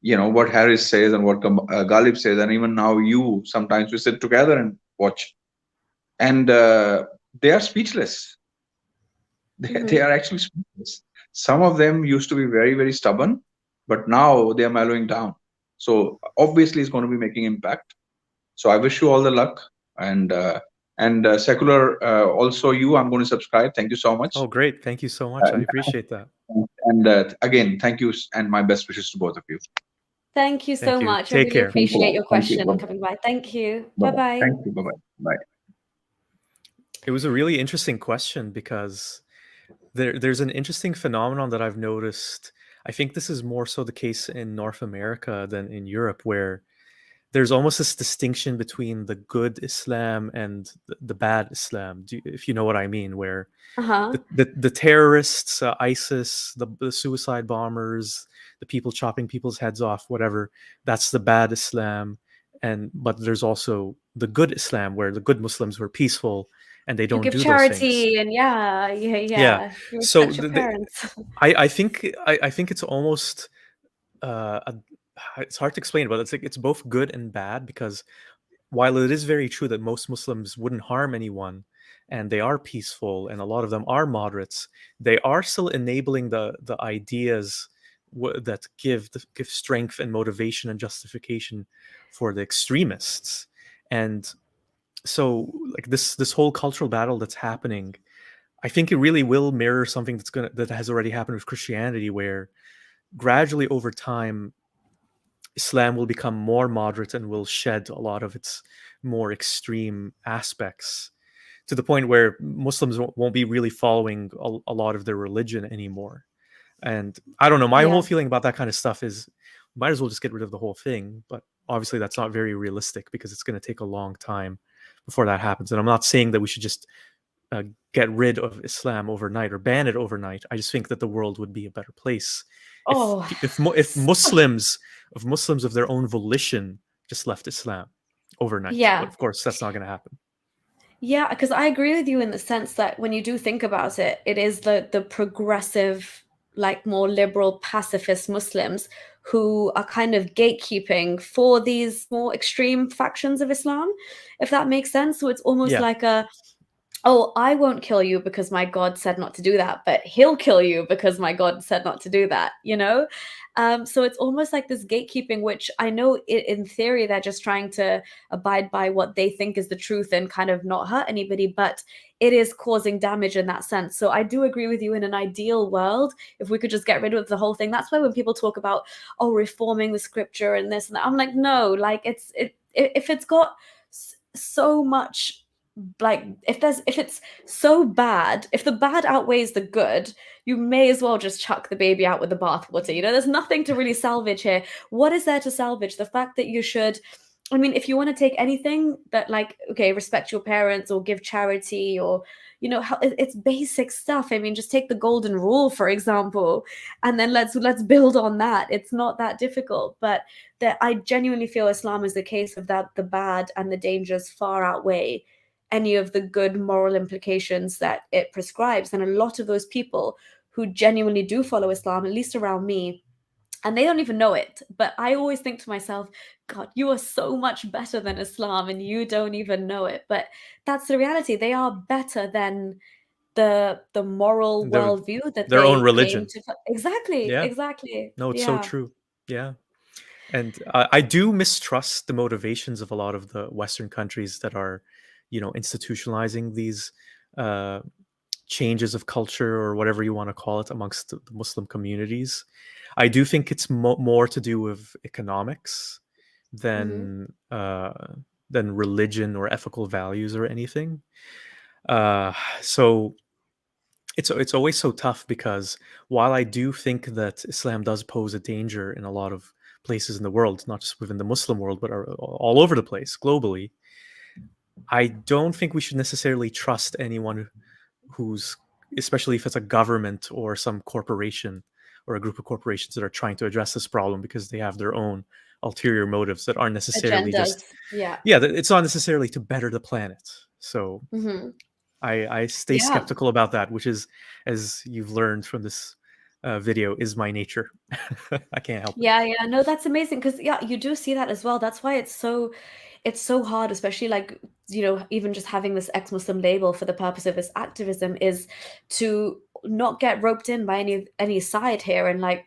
what Harris says and what Ghalib says, and even now you. Sometimes we sit together and watch, and they are speechless. They Hmm. are actually speechless. Some of them used to be very, very stubborn, but now they are mellowing down. So obviously, it's going to be making impact. So I wish you all the luck, and secular, also you. I'm going to subscribe. Thank you so Oh, much. great. Thank you so much. I Uh, appreciate that. and again, thank you, and my best wishes to both of you. Thank you so Thank you. much. I Take really care. Thanks a appreciate lot. your Thank you. question Bye and coming by. Thank you. bye. Bye bye. Thank you. Bye bye. Bye. It was a really interesting question because there's an interesting phenomenon that I've noticed. I think this is more so the case in North America than in Europe, where there's almost this distinction between the good Islam and the bad Islam, if you know what I mean, where Uh-huh. the terrorists, ISIS, the suicide bombers, the people chopping people's heads off, whatever, that's the bad Islam. But there's also the good Islam, where the good Muslims were peaceful and they You don't give do those things. charity and Yeah. you So respect your parents. I think it's almost uh, a, it's hard to explain, but it's like it's both good and bad, because while it is very true that most Muslims wouldn't harm anyone and they are peaceful and a lot of them are moderates, they are still enabling the ideas that give strength and motivation and justification for the extremists. And So like this whole cultural battle that's happening, I think it really will mirror something that has already happened with Christianity, where gradually over time Islam will become more moderate and will shed a lot of its more extreme aspects, to the point where Muslims won't be really following a lot of their religion anymore. And I don't know, my whole Yeah. feeling about that kind of stuff is might as well just get rid of the whole thing. But obviously, that's not very realistic because it's going to take a long time before that happens. And I'm not saying that we should just uh, get rid of Islam overnight or ban it overnight. I just think that the world would be a better place if Oh, if Muslims of their own volition just left Islam overnight. But yeah. of course, that's not going to happen. Yeah, because I agree with you in the sense that when you do think about it, it is the progressive, like more liberal pacifist Muslims who are kind of gatekeeping for these more extreme factions of Islam, if that makes sense. So it's almost Yeah, like a, oh, I won't kill you because my God said not to do that, but he'll kill you because my God said not to do that, you know? So it's almost like this gatekeeping, which I know in theory they're just trying to abide by what they think is the truth and kind of not hurt anybody, but it is causing damage in that sense. So I do agree with you, in an ideal world, if we could just get rid of the whole thing. That's why when people talk about, oh, reforming the scripture and this and that, I'm like, no, like if it's got so much, like if it's so bad, if the bad outweighs the good, you may as well just chuck the baby out with the bathwater. You know, there's nothing to really salvage here. What is there to salvage? The fact that you should, I mean, if you want to take anything that, like, okay, respect your parents or give charity, or you know, it's basic stuff. I mean, just take the golden rule, for example, and then let's build on that. It's not that difficult. But that, I genuinely feel Islam is the case of that the bad and the dangers far outweigh any of the good moral implications that it prescribes. And a lot of those people who genuinely do follow Islam, at least around me, and they don't even know it, but I always think to myself, God, you are so much better than Islam and you don't even know it. But that's the reality. They are better than the moral their worldview that their own they claim religion. to. Exactly, Yeah, exactly. no, it's so Yeah. true. Yeah. And I do mistrust the motivations of a lot of the Western countries that are, institutionalizing these uh, changes of culture or whatever you want to call it amongst the Muslim communities. I do think it's more to do with economics Hmm. than than religion or ethical values or anything. Uh, so it's always so tough because while I do think that Islam does pose a danger in a lot of places in the world, not just within the Muslim world, but all over the place globally, I don't think we should necessarily trust anyone who's, especially if it's a government or some corporation or a group of corporations that are trying to address this problem because they have their own ulterior motives that aren't necessarily just, Agendas. Yeah. yeah, it's not necessarily to better the planet. So Hmm. I stay Yeah. skeptical about that, which is, as you've learned from this video, is my nature. I can't help it. Yeah, yeah. No, that's amazing because yeah, you do see that as well. That's why it's so hard, especially like, you know, even just having this ex-Muslim label for the purpose of this activism is to not get roped in by any side here. And like,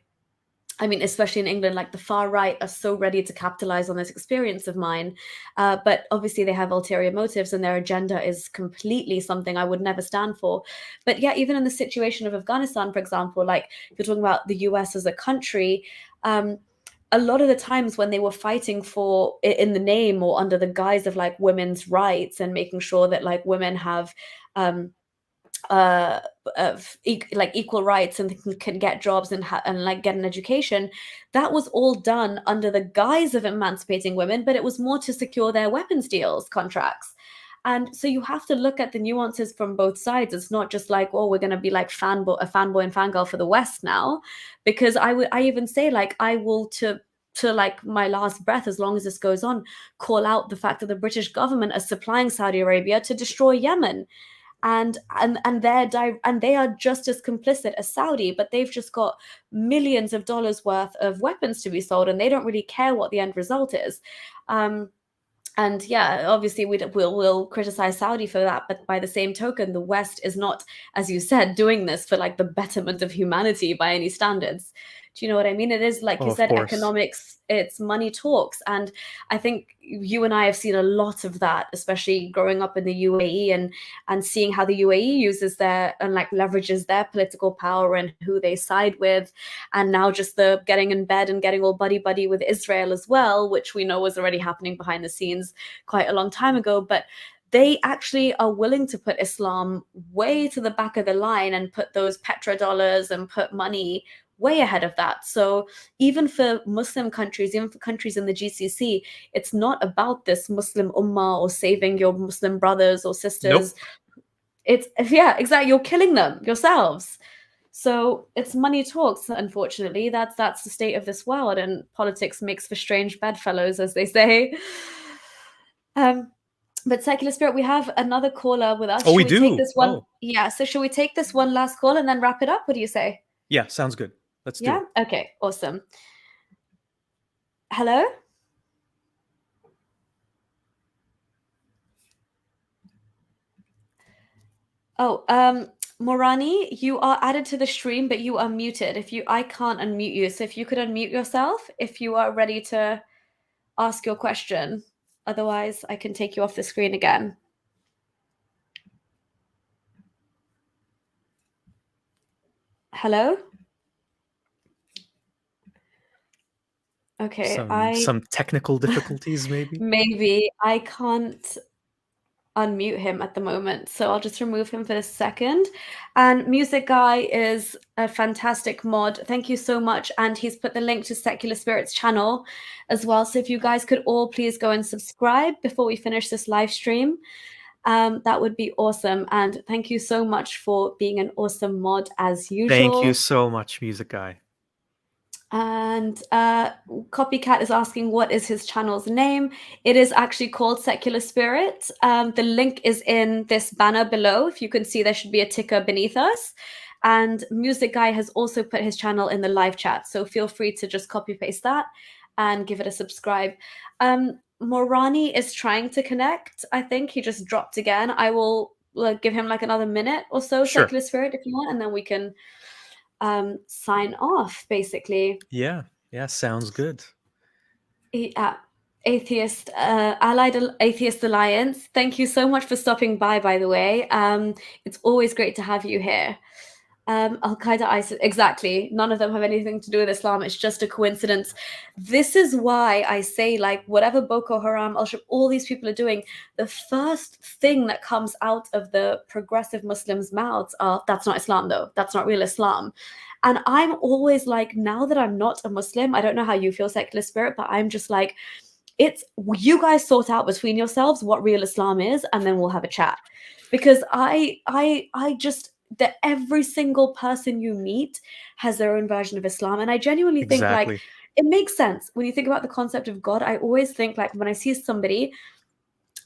I mean, especially in England, like the far right are so ready to capitalize on this experience of mine. But obviously, they have ulterior motives, and their agenda is completely something I would never stand for. But yeah, even in the situation of Afghanistan, for example, like if you're talking about the US as a country, um, a lot of the times when they were fighting for in the name or under the guise of like women's rights and making sure that like women have um, uh of like equal rights and can get jobs and and like get an education, that was all done under the guise of emancipating women, but it was more to secure their weapons deals contracts. And so you have to look at the nuances from both sides. It's not just like, oh, we're going to be like a fanboy and fangirl for the West now, because I even say like I will to like my last breath, as long as this goes on, call out the fact that the British government are supplying Saudi Arabia to destroy Yemen, and they are just as complicit as Saudi, but they've just got millions of dollars worth of weapons to be sold, and they don't really care what the end result is. Um, and yeah, obviously we'll criticize Saudi for that, but by the same token, the West is not, as you said, doing this for like the betterment of humanity by any standards. Do you know what I mean? It is, like Oh, you of said, course. economics, it's money talks. And I think you and I have seen a lot of that, especially growing up in the UAE, and seeing how the UAE uses their, and like leverages their political power and who they side with. And now just the getting in bed and getting all buddy buddy with Israel as well, which we know was already happening behind the scenes quite a long time ago. But they actually are willing to put Islam way to the back of the line and put those petrodollars and put money way ahead of that. So even for Muslim countries, even for countries in the GCC, it's not about this Muslim ummah or saving your Muslim brothers or sisters. Nope. It's, yeah, exactly. You're killing them yourselves. So it's money talks. Unfortunately, that's the state of this world, and politics makes for strange bedfellows, as they say. Um, but Secular Spirit, we have another caller with us. Oh, Should we we take do. this one? Oh, Yeah. So should we take this one last call and then wrap it up? What do you say? yeah, sounds good. Let's do Yeah. it. Okay. Awesome. Hello. Oh, Morani, you are added to the stream, but you are muted. I can't unmute you. So if you could unmute yourself, if you are ready to ask your question. Otherwise, I can take you off the screen again. Hello? Okay, Some technical difficulties, maybe. maybe I can't unmute him at the moment, so I'll just remove him for a second. And Music Guy is a fantastic mod. Thank you so much. And he's put the link to Secular Spirits channel as well. So if you guys could all please go and subscribe before we finish this live stream, that would be awesome. And thank you so much for being an awesome mod as usual. Thank you so much, Music Guy. And Copycat is asking what is his channel's name. It is actually called Secular Spirit. The link is in this banner below. If you can see, there should be a ticker beneath us. And Music Guy has also put his channel in the live chat. So feel free to just copy paste that and give it a subscribe. Morani is trying to connect. I think he just dropped again. I will give him like another minute or so, Sure. Secular Spirit, if you want, and then we can sign off, basically. Yeah, sounds good. Atheist Allied Atheist Alliance, thank you so much for stopping by the way. It's always great to have you here. Al-Qaeda, ISIS, exactly, none of them have anything to do with Islam. It's just a coincidence. This is why I say, like, whatever Boko Haram, Al-Shabaab, all these people are doing, the first thing that comes out of the progressive Muslims' mouths are, that's not Islam though, that's not real Islam. And I'm always like, now that I'm not a Muslim, I don't know how you feel, Secular Spirit, but I'm just like, it's, you guys sort out between yourselves what real Islam is, and then we'll have a chat. Because I just, that every single person you meet has their own version of Islam. And I genuinely think, like, it makes sense when you think about the concept of God. I always think, like, when I see somebody,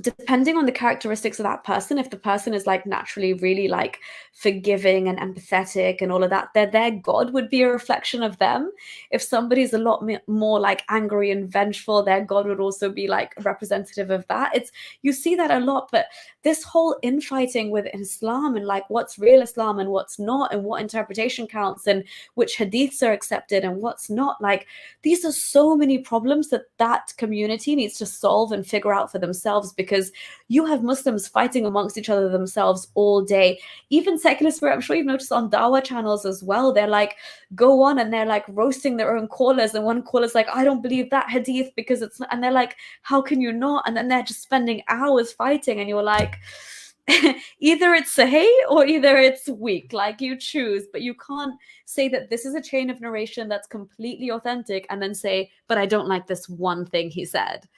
depending on the characteristics of that person, if the person is like naturally really like forgiving and empathetic and all of that, their God would be a reflection of them. If somebody's a lot more like angry and vengeful, their God would also be like representative of that. It's, you see that a lot. But this whole infighting with Islam and like what's real Islam and what's not, and what interpretation counts, and which hadiths are accepted and what's not, like, these are so many problems that community needs to solve and figure out for themselves. Because you have Muslims fighting amongst each other themselves all day. Even Secular Spirit, I'm sure you've noticed on Dawah channels as well, they're like, go on and they're like roasting their own callers, and one caller's like, I don't believe that hadith because it's not, and they're like, how can you not? And then they're just spending hours fighting, and you're like, either it's sahih or either it's weak, like, you choose. But you can't say that this is a chain of narration that's completely authentic and then say, but I don't like this one thing he said.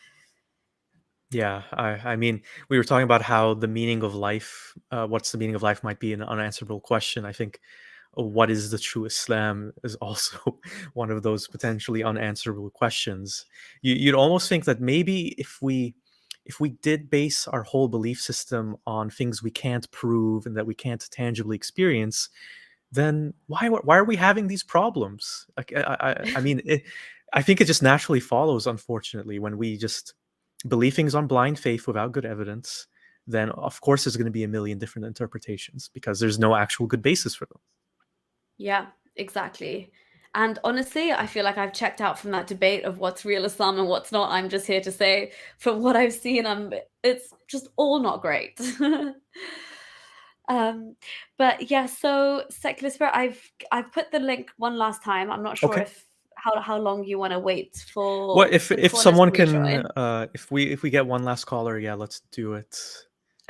Yeah, I mean, we were talking about how the meaning of life, what's the meaning of life, might be an unanswerable question. I think what is the true Islam is also one of those potentially unanswerable questions. You'd almost think that maybe if we did base our whole belief system on things we can't prove and that we can't tangibly experience, then why are we having these problems? Like, I mean, I think it just naturally follows, unfortunately, when we just believe things on blind faith without good evidence, then of course there's going to be a million different interpretations because there's no actual good basis for them. Yeah, exactly. And honestly, I feel like I've checked out from that debate of what's real Islam and what's not. I'm just here to say, from what I've seen, it's just all not great. um, but yeah, so Secular Spirit, I've put the link one last time. I'm not sure Okay. if how long you want to wait What for the if callers to someone can rejoin. if we get one last caller, yeah, let's do it.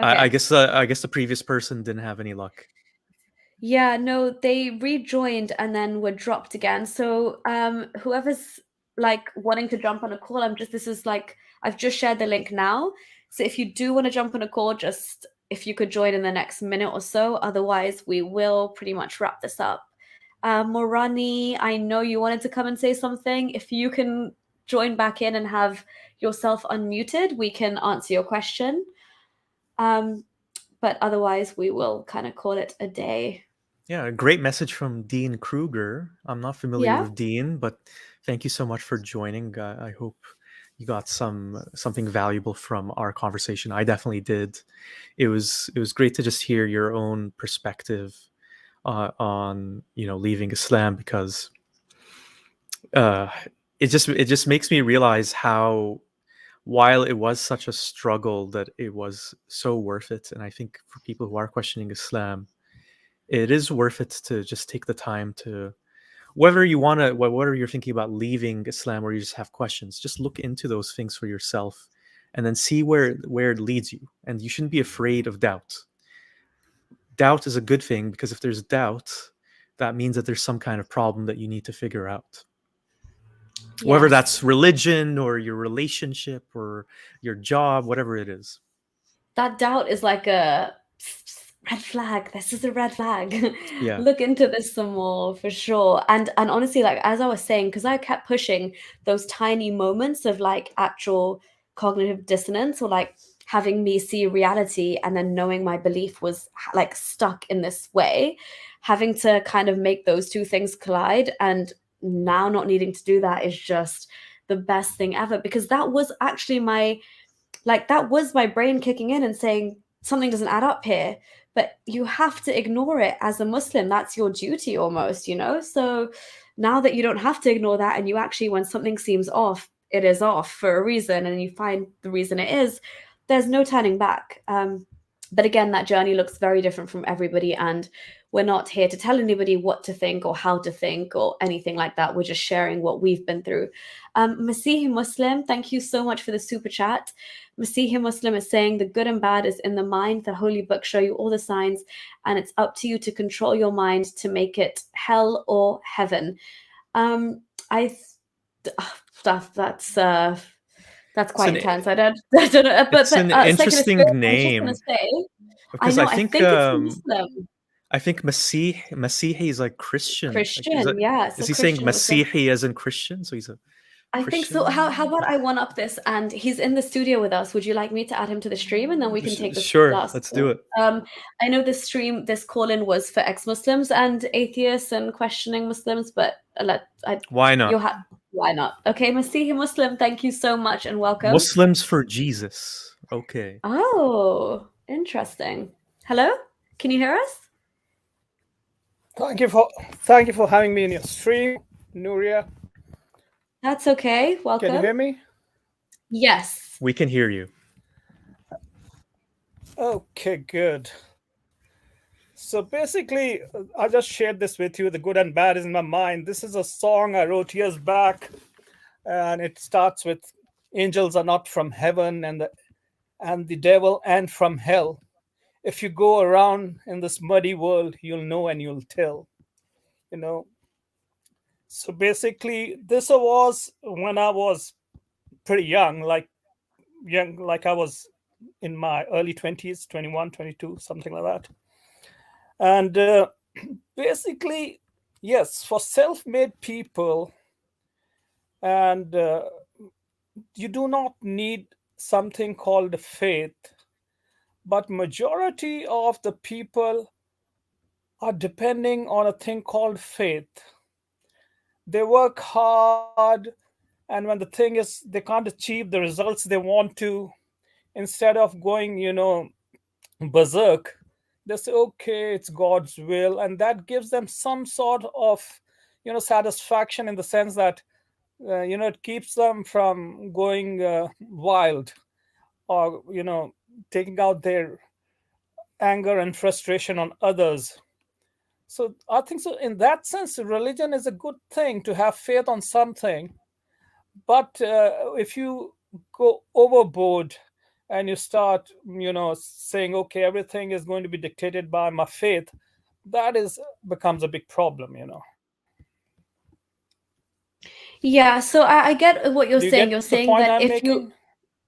Okay. I guess the previous person didn't have any luck. Yeah, no, they rejoined and then were dropped again. So, whoever's like wanting to jump on a call, this is like I've just shared the link now. So if you do want to jump on a call, just if you could join in the next minute or so, otherwise we will pretty much wrap this up. Morani, I know you wanted to come and say something. If you can join back in and have yourself unmuted, we can answer your question. But otherwise we will kind of call it a day. Yeah, a great message from Dean Kruger. I'm not familiar Yeah. with Dean, but thank you so much for joining. I hope you got something valuable from our conversation. I definitely did. It was great to just hear your own perspective on leaving Islam, because uh, it just makes me realize how, while it was such a struggle, that it was so worth it. And I think for people who are questioning Islam, it is worth it to just take the time to, whether you want to, whether you're thinking about leaving Islam or you just have questions, just look into those things for yourself and then see where it leads you. And you shouldn't be afraid of doubt. Doubt is a good thing, because if there's doubt, that means that there's some kind of problem that you need to figure out. Whether Yes. that's religion or your relationship or your job, whatever it is. That doubt is like a red flag. This is a red flag. Yeah. Look into this some more for sure. And honestly, like as I was saying, because I kept pushing those tiny moments of like actual cognitive dissonance, or like having me see reality and then knowing my belief was like stuck in this way, having to kind of make those two things collide, and now not needing to do that is just the best thing ever, because that was actually that was my brain kicking in and saying something doesn't add up here. But you have to ignore it as a Muslim. That's your duty almost. So now that you don't have to ignore that, and you actually, when something seems off, it is off for a reason, and you find the reason it is, there's no turning back. But again, that journey looks very different from everybody, and we're not here to tell anybody what to think or how to think or anything like that. We're just sharing what we've been through. Masihi Muslim, thank you so much for the super chat. Masihi Muslim is saying the good and bad is in the mind. The holy books show you all the signs, and it's up to you to control your mind to make it hell or heaven. I that's It's quite an intense. I don't know, it's an but Secular interesting Spirit, I was just gonna name, say, I because know, I think it's Muslim. I think Masihi is like Christian. Like, Christian, yeah, is so he saying Christian Muslim. Masihi as in Christian? So he's a I think so. How Christian. about I one up this, and he's in the studio with us. Would you like me to add him to the stream, and then we can take this Sure, last let's do call? it. I know this call-in was for ex-Muslims and atheists and questioning Muslims, but Why not? why not? Okay, Masihi Muslim, thank you so much and welcome. Muslims for Jesus. Okay. Oh, interesting. Hello, can you hear us? Thank you for having me in your stream, Nuria. That's okay. Can Welcome. you hear me? Yes. We can hear you. Okay, good. So basically, I just shared this with you. The good and bad is in my mind. This is a song I wrote years back, and it starts with angels are not from heaven, and the devil and from hell. If you go around in this muddy world, you'll know and you'll tell. You know. So basically, this was when I was pretty young, like I was in my early 20s, 21, 22, something like that. And basically, yes, for self-made people, and you do not need something called faith, but majority of the people are depending on a thing called faith. They work hard, and when the thing is they can't achieve the results they want to, instead of going, berserk, they say, okay, it's God's will, and that gives them some sort of, satisfaction in the sense that it keeps them from going wild, or taking out their anger and frustration on others. So I think, so in that sense, religion is a good thing to have faith on something. But if you go overboard and you start saying, okay, everything is going to be dictated by my faith, that is becomes a big problem. Yeah, so I get what you're Do you saying. get You're the saying point that I'm if you, making?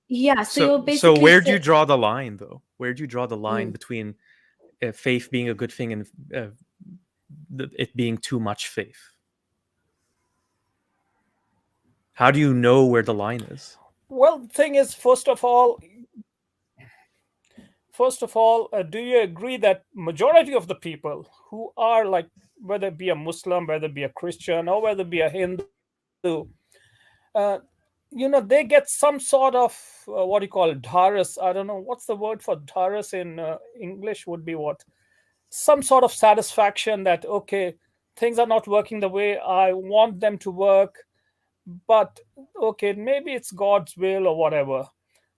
yeah, so you're So basically where do saying, you draw the line, though? Where do you draw the line mm, between faith being a good thing and it being too much faith? How do you know where the line is? Well, the thing is, do you agree that majority of the people who are like, whether it be a Muslim, whether it be a Christian, or whether it be a Hindu, uh, they get some sort of what do you call it, dharas? I don't know what's the word for dharas in English. Would be what? Some sort of satisfaction that, okay, things are not working the way I want them to work, but okay, maybe it's God's will or whatever.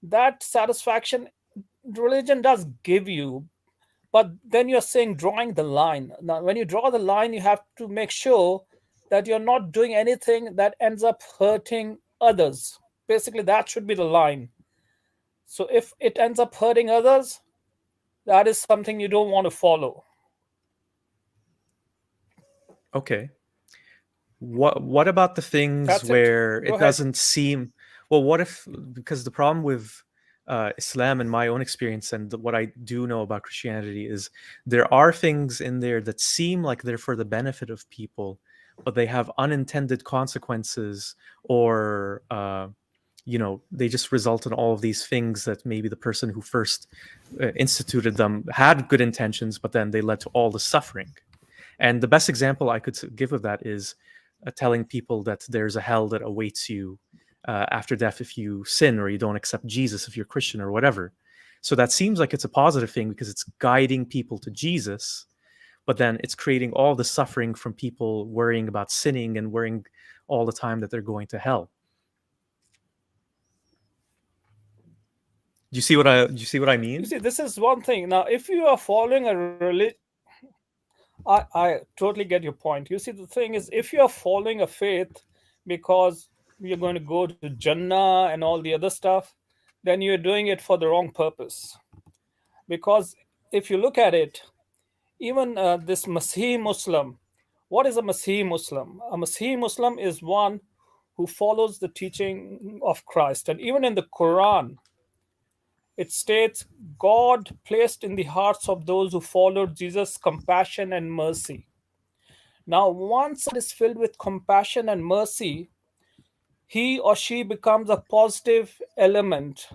That satisfaction religion does give you, but then you're saying drawing the line. Now, when you draw the line, you have to make sure that you're not doing anything that ends up hurting others. Basically, that should be the line. So if it ends up hurting others, that is something you don't want to follow. Okay. What about the things That's it. where Go it ahead. doesn't seem, well, what if, because the problem with Islam, in my own experience and what I do know about Christianity, is there are things in there that seem like they're for the benefit of people, but they have unintended consequences, or they just result in all of these things that maybe the person who first instituted them had good intentions, but then they led to all the suffering. And the best example I could give of that is telling people that there's a hell that awaits you after death if you sin, or you don't accept Jesus if you're Christian, or whatever. So that seems like it's a positive thing because it's guiding people to Jesus, but then it's creating all the suffering from people worrying about sinning and worrying all the time that they're going to hell. Do you see what I You mean? see, this is one thing. Now, if you are following a religion, I totally get your point. You see, the thing is, if you're following a faith because you're going to go to Jannah and all the other stuff, then you're doing it for the wrong purpose. Because if you look at it, even this Masih Muslim, what is a Masih Muslim? A Masih Muslim is one who follows the teaching of Christ. And even in the Quran, it states God placed in the hearts of those who followed Jesus compassion and mercy. Now, once it is filled with compassion and mercy, he or she becomes a positive element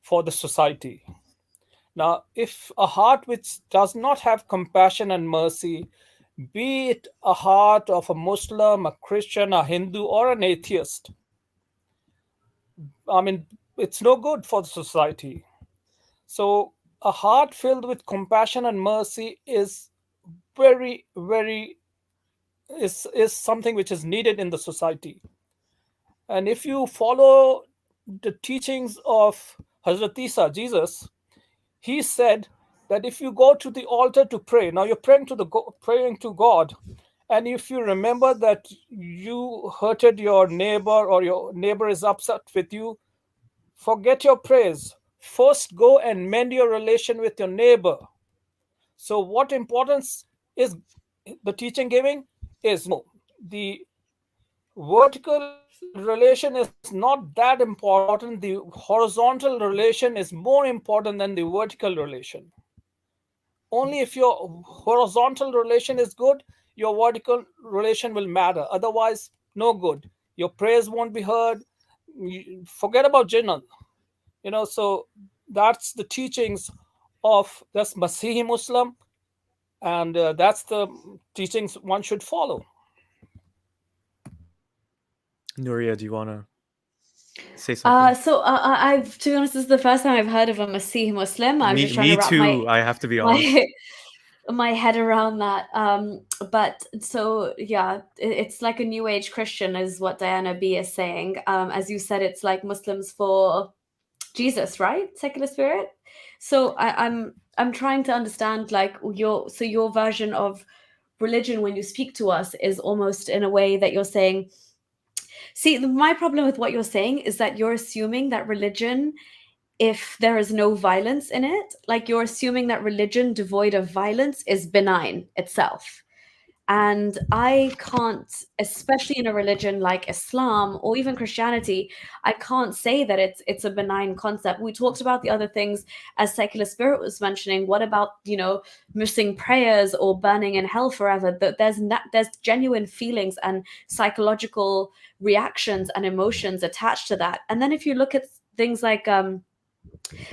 for the society. Now, if a heart which does not have compassion and mercy, be it a heart of a Muslim, a Christian, a Hindu, or an atheist, I mean, it's no good for the society. So, a heart filled with compassion and mercy is very, very is something which is needed in the society. And if you follow the teachings of Hazrat Isa, Jesus, he said that if you go to the altar to pray, now you're praying to God, and if you remember that you hurted your neighbor or your neighbor is upset with you, forget your prayers. First, go and mend your relation with your neighbor. So, what importance is the teaching giving? Is no, the vertical relation is not that important. The horizontal relation is more important than the vertical relation. Only if your horizontal relation is good, your vertical relation will matter. Otherwise, no good. Your prayers won't be heard. Forget about Jinnah. So that's the teachings of this Masihi Muslim, and that's the teachings one should follow. Nuria, do you want to say something? I've, to be honest, this is the first time I've heard of a Masih Muslim. I'm just trying to Me wrap my too. I have to be honest. my my head around that. But so yeah, it's like a new age Christian is what Diana B is saying. As you said, it's like Muslims for Jesus, right? Secular spirit. So I'm trying to understand like your version of religion when you speak to us is almost in a way that you're saying, see, my problem with what you're saying is that you're assuming that religion, if there is no violence in it, like you're assuming that religion devoid of violence is benign itself. And I can't, especially in a religion like Islam or even Christianity, I can't say that it's a benign concept. We talked about the other things as secular spirit was mentioning. What about, missing prayers or burning in hell forever? That there's genuine feelings and psychological reactions and emotions attached to that. And then if you look at things like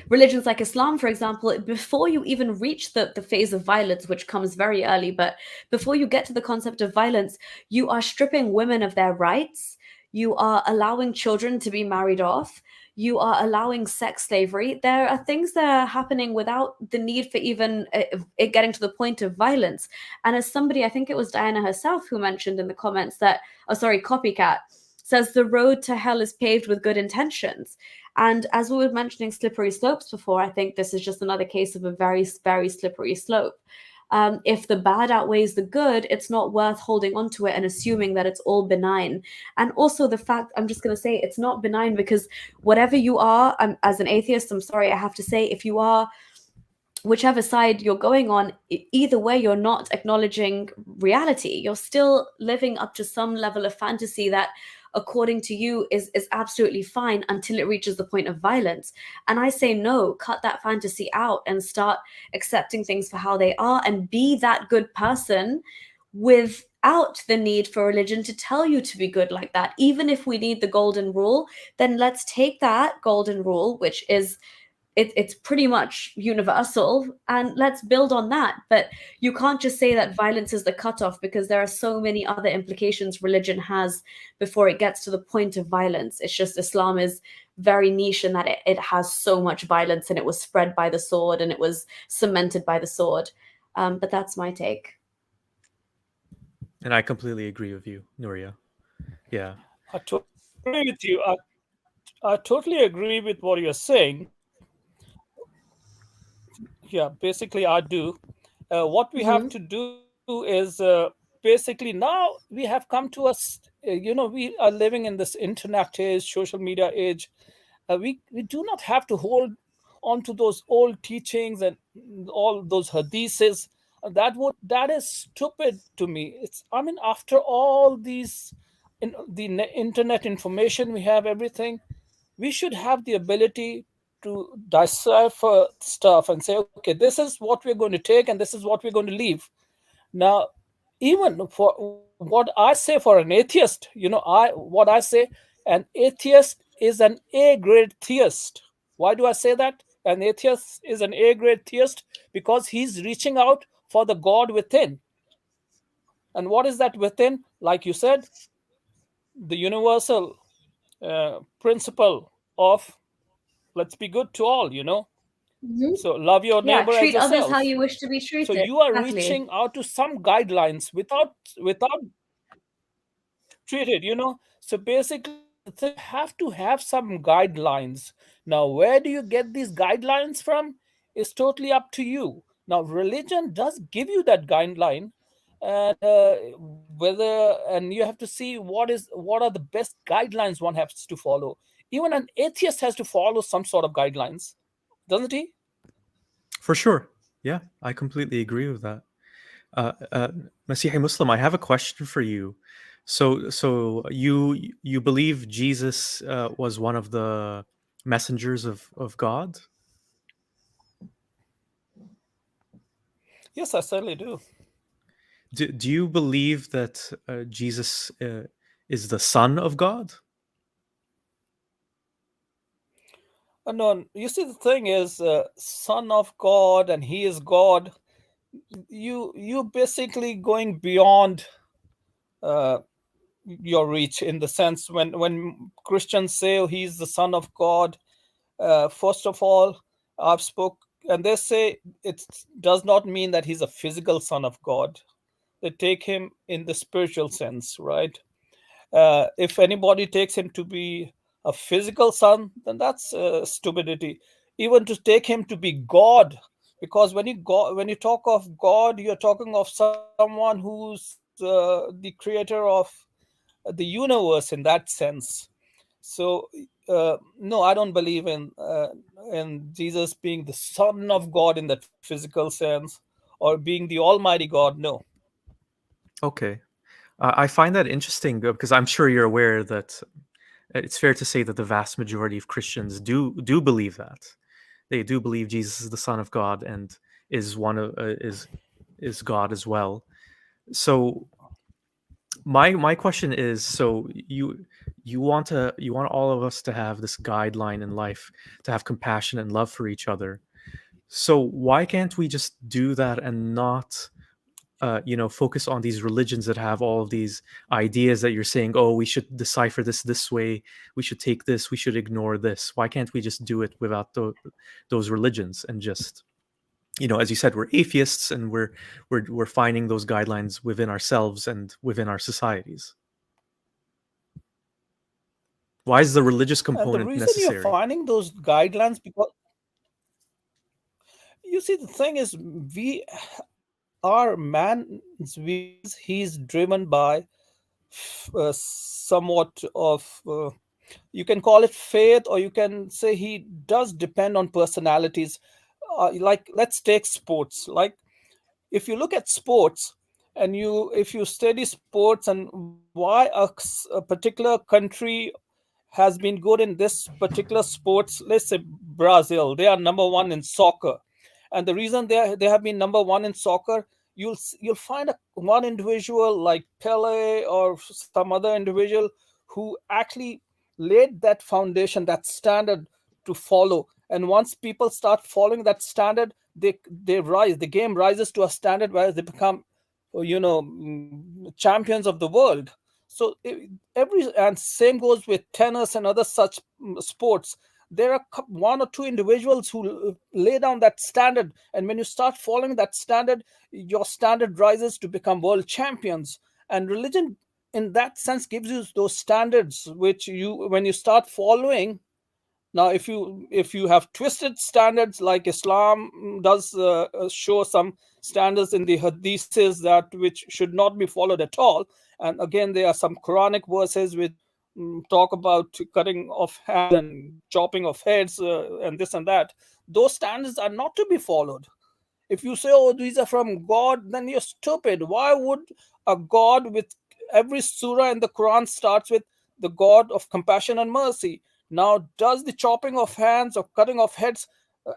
religions like Islam, for example, before you even reach the phase of violence, which comes very early, but before you get to the concept of violence, you are stripping women of their rights. You are allowing children to be married off. You are allowing sex slavery. There are things that are happening without the need for even it getting to the point of violence. And as somebody, I think it was Diana herself who mentioned in the comments that, oh, sorry, Copycat says the road to hell is paved with good intentions. And as we were mentioning slippery slopes before, I think this is just another case of a very, very slippery slope. If the bad outweighs the good, it's not worth holding on to it and assuming that it's all benign. And also the fact, I'm just going to say it's not benign because whatever you are, as an atheist, I'm sorry, I have to say, if you are whichever side you're going on, either way, you're not acknowledging reality. You're still living up to some level of fantasy that, according to you, is absolutely fine until it reaches the point of violence. And I say, no, cut that fantasy out and start accepting things for how they are and be that good person without the need for religion to tell you to be good like that. Even if we need the golden rule, then let's take that golden rule, which is it's pretty much universal, and let's build on that. But you can't just say that violence is the cutoff, because there are so many other implications religion has before it gets to the point of violence. It's just Islam is very niche in that it has so much violence, and it was spread by the sword and it was cemented by the sword. But that's my take. And I completely agree with you, Nuria. Yeah. I totally agree with you. I totally agree with what you're saying. Yeah, basically, I do. What we have Mm-hmm. to do is basically now we have come to us. We are living in this internet age, social media age. We do not have to hold on to those old teachings and all those hadiths. That is stupid to me. It's, I mean, after all these in internet information, we have everything. We should have the ability to decipher stuff and say, okay, this is what we're going to take and this is what we're going to leave. Now, even for what I say for an atheist, what I say, an atheist is an A grade theist. Why do I say that? An atheist is an A grade theist because he's reaching out for the God within. And what is that within? Like you said, the universal principle of let's be good to all. Mm-hmm. So love your Yeah, neighbor as treat others how yourself. you wish to be So treated. you are Exactly. reaching out to some guidelines without treated. So basically the thing, you have to have some guidelines. Now where do you get these guidelines from is totally up to you. Now religion does give you that guideline, and whether and you have to see what are the best guidelines one has to follow. Even an atheist has to follow some sort of guidelines, doesn't he? For sure. Yeah, I completely agree with that. Masihi Muslim, I have a question for you. So you believe Jesus was one of the messengers of God? Yes, I certainly do. Do you believe that Jesus is the Son of God? No, you see, the thing is, Son of God, and He is God. You basically going beyond uh, your reach, in the sense when Christians say He's the Son of God. First of all, I've and they say it does not mean that he's a physical son of God. They take him in the spiritual sense, right? If anybody takes him to be a physical son, then that's stupidity. Even to take him to be God, because when you talk of God, you're talking of someone who's the creator of the universe in that sense. So no, I don't believe in Jesus being the Son of God in that physical sense, or being the Almighty God. No. Okay. I find that interesting because I'm sure you're aware that it's fair to say that the vast majority of Christians do believe that. They do believe Jesus is the Son of God and is one of is God as well. So my question is, so you want all of us to have this guideline in life, to have compassion and love for each other. So why can't we just do that and not focus on these religions that have all of these ideas that you're saying, oh, we should decipher this way, we should take this, we should ignore this. Why can't we just do it without those religions and just, as you said, we're atheists and we're finding those guidelines within ourselves and within our societies. Why is the religious And the component reason you're necessary? finding those guidelines, because you see, the thing is, we our man's views, he's driven by somewhat of you can call it faith, or you can say he does depend on personalities. Like, let's take sports. Like, if you look at sports, and if you study sports and why a particular country has been good in this particular sports, let's say Brazil, they are number one in soccer. And the reason they have been number one in soccer, you'll find one individual like Pele or some other individual who actually laid that foundation, that standard to follow. And once people start following that standard, they rise. The game rises to a standard where they become, champions of the world. So every and same goes with tennis and other such sports. There are one or two individuals who lay down that standard, and when you start following that standard, your standard rises to become world champions. And religion in that sense gives you those standards, which you when you start following. Now, if you have twisted standards, like Islam does show some standards in the hadiths that which should not be followed at all. And again, there are some Quranic verses which talk about cutting off hands and chopping of heads, and this and that. Those standards are not to be followed. If you say, oh, these are from God, then you're stupid. Why would a God with every surah in the Quran starts with the God of compassion and mercy? Now, does the chopping of hands or cutting of heads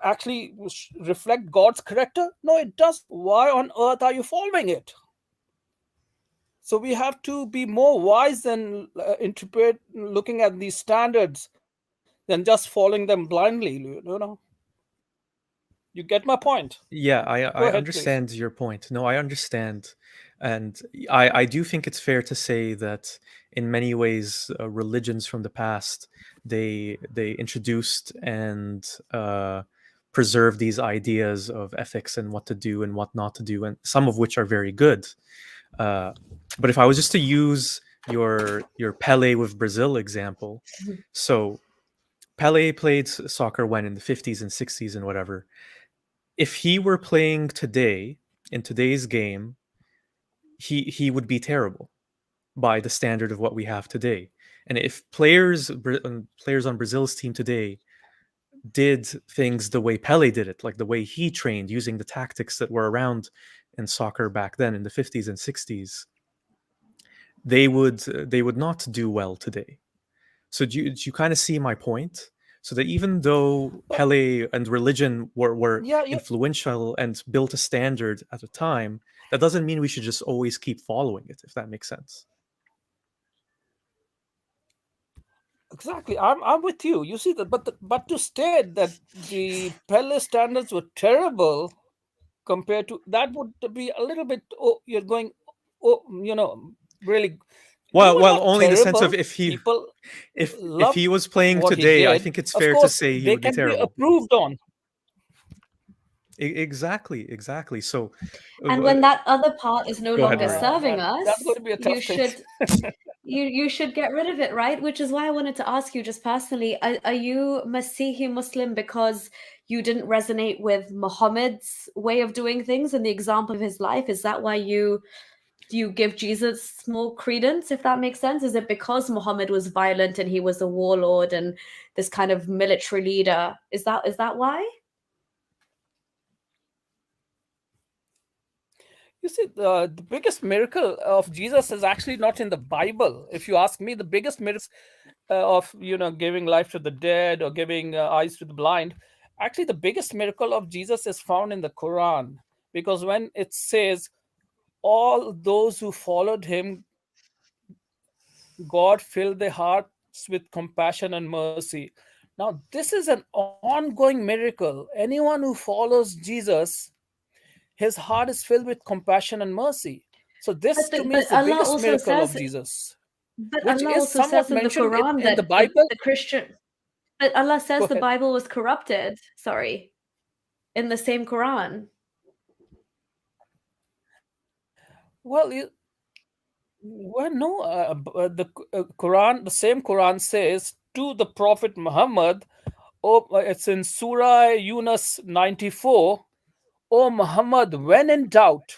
actually reflect God's character? No, it doesn't. Why on earth are you following it? So we have to be more wise than interpret looking at these standards than just following them blindly. You get my point. Yeah, Go I ahead, please. understand your point. No, I understand. And I do think it's fair to say that in many ways, religions from the past, they introduced and preserved these ideas of ethics and what to do and what not to do, and some of which are very good. Uh, but if I was just to use your Pele with Brazil example, so Pele played soccer when in the 50s and 60s and whatever. If he were playing today in today's game, he would be terrible by the standard of what we have today. And if players on Brazil's team today did things the way Pele did it, like the way he trained using the tactics that were around in soccer back then in the 50s and 60s, they would not do well today. So do you kind of see my point? So that even though But Pele and religion were yeah, yeah, influential and built a standard at a time, that doesn't mean we should just always keep following it, if that makes sense. exactly. I'm with you. You see that, but to state that the Pele standards were terrible compared to that would be a little bit. Oh, you're going. Oh, really. They Well, were well, not only in the sense of terrible. People if loved he was playing what he today, I did. think it's Of fair to course, say he they would be can be terrible. approved on. Exactly. So, And when that other part is no go ahead, longer Nuria. serving That's going us, to be a you tough thing. should you should get rid of it, right? Which is why I wanted to ask you just personally, are you Masihi Muslim because you didn't resonate with Muhammad's way of doing things and the example of his life? Is that why you give Jesus more credence, if that makes sense? Is it because Muhammad was violent and he was a warlord and this kind of military leader? Is that why? You see, the biggest miracle of Jesus is actually not in the Bible. If you ask me, the biggest miracle of giving life to the dead or giving eyes to the blind, actually the biggest miracle of Jesus is found in the Quran, because when it says all those who followed him, God filled their hearts with compassion and mercy. Now, this is an ongoing miracle. Anyone who follows Jesus, his heart is filled with compassion and mercy. So this to me But is the Allah biggest also miracle of says, Jesus, but which Allah is also somewhat says in the mentioned Quran in the that Bible. the Christian, but Allah Go says the ahead. Bible was corrupted. Sorry, in the same Quran. Well, no, the Quran, the same Quran says to the Prophet Muhammad, oh, it's in Surah Yunus 94, "O Muhammad, when in doubt,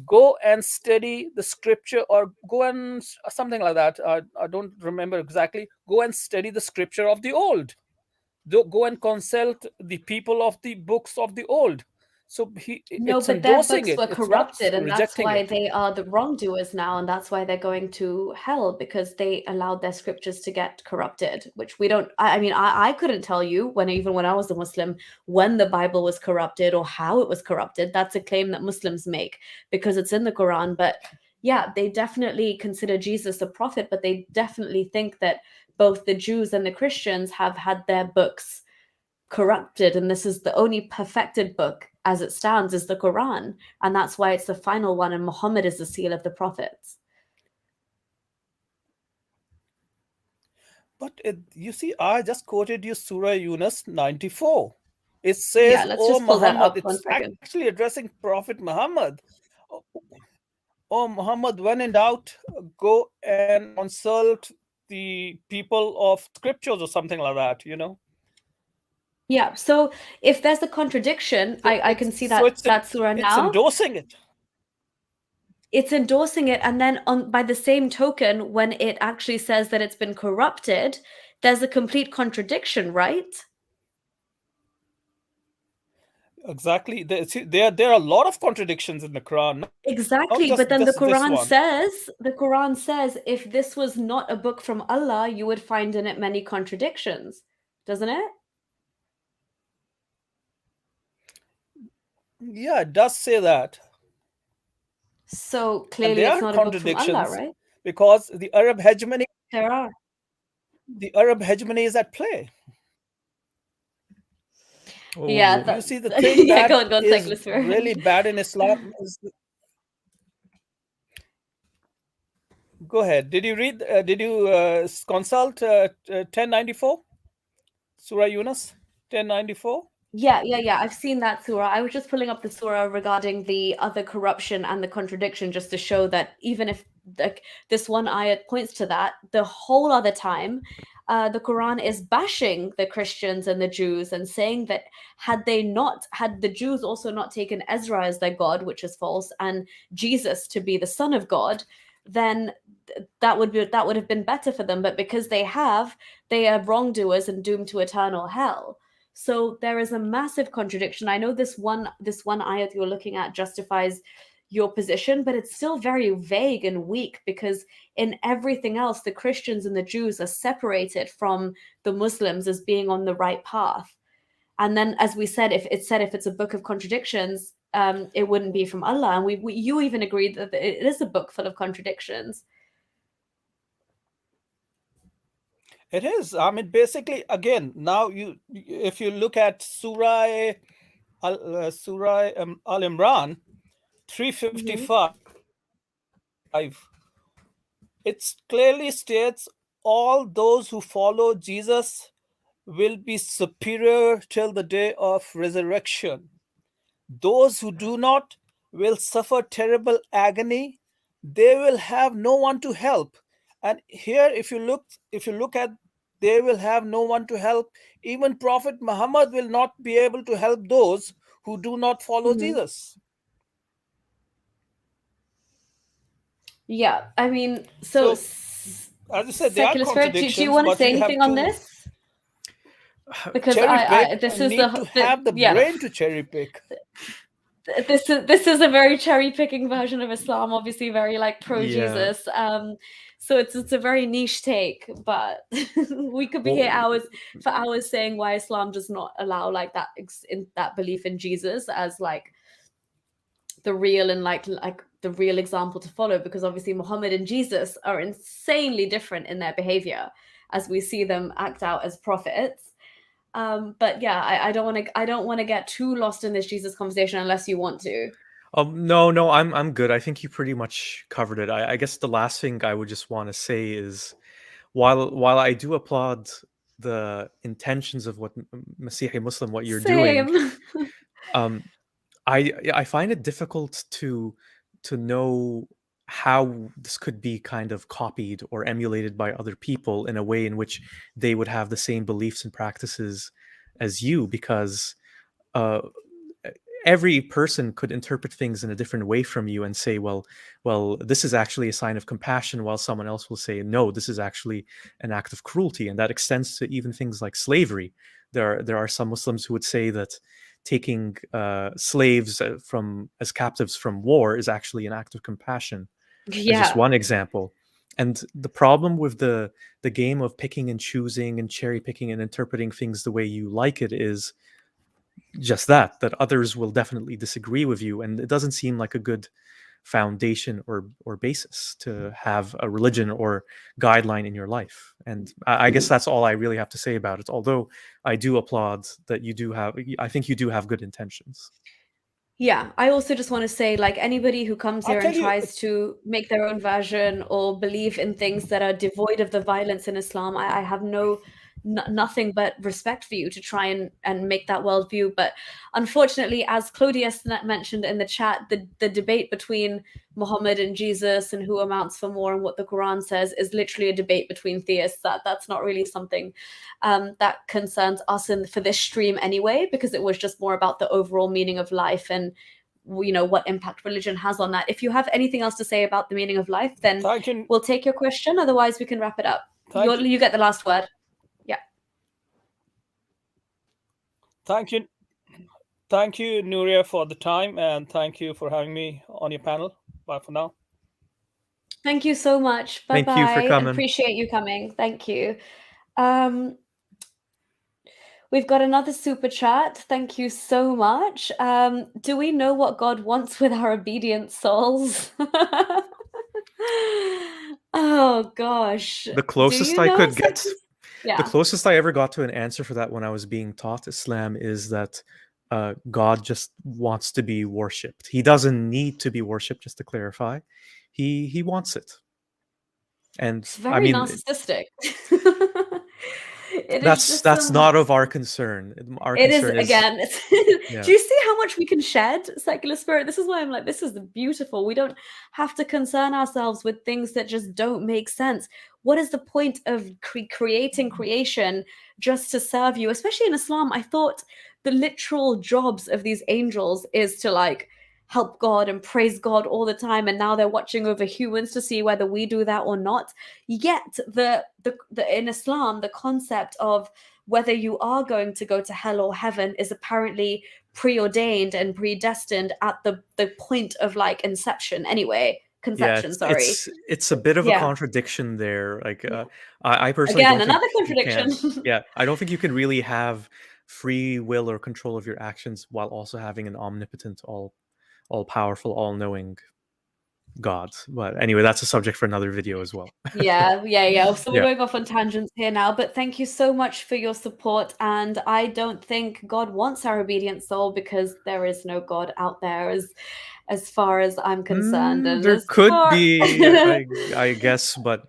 go and study the scripture," or go and something like that. I don't remember exactly. Go and study the scripture of the old. Go and consult the people of the books of the old. So No, it's but their endorsing books it. were It's not corrupted, and that's rejecting why it. they are the wrongdoers now, and that's why they're going to hell because they allowed their scriptures to get corrupted, which we don't. I mean, I couldn't tell you even when I was a Muslim when the Bible was corrupted or how it was corrupted. That's a claim that Muslims make because it's in the Quran. But yeah, they definitely consider Jesus a prophet, but they definitely think that both the Jews and the Christians have had their books corrupted, and this is the only perfected book as it stands is the Quran, and that's why it's the final one, and Muhammad is the seal of the prophets. But you see, I just quoted you Surah Yunus 94. It Yeah, says, let's "Oh just pull that Muhammad," up one it's second. actually addressing Prophet Muhammad. "Oh oh, Muhammad, when in doubt, go and consult the people of scriptures," or something like that. Yeah, so if there's a contradiction, So I can see so that surah it's now. endorsing it. It's endorsing it, and then by the same token, when it actually says that it's been corrupted, there's a complete contradiction, right? Exactly. There are a lot of contradictions in the Quran, not just Exactly, this but then one. the Quran says if this was not a book from Allah, you would find in it many contradictions, doesn't it? Yeah, it does say that. So And clearly there it's are not a book from Allah, contradictions right? because There are. the Arab hegemony is at play. Yeah, Oh, You see, the thing yeah, that go on, is Cyclosphere. really bad in Islam is. Go ahead. Did you read? Did you consult 1094 Surah Yunus 1094? Yeah. I've seen that surah. I was just pulling up the surah regarding the other corruption and the contradiction just to show that even if this one ayat points to that, the whole other time, the Quran is bashing the Christians and the Jews and saying that had the Jews also not taken Ezra as their God, which is false, and Jesus to be the Son of God, then that would have been better for them. But because they are wrongdoers and doomed to eternal hell. So there is a massive contradiction. I know this one ayat you're looking at justifies your position, but it's still very vague and weak because in everything else, the Christians and the Jews are separated from the Muslims as being on the right path. And then, as we said, if it's a book of contradictions, it wouldn't be from Allah. And you even agreed that it is a book full of contradictions. It is. I mean, basically, again, now if you look at Surah Al Imran Mhm. 355, it clearly states all those who follow Jesus will be superior till the day of resurrection. Those who do not will suffer terrible agony. They will have no one to help. And here, if you look at, they will have no one to help. Even Prophet Muhammad will not be able to help those who do not follow Mhm. Jesus. Yeah, I mean, so So, as I said, there are Secular Spirit, do you contradictions, want to but say we have anything on to this? Because cherry I pick this and is need to the have the yeah. brain to cherry pick. This is a very cherry picking version of Islam, obviously very like pro Yeah. Jesus. So it's a very niche take, but we could be here hours saying why Islam does not allow like that in that belief in Jesus as like the real and like the real example to follow, because obviously Muhammad and Jesus are insanely different in their behavior as we see them act out as prophets. But yeah, I don't want to get too lost in this Jesus conversation unless you want to. No, I'm good. I think you pretty much covered it. I guess the last thing I would just want to say is, while I do applaud the intentions of what Masihi Muslim, what you're doing, Same. um, I find it difficult to know how this could be kind of copied or emulated by other people in a way in which they would have the same beliefs and practices as you, because uh, every person could interpret things in a different way from you and say, well, this is actually a sign of compassion, while someone else will say, no, this is actually an act of cruelty. And that extends to even things like slavery. There are some Muslims who would say that taking slaves from as captives from war is actually an act of compassion, as just Yeah. one example. And the problem with the game of picking and choosing and cherry picking and interpreting things the way you like it is just that others will definitely disagree with you, and it doesn't seem like a good foundation or basis to have a religion or guideline in your life. And I guess that's all I really have to say about it, although I do applaud that I think you do have good intentions. Yeah, I also just want to say, like, anybody who comes I'll here and tell you, tries to make their own version or believe in things that are devoid of the violence in Islam, I have nothing but respect for you to try and make that worldview. But unfortunately, as Claudius mentioned in the chat, the debate between Muhammad and Jesus and who amounts for more and what the Quran says is literally a debate between theists. That's not really something that concerns us for this stream anyway, because it was just more about the overall meaning of life and what impact religion has on that. If you have anything else to say about the meaning of life, then thank you, we'll take your question. Otherwise, we can wrap it up. thank you, You get the last word. Yeah. thank you, thank you, Nuria, for the time, and thank you for having me on your panel. Bye for now. Thank you so much. Bye Thank you for bye. coming. Appreciate you coming. Thank you. We've got another super chat. Thank you so much. Do we know what God wants with our obedient souls? Oh gosh. The Do closest you I know? could get The Yeah. closest I ever got to an answer for that when I was being taught Islam is that God just wants to be worshipped. He doesn't need to be worshipped, just to clarify. He wants it. And It's I very mean, narcissistic. It is that's just that's not of our concern. Our it is concern is, again. yeah. Do you see how much we can shed, secular spirit? This is why I'm like, this is beautiful. We don't have to concern ourselves with things that just don't make sense. What is the point of creating creation just to serve you? Especially in Islam, I thought the literal jobs of these angels is to like help God and praise God all the time, and now they're watching over humans to see whether we do that or not. Yet the in Islam, the concept of whether you are going to go to hell or heaven is apparently preordained and predestined at the point of like inception anyway. Yeah, Conception, it's sorry. it's a bit of a Yeah. contradiction there. Like, I personally Again, don't think another you contradiction. can. Yeah, I don't think you can really have free will or control of your actions while also having an omnipotent, all powerful, all knowing God. But anyway, that's a subject for another video as well. Yeah. So we're Yeah. going off on tangents here now, but thank you so much for your support. And I don't think God wants our obedient soul, because there is no God out there as far as I'm concerned. And There as could far be, I guess, but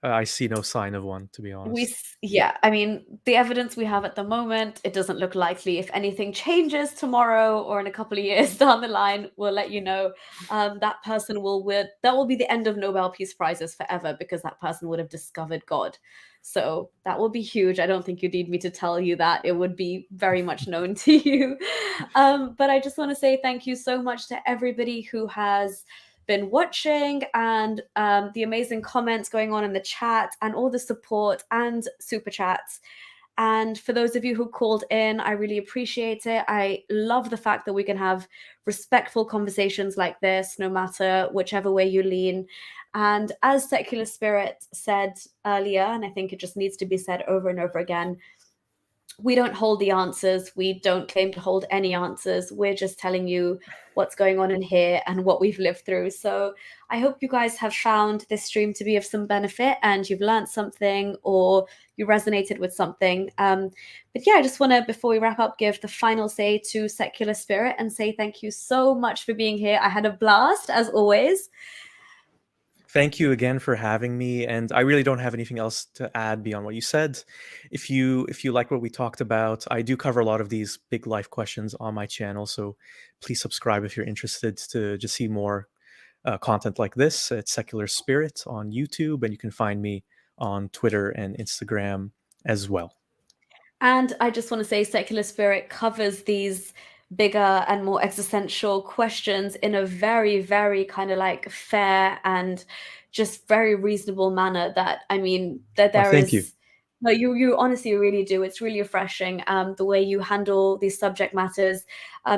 I see no sign of one, to be honest. Yeah, I mean, the evidence we have at the moment, it doesn't look likely. If anything changes tomorrow or in a couple of years down the line, we'll let you know. That person that will be the end of Nobel Peace Prizes forever, because that person would have discovered God. So that will be huge. I don't think you need me to tell you that. It would be very much known to you. But I just want to say thank you so much to everybody who has been watching, and the amazing comments going on in the chat, and all the support and super chats. And for those of you who called in, I really appreciate it. I love the fact that we can have respectful conversations like this, no matter whichever way you lean. And as Secular Spirit said earlier, and I think it just needs to be said over and over again, we don't hold the answers. We don't claim to hold any answers. We're just telling you what's going on in here and what we've lived through. So I hope you guys have found this stream to be of some benefit, and you've learned something, or you resonated with something. But yeah, I just want to, before we wrap up, give the final say to Secular Spirit and say thank you so much for being here. I had a blast, as always. Thank you again for having me, and I really don't have anything else to add beyond what you said. If you like what we talked about, I do cover a lot of these big life questions on my channel, so please subscribe if you're interested to just see more content like this. It's Secular Spirit on YouTube, and you can find me on Twitter and Instagram as well. And I just want to say Secular Spirit covers these bigger and more existential questions in a very, very kind of like fair and just very reasonable manner. That, I mean, that there thank you. No, you honestly really do. It's really refreshing, the way you handle these subject matters.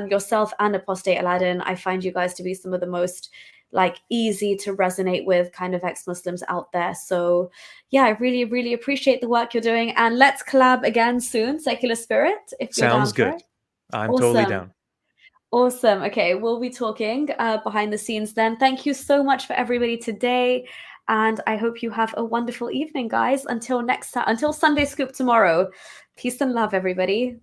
Yourself and Apostate Aladdin, I find you guys to be some of the most like easy to resonate with kind of ex-Muslims out there. So yeah, I really, really appreciate the work you're doing, and let's collab again soon, Secular Spirit, if you're Sounds down for good. it. I'm Awesome. totally down. Awesome. Okay, we'll be talking behind the scenes then. Thank you so much for everybody today, and I hope you have a wonderful evening, guys. Until next time, until Sunday Scoop tomorrow. Peace and love, everybody.